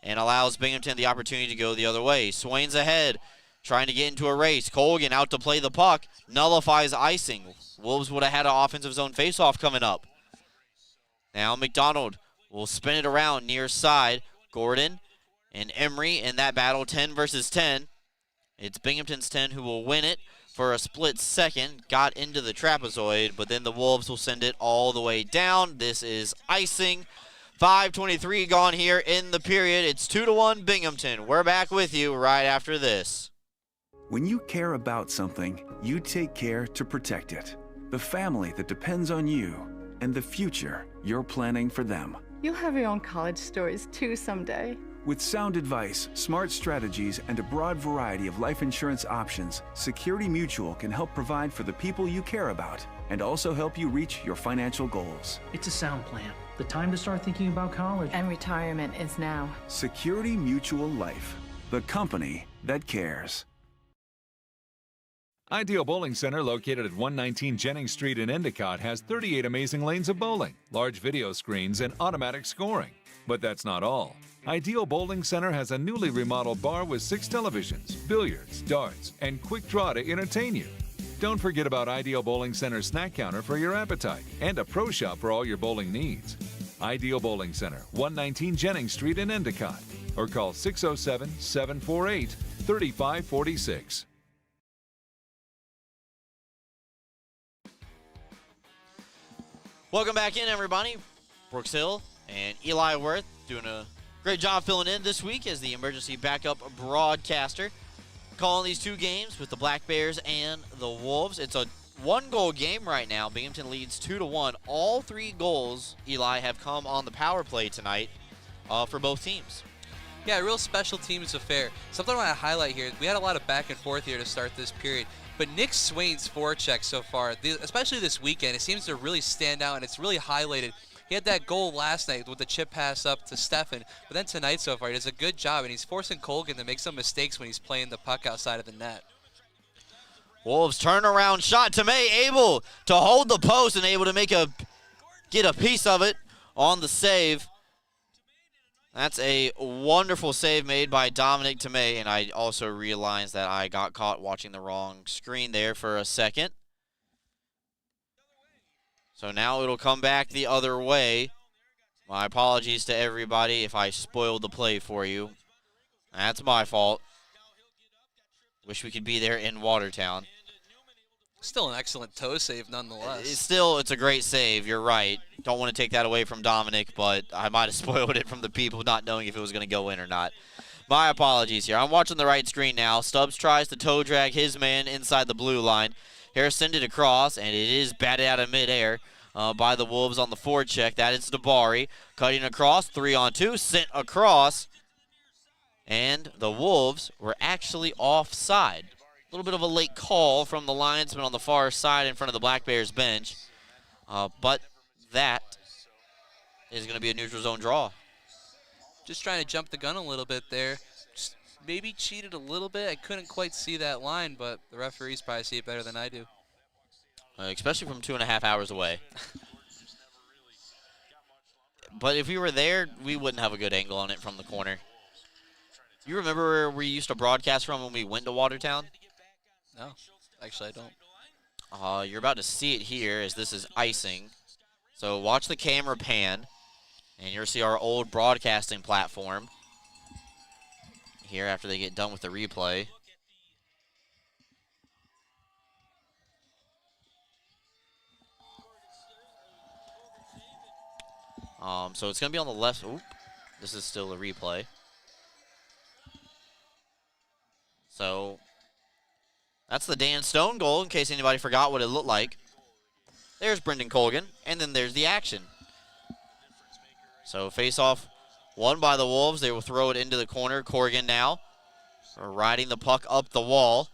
and allows Binghamton the opportunity to go the other way. Swain's ahead, trying to get into a race. Colgan out to play the puck, nullifies icing. Wolves would have had an offensive zone faceoff coming up. Now McDonald will spin it around near side. Gordon and Emery in that battle, 10 versus 10. It's Binghamton's 10 who will win it for a split second. Got into the trapezoid, but then the Wolves will send it all the way down. This is icing. 5:23 gone here in the period. It's 2-1 Binghamton. We're back with you right after this. When you care about something, you take care to protect it. The family that depends on you and the future you're planning for them. You'll have your own college stories too someday. With sound advice, smart strategies, and a broad variety of life insurance options, Security Mutual can help provide for the people you care about and also help you reach your financial goals. It's a sound plan. The time to start thinking about college. And retirement is now. Security Mutual Life, the company that cares. Ideal Bowling Center, located at 119 Jennings Street in Endicott, has 38 amazing lanes of bowling, large video screens, and automatic scoring. But that's not all. Ideal Bowling Center has a newly remodeled bar with 6 televisions, billiards, darts, and quick draw to entertain you. Don't forget about Ideal Bowling Center's snack counter for your appetite and a pro shop for all your bowling needs. Ideal Bowling Center, 119 Jennings Street in Endicott, or call 607-748-3546. Welcome back in, everybody. Brooks Hill and Eli Worth doing a great job filling in this week as the emergency backup broadcaster, calling these two games with the Black Bears and the Wolves. It's a one-goal game right now. Binghamton leads 2-1. All 3 goals, Eli, have come on the power play tonight for both teams. Yeah, a real special teams affair. Something I want to highlight here, we had a lot of back and forth here to start this period. But Nick Swain's forecheck so far, especially this weekend, it seems to really stand out, and it's really highlighted. He had that goal last night with the chip pass up to Stefan, but then tonight so far, he does a good job, and he's forcing Colgan to make some mistakes when he's playing the puck outside of the net. Wolves turnaround shot. Tomei able to hold the post and able to get a piece of it on the save. That's a wonderful save made by Dominic Tomei, and I also realized that I got caught watching the wrong screen there for a second. So now it'll come back the other way. My apologies to everybody if I spoiled the play for you. That's my fault. Wish we could be there in Watertown. Still an excellent toe save nonetheless. It's a great save. You're right. Don't want to take that away from Dominic, but I might have spoiled it from the people not knowing if it was going to go in or not. My apologies here. I'm watching the right screen now. Stubbs tries to toe drag his man inside the blue line. Harris send it across, and it is batted out of midair by the Wolves on the forecheck. That is Dabari cutting across, 3-on-2, sent across, and the Wolves were actually offside. A little bit of a late call from the linesman on the far side in front of the Black Bears bench. But that is going to be a neutral zone draw. Just trying to jump the gun a little bit there. Just maybe cheated a little bit. I couldn't quite see that line, but the referees probably see it better than I do. Especially from 2.5 hours away. But if we were there, we wouldn't have a good angle on it from the corner. You remember where we used to broadcast from when we went to Watertown? No, actually I don't. You're about to see it here as this is icing. So watch the camera pan, and you'll see our old broadcasting platform here after they get done with the replay. So it's going to be on the left. Oop, this is still a replay. So that's the Dan Stone goal, in case anybody forgot what it looked like. There's Brendan Colgan, and then there's the action. So face-off won by the Wolves. They will throw it into the corner. Corrigan now riding the puck up the wall,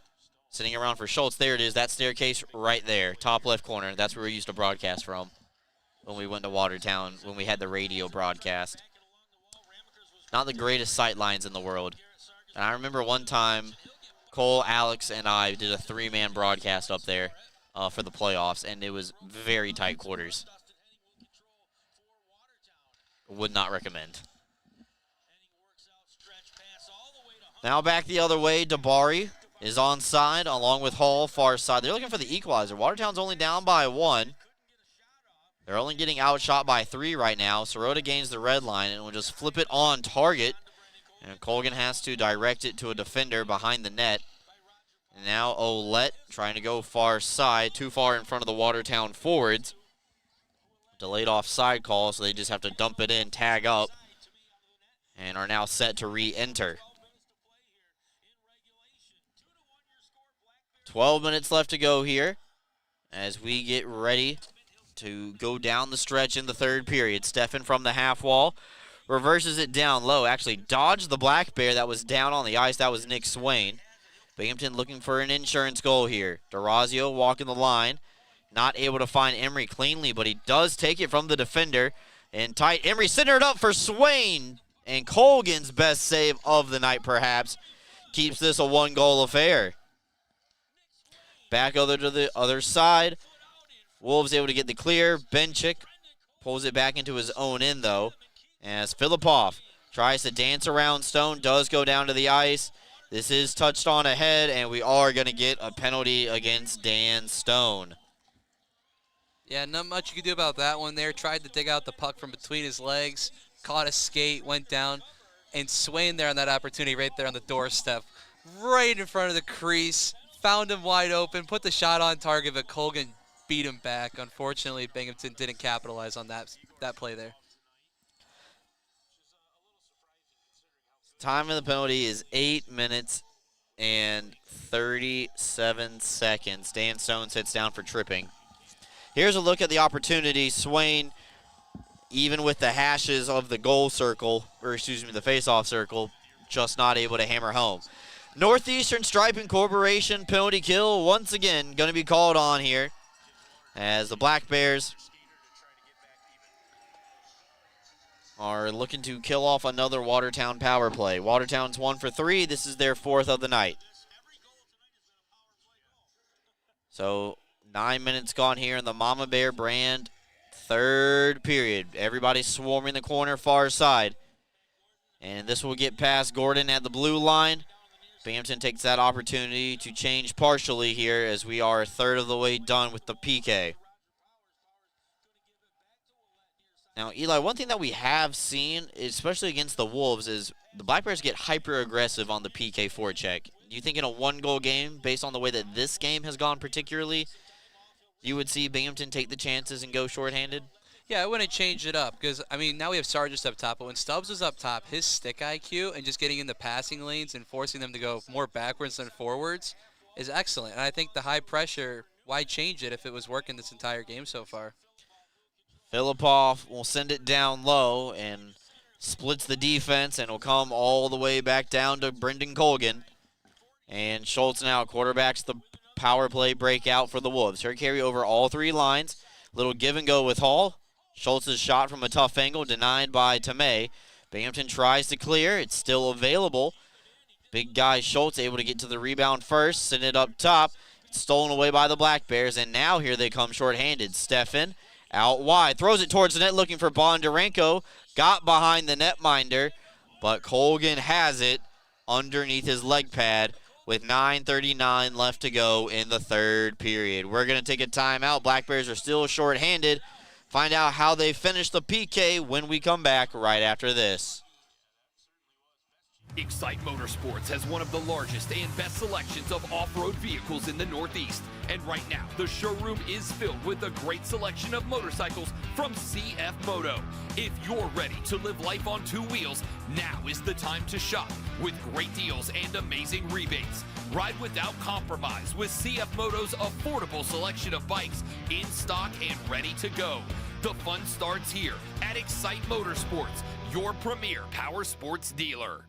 sitting around for Schultz. There it is, that staircase right there, top left corner. That's where we used to broadcast from when we went to Watertown, when we had the radio broadcast. Not the greatest sight lines in the world. And I remember one time Cole, Alex, and I did a 3-man broadcast up there for the playoffs, and it was very tight quarters. Would not recommend. Now back the other way, Dabari is onside along with Hall, far side. They're looking for the equalizer. Watertown's only down by 1. They're only getting outshot by 3 right now. Sirota gains the red line and will just flip it on target. And Colgan has to direct it to a defender behind the net. And now Olette trying to go far side, too far in front of the Watertown forwards. Delayed offside call, so they just have to dump it in, tag up, and are now set to re-enter. 12 minutes left to go here as we get ready to go down the stretch in the third period. Steffen from the half wall reverses it down low. Actually dodged the Black Bear that was down on the ice. That was Nick Swain. Binghamton looking for an insurance goal here. DeRazio walking the line. Not able to find Emery cleanly, but he does take it from the defender. And tight, Emery centered up for Swain. And Colgan's best save of the night, perhaps, keeps this a 1-goal affair. Back over to the other side. Wolves able to get the clear. Benchik pulls it back into his own end, though, as Filipov tries to dance around Stone, does go down to the ice. This is touched on ahead, and we are going to get a penalty against Dan Stone. Yeah, not much you could do about that one there. Tried to dig out the puck from between his legs, caught a skate, went down, and Swain there on that opportunity right there on the doorstep, right in front of the crease, found him wide open, put the shot on target, but Colgan beat him back. Unfortunately, Binghamton didn't capitalize on that play there. Time of the penalty is 8 minutes and 37 seconds. Dan Stone sits down for tripping. Here's a look at the opportunity. Swain, even with the hashes of the goal circle, or excuse me, the face-off circle, just not able to hammer home. Northeastern Striping Corporation penalty kill once again going to be called on here as the Black Bears are looking to kill off another Watertown power play. Watertown's 1 for 3. This is their 4th of the night. So 9 minutes gone here in the Mama Bear brand third period. Everybody swarming the corner far side. And this will get past Gordon at the blue line. Binghamton takes that opportunity to change partially here as we are a third of the way done with the PK. Now, Eli, one thing that we have seen, especially against the Wolves, is the Black Bears get hyper-aggressive on the PK forecheck. Do you think in a one-goal game, based on the way that this game has gone particularly, you would see Binghamton take the chances and go shorthanded? Yeah, I wouldn't change it up because, I mean, now we have Sargis up top, but when Stubbs was up top, his stick IQ and just getting in the passing lanes and forcing them to go more backwards than forwards is excellent. And I think the high pressure, why change it if it was working this entire game so far? Filipoff will send it down low and splits the defense and will come all the way back down to Brendan Colgan. And Schultz now quarterbacks the power play breakout for the Wolves. Her carry over all three lines. Little give and go with Hall. Schultz's shot from a tough angle denied by Tomei. Binghamton tries to clear. It's still available. Big guy Schultz able to get to the rebound first. Send it up top. It's stolen away by the Black Bears. And now here they come shorthanded. Steffen out wide. Throws it towards the net looking for Bondarenko. Got behind the netminder. But Colgan has it underneath his leg pad with 9:39 left to go in the third period. We're going to take a timeout. Black Bears are still shorthanded. Find out how they finish the PK when we come back right after this. Excite Motorsports has one of the largest and best selections of off-road vehicles in the Northeast. And right now, the showroom is filled with a great selection of motorcycles from CF Moto. If you're ready to live life on two wheels, now is the time to shop with great deals and amazing rebates. Ride without compromise with CF Moto's affordable selection of bikes in stock and ready to go. The fun starts here at Excite Motorsports, your premier power sports dealer.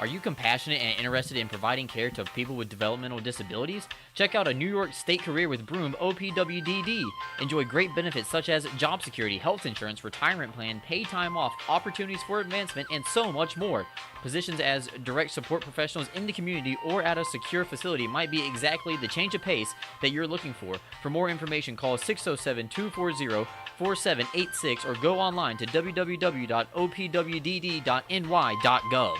Are you compassionate and interested in providing care to people with developmental disabilities? Check out a New York State career with Broom OPWDD. Enjoy great benefits such as job security, health insurance, retirement plan, paid time off, opportunities for advancement, and so much more. Positions as direct support professionals in the community or at a secure facility might be exactly the change of pace that you're looking for. For more information, call 607-240-4786 or go online to www.opwdd.ny.gov.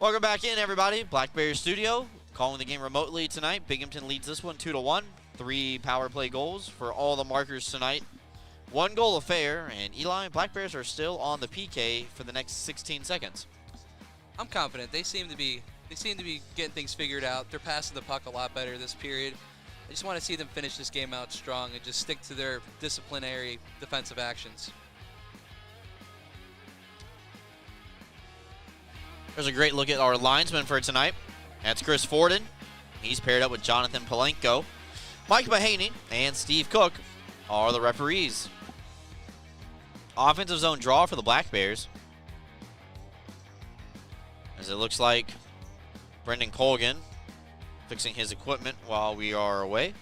Welcome back in, everybody. Black Bears Studio calling the game remotely tonight. Binghamton leads this one 2-1. 3 power play goals for all the markers tonight. 1 goal affair, and Eli and Black Bears are still on the PK for the next 16 seconds. I'm confident. They seem to be getting things figured out. They're passing the puck a lot better this period. I just want to see them finish this game out strong and just stick to their disciplinary defensive actions. There's a great look at our linesman for tonight. That's Chris Forden. He's paired up with Jonathan Palenko. Mike Mahaney and Steve Cook are the referees. Offensive zone draw for the Black Bears. As it looks like Brendan Colgan fixing his equipment while we are away.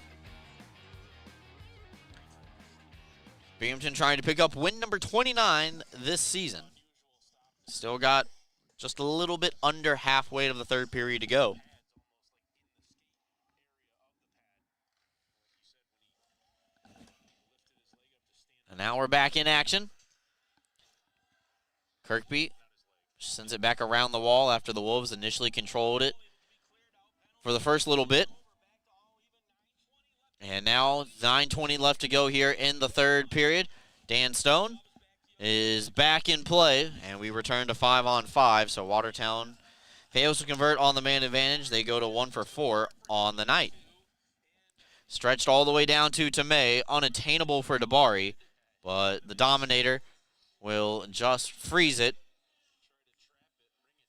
Binghamton trying to pick up win number 29 this season. Still got just a little bit under halfway of the third period to go. And now we're back in action. Kirkby sends it back around the wall after the Wolves initially controlled it for the first little bit. And now 9:20 left to go here in the third period. Dan Stone is back in play, and we return to 5-on-5. So Watertown fails to convert on the man advantage. They go to 1 for 4 on the night. Stretched all the way down to Tomei, unattainable for Dabari, but the Dominator will just freeze it,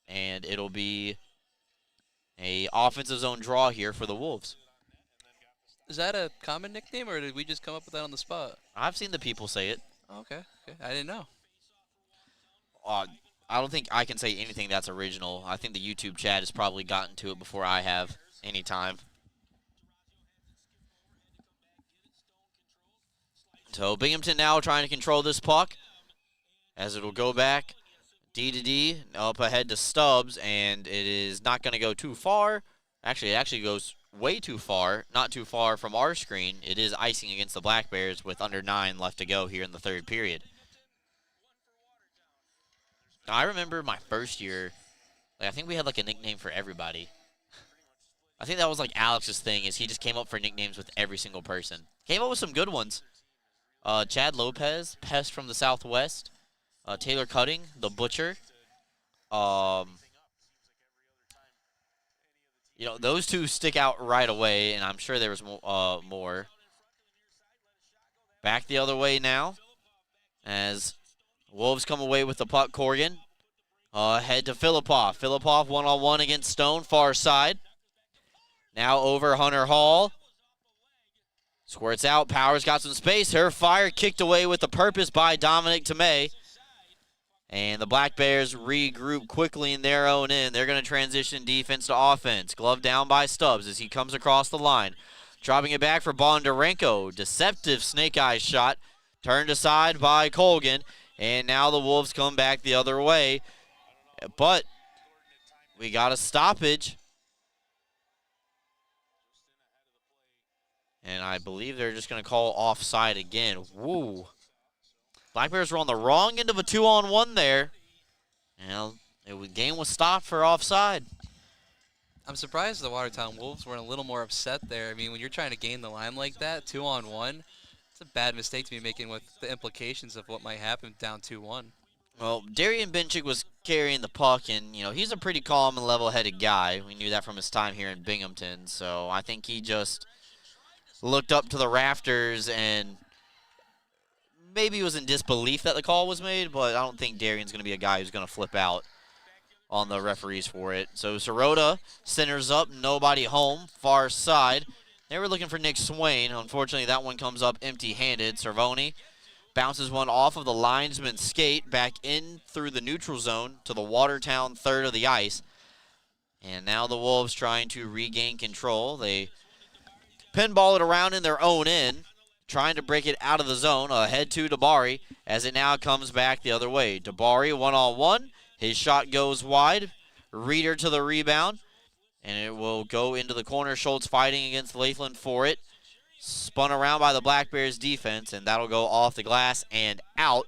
and it'll be a offensive zone draw here for the Wolves. Is that a common nickname, or did we just come up with that on the spot? I've seen the people say it. Okay. I didn't know. I don't think I can say anything that's original. I think the YouTube chat has probably gotten to it before I have any time. So Binghamton now trying to control this puck as it'll go back D to D, up ahead to Stubbs, and it is not going to go too far. Actually, it actually goes way too far, not too far from our screen. It is icing against the Black Bears with under 9 left to go here in the third period. Now, I remember my first year, I think we had like a nickname for everybody. I think that was like Alex's thing, is he just came up for nicknames with every single person. Came up with some good ones. Chad Lopez, Pest from the Southwest. Taylor Cutting, the Butcher. Those two stick out right away, and I'm sure there was more. Back the other way now, as Wolves come away with the puck. Corrigan, head to Filipov. Filipov one-on-one against Stone, far side. Now over Hunter Hall. Squirts out, Powers got some space. Her fire kicked away with the purpose by Dominic Tomei. And the Black Bears regroup quickly in their own end. They're going to transition defense to offense. Glove down by Stubbs as he comes across the line. Dropping it back for Bondarenko. Deceptive snake eyes shot. Turned aside by Colgan. And now the Wolves come back the other way. But we got a stoppage. And I believe they're just going to call offside again. Woo. Black Bears were on the wrong end of a 2-on-1 there. And the game was stopped for offside. I'm surprised the Watertown Wolves weren't a little more upset there. I mean, when you're trying to gain the line like that, 2-on-1, it's a bad mistake to be making with the implications of what might happen down 2-1. Well, Darian Benchick was carrying the puck, and, he's a pretty calm and level-headed guy. We knew that from his time here in Binghamton. So I think he just looked up to the rafters and maybe was in disbelief that the call was made, but I don't think Darian's going to be a guy who's going to flip out on the referees for it. So Sirota centers up, nobody home, far side. They were looking for Nick Swain. Unfortunately, that one comes up empty-handed. Cervoni bounces one off of the linesman's skate back in through the neutral zone to the Watertown third of the ice. And now the Wolves trying to regain control. They pinball it around in their own end, trying to break it out of the zone. Ahead to Dabari as it now comes back the other way. Dabari one-on-one. His shot goes wide. Reeder to the rebound. And it will go into the corner. Schultz fighting against Lathland for it. Spun around by the Black Bears defense, and that'll go off the glass and out.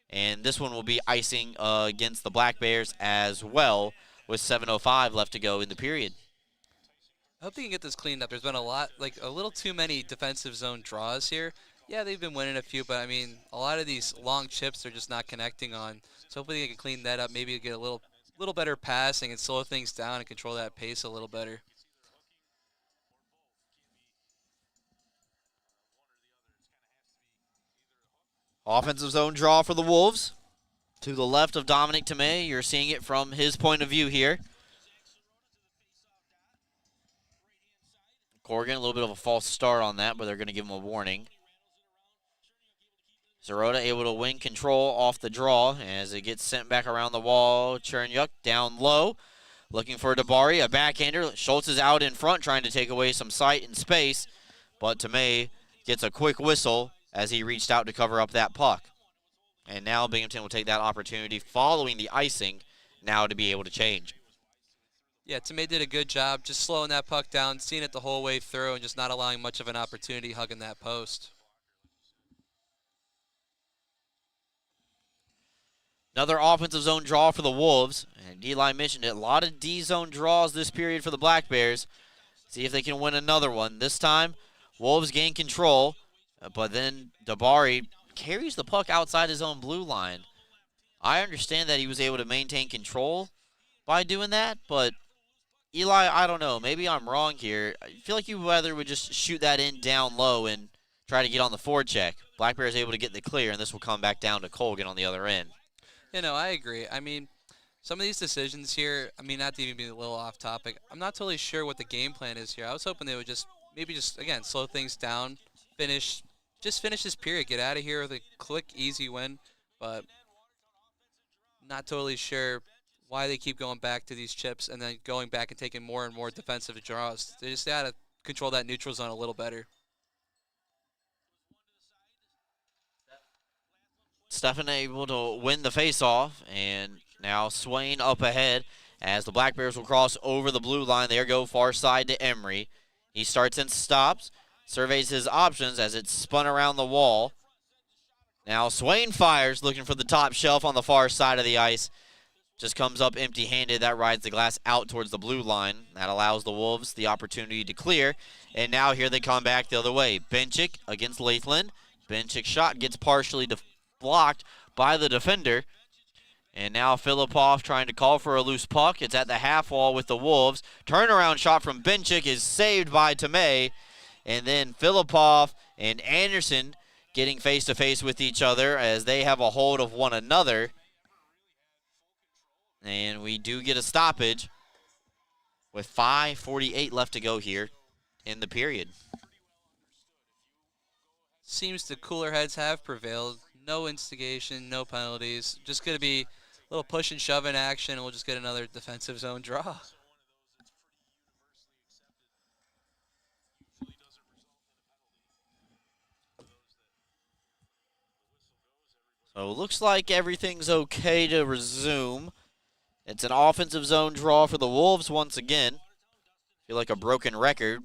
And this one will be icing against the Black Bears as well, with 7:05 left to go in the period. I hope they can get this cleaned up. There's been a little too many defensive zone draws here. Yeah, they've been winning a few, but I mean, a lot of these long chips they're just not connecting on. So hopefully they can clean that up, maybe get a little better passing and slow things down and control that pace a little better. Offensive zone draw for the Wolves. To the left of Dominic Tomei. You're seeing it from his point of view here. Corrigan, a little bit of a false start on that, but they're going to give him a warning. Sirota able to win control off the draw as it gets sent back around the wall. Chernyuk down low, looking for Dabari, a backhander. Schultz is out in front trying to take away some sight and space, but Tomei gets a quick whistle as he reached out to cover up that puck. And now Binghamton will take that opportunity following the icing now to be able to change. Yeah, Tomei did a good job just slowing that puck down, seeing it the whole way through, and just not allowing much of an opportunity hugging that post. Another offensive zone draw for the Wolves. And D-Line mentioned it. A lot of D-zone draws this period for the Black Bears. See if they can win another one. This time, Wolves gain control, but then Dabari carries the puck outside his own blue line. I understand that he was able to maintain control by doing that, but Eli, I don't know. Maybe I'm wrong here. I feel like you rather would just shoot that in down low and try to get on the forecheck. Black Bears able to get the clear, and this will come back down to Colgan on the other end. I agree. I mean, some of these decisions here, not to even be a little off topic, I'm not totally sure what the game plan is here. I was hoping they would maybe again, slow things down, finish this period, get out of here with a quick, easy win, but not totally sure why they keep going back to these chips and then going back and taking more and more defensive draws. They just got to control that neutral zone a little better. Stefan able to win the faceoff, and Now Swain up ahead as the Black Bears will cross over the blue line. There go far side to Emery. He starts and stops, surveys his options as it's spun around the wall. Now Swain fires, looking for the top shelf on the far side of the ice. Just comes up empty-handed. That rides the glass out towards the blue line. That allows the Wolves the opportunity to clear. And now here they come back the other way. Benchik against Lathland. Benchik's shot gets partially blocked by the defender. And now Filippov trying to call for a loose puck. It's at the half wall with the Wolves. Turnaround shot from Benchik is saved by Tomei. And then Filippov and Anderson getting face-to-face with each other as they have a hold of one another. And we do get a stoppage with 5:48 left to go here in the period. Seems the cooler heads have prevailed. No instigation, no penalties. Just going to be a little push and shove in action, and we'll just get another defensive zone draw. So it looks like everything's okay to resume. It's an offensive zone draw for the Wolves once again. Feel like a broken record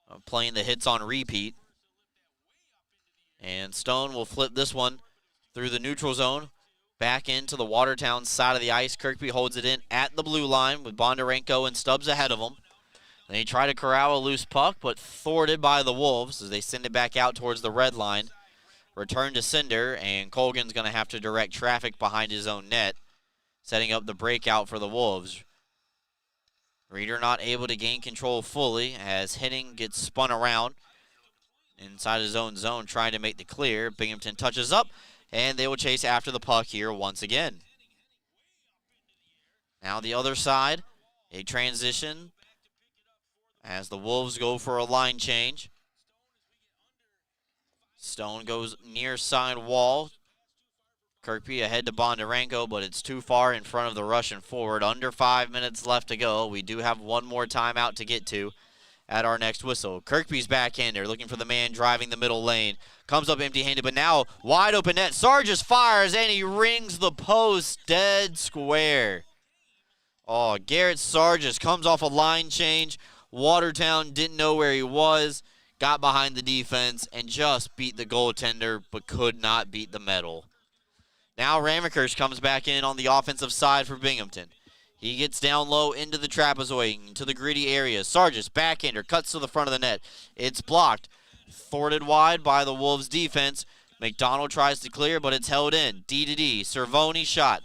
of playing the hits on repeat. And Stone will flip this one through the neutral zone, back into the Watertown side of the ice. Kirkby holds it in at the blue line with Bondarenko and Stubbs ahead of him. They try to corral a loose puck, but thwarted by the Wolves as they send it back out towards the red line. Return to sender, and Colgan's going to have to direct traffic behind his own net, setting up the breakout for the Wolves. Reeder not able to gain control fully as Henning gets spun around inside his own zone trying to make the clear. Binghamton touches up, and they will chase after the puck here once again. Now the other side, a transition as the Wolves go for a line change. Stone goes near side wall. Kirkby ahead to Bondarenko, but it's too far in front of the Russian forward. Under 5 minutes left to go. We do have one more timeout to get to at our next whistle. Kirkby's backhander looking for the man driving the middle lane. Comes up empty-handed, but now wide open net. Sargis fires, and he rings the post dead square. Oh, Garrett Sargis comes off a line change. Watertown didn't know where he was. Got behind the defense and just beat the goaltender, but could not beat the medal. Now Ramekers comes back in on the offensive side for Binghamton. He gets down low into the trapezoid, into the gritty area. Sargis, backhander, cuts to the front of the net. It's blocked. Thwarted wide by the Wolves' defense. McDonald tries to clear, but it's held in. D-to-D. Cervoni shot.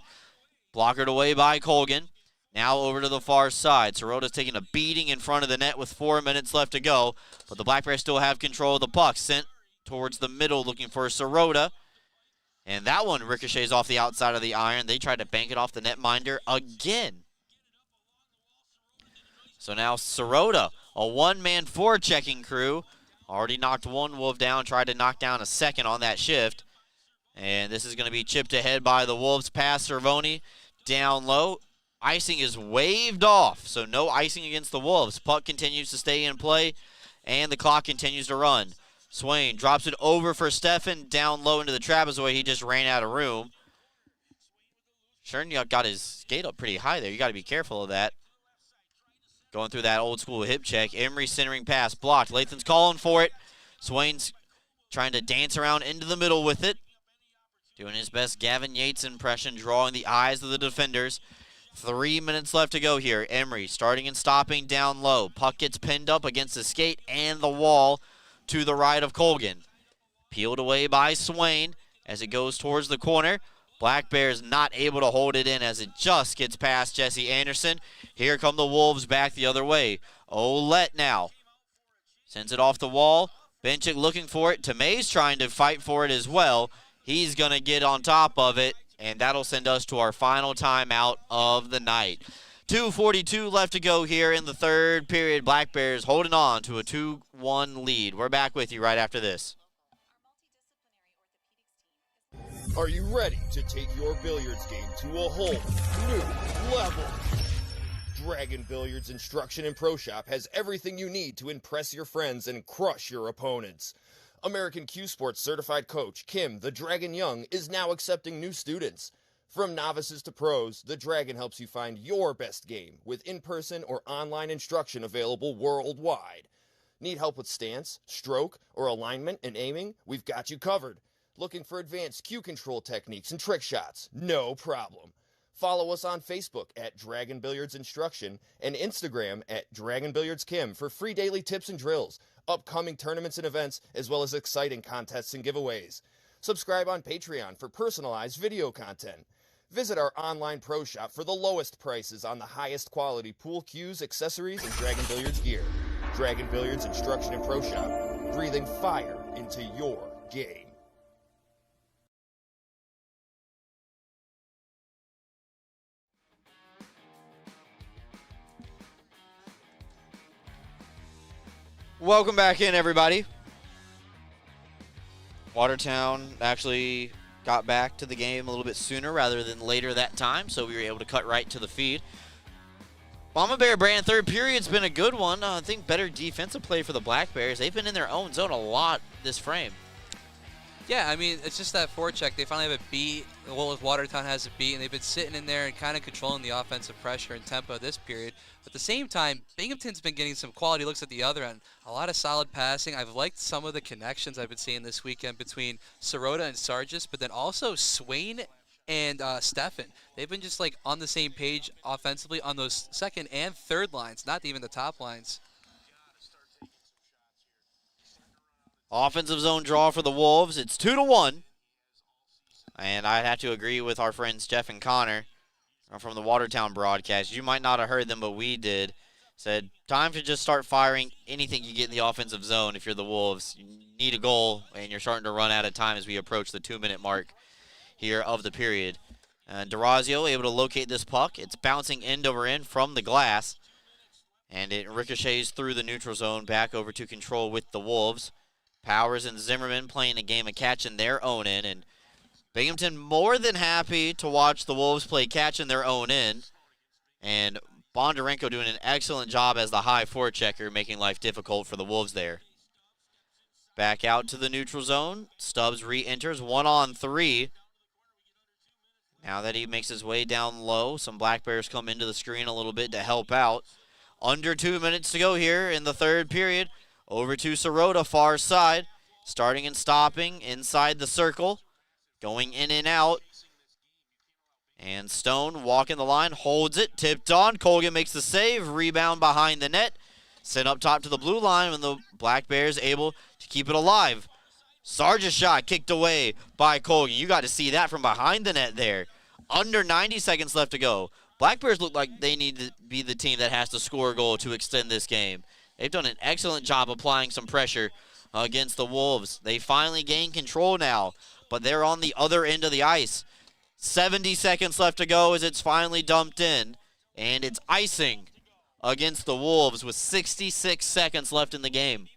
Blockered away by Colgan. Now over to the far side. Sorota's taking a beating in front of the net with 4 minutes left to go. But the Black Bears still have control of the puck. Sent towards the middle looking for Sirota. And that one ricochets off the outside of the iron. They tried to bank it off the netminder again. So now Sirota, a one-man forechecking crew. Already knocked one Wolf down. Tried to knock down a second on that shift. And this is going to be chipped ahead by the Wolves. Pass Cervoni down low. Icing is waved off, so no icing against the Wolves. Puck continues to stay in play, and the clock continues to run. Swain drops it over for Steffen down low into the trapezoid. He just ran out of room. Chernyuk got his skate up pretty high there. You got to be careful of that. Going through that old school hip check. Emery centering pass blocked. Lathan's calling for it. Swain's trying to dance around into the middle with it. Doing his best Gavin Yates impression, drawing the eyes of the defenders. 3 minutes left to go here. Emery starting and stopping down low. Puck gets pinned up against the skate and the wall to the right of Colgan. Peeled away by Swain as it goes towards the corner. Black Bears not able to hold it in as it just gets past Jesse Anderson. Here come the Wolves back the other way. Olette now sends it off the wall. Benchik looking for it. Tomei's trying to fight for it as well. He's going to get on top of it, and that'll send us to our final timeout of the night. 2:42 left to go here in the third period. Black Bears holding on to a 2-1 lead. We're back with you right after this. Are you ready to take your billiards game to a whole new level? Dragon Billiards Instruction and Pro Shop has everything you need to impress your friends and crush your opponents. American Q Sports certified coach Kim the Dragon Young is now accepting new students. From novices to pros, the Dragon helps you find your best game with in-person or online instruction available worldwide. Need help with stance, stroke, or alignment and aiming? We've got you covered. Looking for advanced cue control techniques and trick shots? No problem. Follow us on Facebook at Dragon Billiards Instruction and Instagram at Dragon Billiards Kim for free daily tips and drills, upcoming tournaments and events, as well as exciting contests and giveaways. Subscribe on Patreon for personalized video content. Visit our online pro shop for the lowest prices on the highest quality pool cues, accessories, and Dragon Billiards gear. Dragon Billiards Instruction and Pro Shop, breathing fire into your game. Welcome back in, everybody. Watertown actually got back to the game a little bit sooner rather than later that time, so we were able to cut right to the feed. Mama Bear Brand, third period's been a good one. I think better defensive play for the Black Bears. They've been in their own zone a lot this frame. Yeah, I mean, it's just that forecheck. They finally have a beat. Well, Watertown has a beat, and they've been sitting in there and kind of controlling the offensive pressure and tempo this period. But at the same time, Binghamton's been getting some quality looks at the other end. A lot of solid passing. I've liked some of the connections I've been seeing this weekend between Sirota and Sargis, but then also Swain and Stefan. They've been just like on the same page offensively on those second and third lines, not even the top lines. Offensive zone draw for the Wolves. It's 2-1. And I'd have to agree with our friends Jeff and Connor from the Watertown broadcast. You might not have heard them, but we did. Said, time to just start firing anything you get in the offensive zone if you're the Wolves. You need a goal, and you're starting to run out of time as we approach the 2-minute mark here of the period. DeRazio able to locate this puck. It's bouncing end over end from the glass. And it ricochets through the neutral zone back over to control with the Wolves. Powers and Zimmerman playing a game of catch in their own end, and Binghamton more than happy to watch the Wolves play catch in their own end, and Bondarenko doing an excellent job as the high forechecker, making life difficult for the Wolves there. Back out to the neutral zone. Stubbs re-enters 1-on-3. Now that he makes his way down low, some Black Bears come into the screen a little bit to help out. Under 2 minutes to go here in the third period. Over to Sirota, far side. Starting and stopping inside the circle. Going in and out. And Stone walking the line, holds it, tipped on. Colgan makes the save, rebound behind the net. Sent up top to the blue line when the Black Bears able to keep it alive. Sarge's shot kicked away by Colgan. You got to see that from behind the net there. Under 90 seconds left to go. Black Bears look like they need to be the team that has to score a goal to extend this game. They've done an excellent job applying some pressure against the Wolves. They finally gain control now, but they're on the other end of the ice. 70 seconds left to go as it's finally dumped in, and it's icing against the Wolves with 66 seconds left in the game.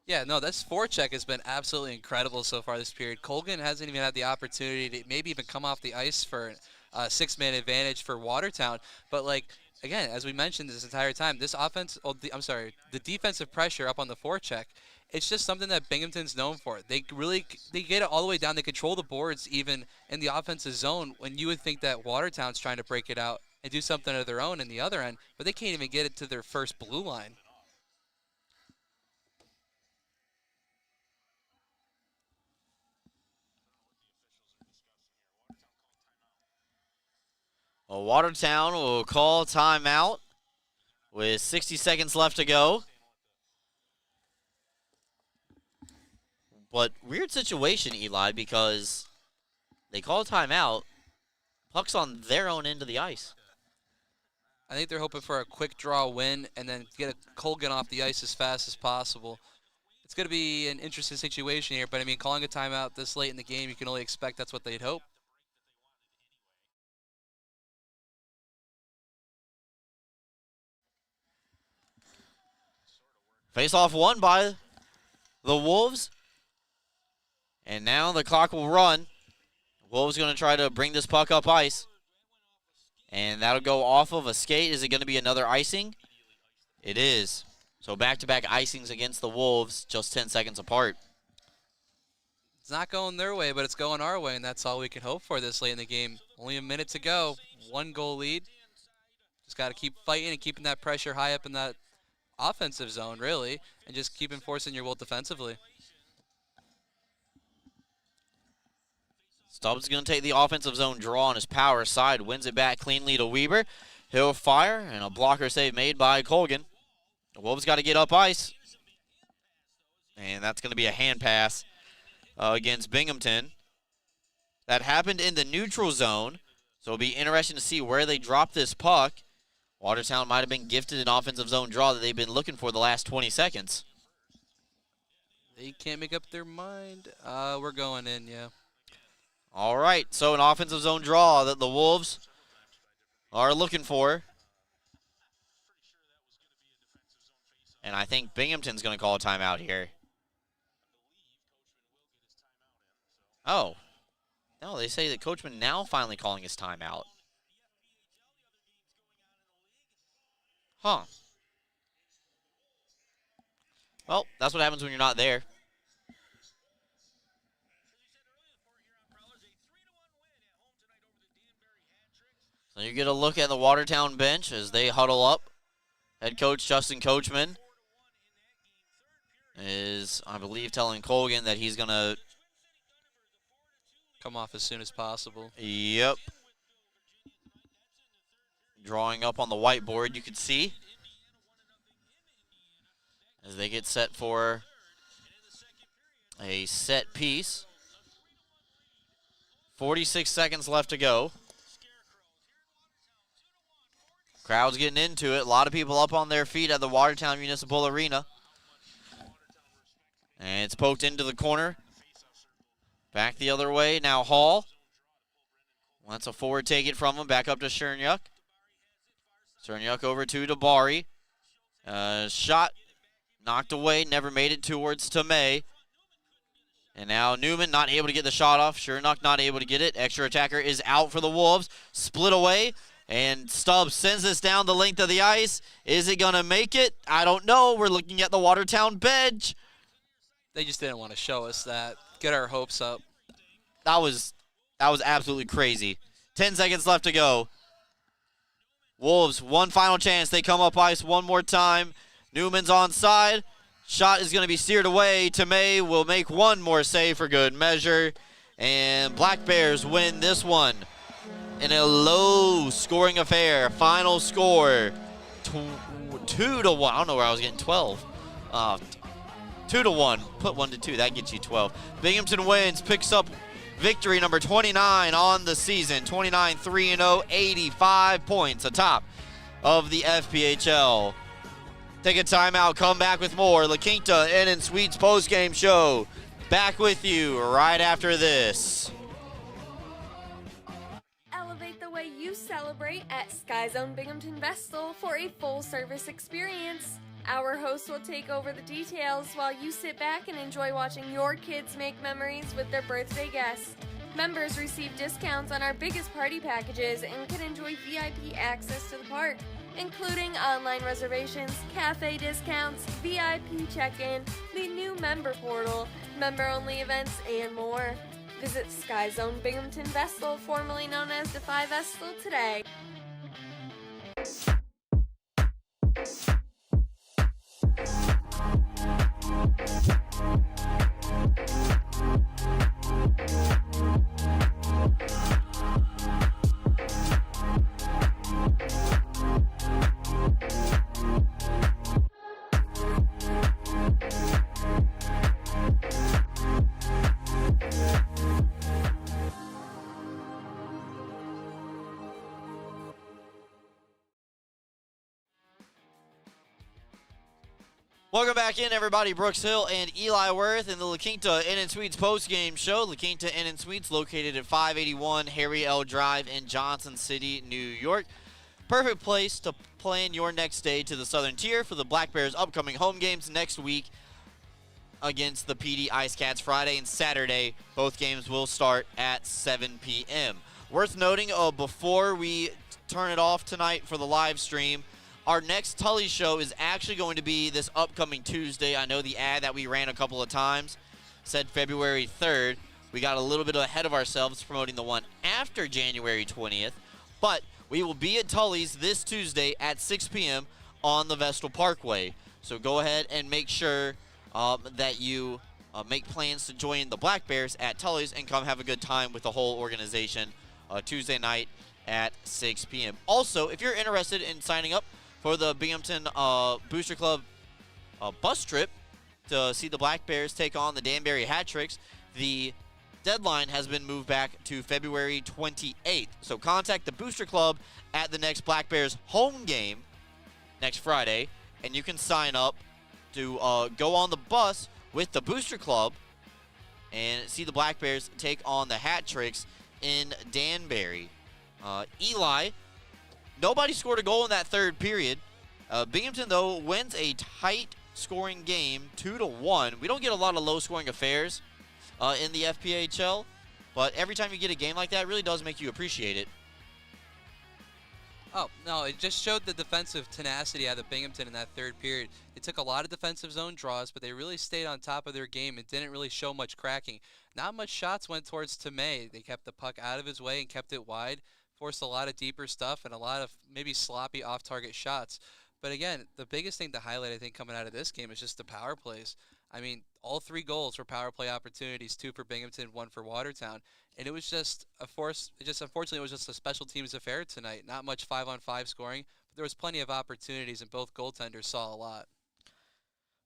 Yeah, no, this forecheck has been absolutely incredible so far this period. Colgan hasn't even had the opportunity to maybe even come off the ice for a six-man advantage for Watertown, but like, again, as we mentioned this entire time, this the defensive pressure up on the forecheck, it's just something that Binghamton's known for. They get it all the way down. They control the boards even in the offensive zone when you would think that Watertown's trying to break it out and do something of their own in the other end, but they can't even get it to their first blue line. Well, Watertown will call timeout with 60 seconds left to go. But weird situation, Eli, because they call timeout. Puck's on their own end of the ice. I think they're hoping for a quick draw win and then get a Colgan off the ice as fast as possible. It's going to be an interesting situation here, but I mean, calling a timeout this late in the game, you can only expect that's what they'd hope. Face-off won by the Wolves. And now the clock will run. Wolves going to try to bring this puck up ice. And that'll go off of a skate. Is it going to be another icing? It is. So back-to-back icings against the Wolves, just 10 seconds apart. It's not going their way, but it's going our way, and that's all we can hope for this late in the game. Only a minute to go. 1-goal lead. Just got to keep fighting and keeping that pressure high up in that offensive zone, really, and just keep enforcing your will defensively. Stubbs is going to take the offensive zone draw on his power side, wins it back cleanly to Weber. He'll fire, and a blocker save made by Colgan. The Wolves got to get up ice. And that's going to be a hand pass against Binghamton. That happened in the neutral zone, so it'll be interesting to see where they drop this puck. Watertown might have been gifted an offensive zone draw that they've been looking for the last 20 seconds. They can't make up their mind. We're going in, yeah. All right, so an offensive zone draw that the Wolves are looking for. And I think Binghamton's going to call a timeout here. Oh. No, they say that Coachman now finally calling his timeout. Huh. Well, that's what happens when you're not there. So you get a look at the Watertown bench as they huddle up. Head coach Justin Coachman is, I believe, telling Colgan that he's going to come off as soon as possible. Yep. Drawing up on the whiteboard, you can see as they get set for a set piece. 46 seconds left to go. Crowd's getting into it. A lot of people up on their feet at the Watertown Municipal Arena. And it's poked into the corner. Back the other way. Now Hall. Wants a forward take it from him. Back up to Chernyuk. Chernyuk over to Dabari. Shot. Knocked away. Never made it towards Tomei. And now Newman not able to get the shot off. Chernyuk not able to get it. Extra attacker is out for the Wolves. Split away. And Stubbs sends this down the length of the ice. Is it going to make it? I don't know. We're looking at the Watertown bench. They just didn't want to show us that. Get our hopes up. That was absolutely crazy. 10 seconds left to go. Wolves, one final chance. They come up ice one more time. Newman's onside. Shot is going to be steered away. Tomei will make one more save for good measure. And Black Bears win this one in a low-scoring affair. Final score, 2-1. I don't know where I was getting 12. 2-1. Put 1 to 2. That gets you 12. Binghamton wins, picks up victory number 29 on the season. 29, 3-0, 85 points atop of the FPHL. Take a timeout, come back with more. La Quinta Inn and Suites postgame show. Back with you right after this. Elevate the way you celebrate at Sky Zone Binghamton Vestal for a full-service experience. Our hosts will take over the details while you sit back and enjoy watching your kids make memories with their birthday guests. Members receive discounts on our biggest party packages and can enjoy VIP access to the park, including online reservations, cafe discounts, VIP check-in, the new member portal, member-only events, and more. Visit Sky Zone Binghamton Vestal, formerly known as Defy Vestal, today. Welcome back in, everybody. Brooks Hill and Eli Worth in the La Quinta Inn and Suites postgame show. La Quinta Inn and Suites located at 581 Harry L. Drive in Johnson City, New York. Perfect place to plan your next stay to the Southern Tier for the Black Bears' upcoming home games next week against the PD Ice Cats Friday and Saturday. Both games will start at 7 p.m. Worth noting, before we turn it off tonight for the live stream, our next Tully show is actually going to be this upcoming Tuesday. I know the ad that we ran a couple of times said February 3rd. We got a little bit ahead of ourselves promoting the one after January 20th. But we will be at Tully's this Tuesday at 6 p.m. on the Vestal Parkway. So go ahead and make sure that you make plans to join the Black Bears at Tully's and come have a good time with the whole organization Tuesday night at 6 p.m. Also, if you're interested in signing up for the Binghamton Booster Club bus trip to see the Black Bears take on the Danbury Hat Tricks, the deadline has been moved back to February 28th. So contact the Booster Club at the next Black Bears home game next Friday, and you can sign up to go on the bus with the Booster Club and see the Black Bears take on the Hat Tricks in Danbury. Eli, nobody scored a goal in that third period. Binghamton, though, wins a tight scoring game 2-1. We don't get a lot of low-scoring affairs in the FPHL, but every time you get a game like that, it really does make you appreciate it. Oh, no, it just showed the defensive tenacity out of Binghamton in that third period. They took a lot of defensive zone draws, but they really stayed on top of their game and didn't really show much cracking. Not much shots went towards Tomei. They kept the puck out of his way and kept it wide, forced a lot of deeper stuff and a lot of maybe sloppy off-target shots. But again, the biggest thing to highlight, I think, coming out of this game is just the power plays. I mean, all 3 goals were power play opportunities, 2 for Binghamton, 1 for Watertown. And it was just a force. Unfortunately, it was just a special teams affair tonight. Not much 5-on-5 scoring, but there was plenty of opportunities, and both goaltenders saw a lot.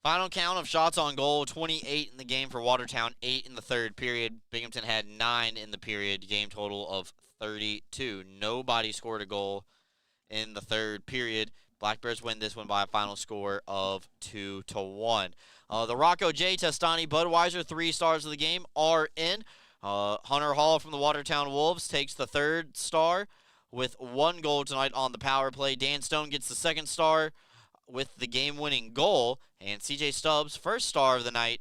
Final count of shots on goal, 28 in the game for Watertown, 8 in the third period. Binghamton had 9 in the period, game total of 32. Nobody scored a goal in the third period. Black Bears win this one by a final score of 2-1. The Rocco J. Testani Budweiser 3 stars of the game are in. Hunter Hall from the Watertown Wolves takes the 3rd star with 1 goal tonight on the power play. Dan Stone gets the 2nd star with the game-winning goal. And C.J. Stubbs, 1st star of the night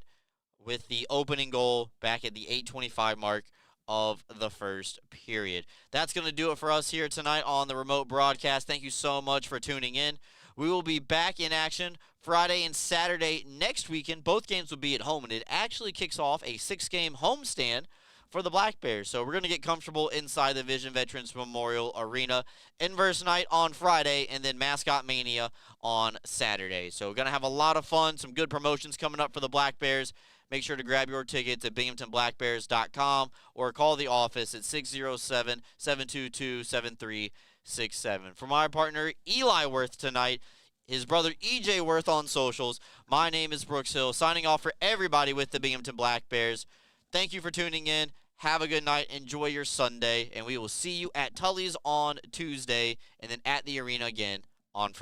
with the opening goal back at the 8:25 mark of the first period. That's going to do it for us here tonight on the remote broadcast. Thank you so much for tuning in. We will be back in action Friday and Saturday next weekend. Both games will be at home, and it actually kicks off a 6-game homestand for the Black Bears. So we're going to get comfortable inside the Vision Veterans Memorial Arena. Inverse night on Friday, and then Mascot Mania on Saturday. So we're going to have a lot of fun, some good promotions coming up for the Black Bears. Make sure to grab your tickets at binghamtonblackbears.com or call the office at 607-722-7367. For my partner, Eli Worth tonight, his brother EJ Worth on socials, my name is Brooks Hill, signing off for everybody with the Binghamton Black Bears. Thank you for tuning in. Have a good night. Enjoy your Sunday, and we will see you at Tully's on Tuesday and then at the arena again on Friday.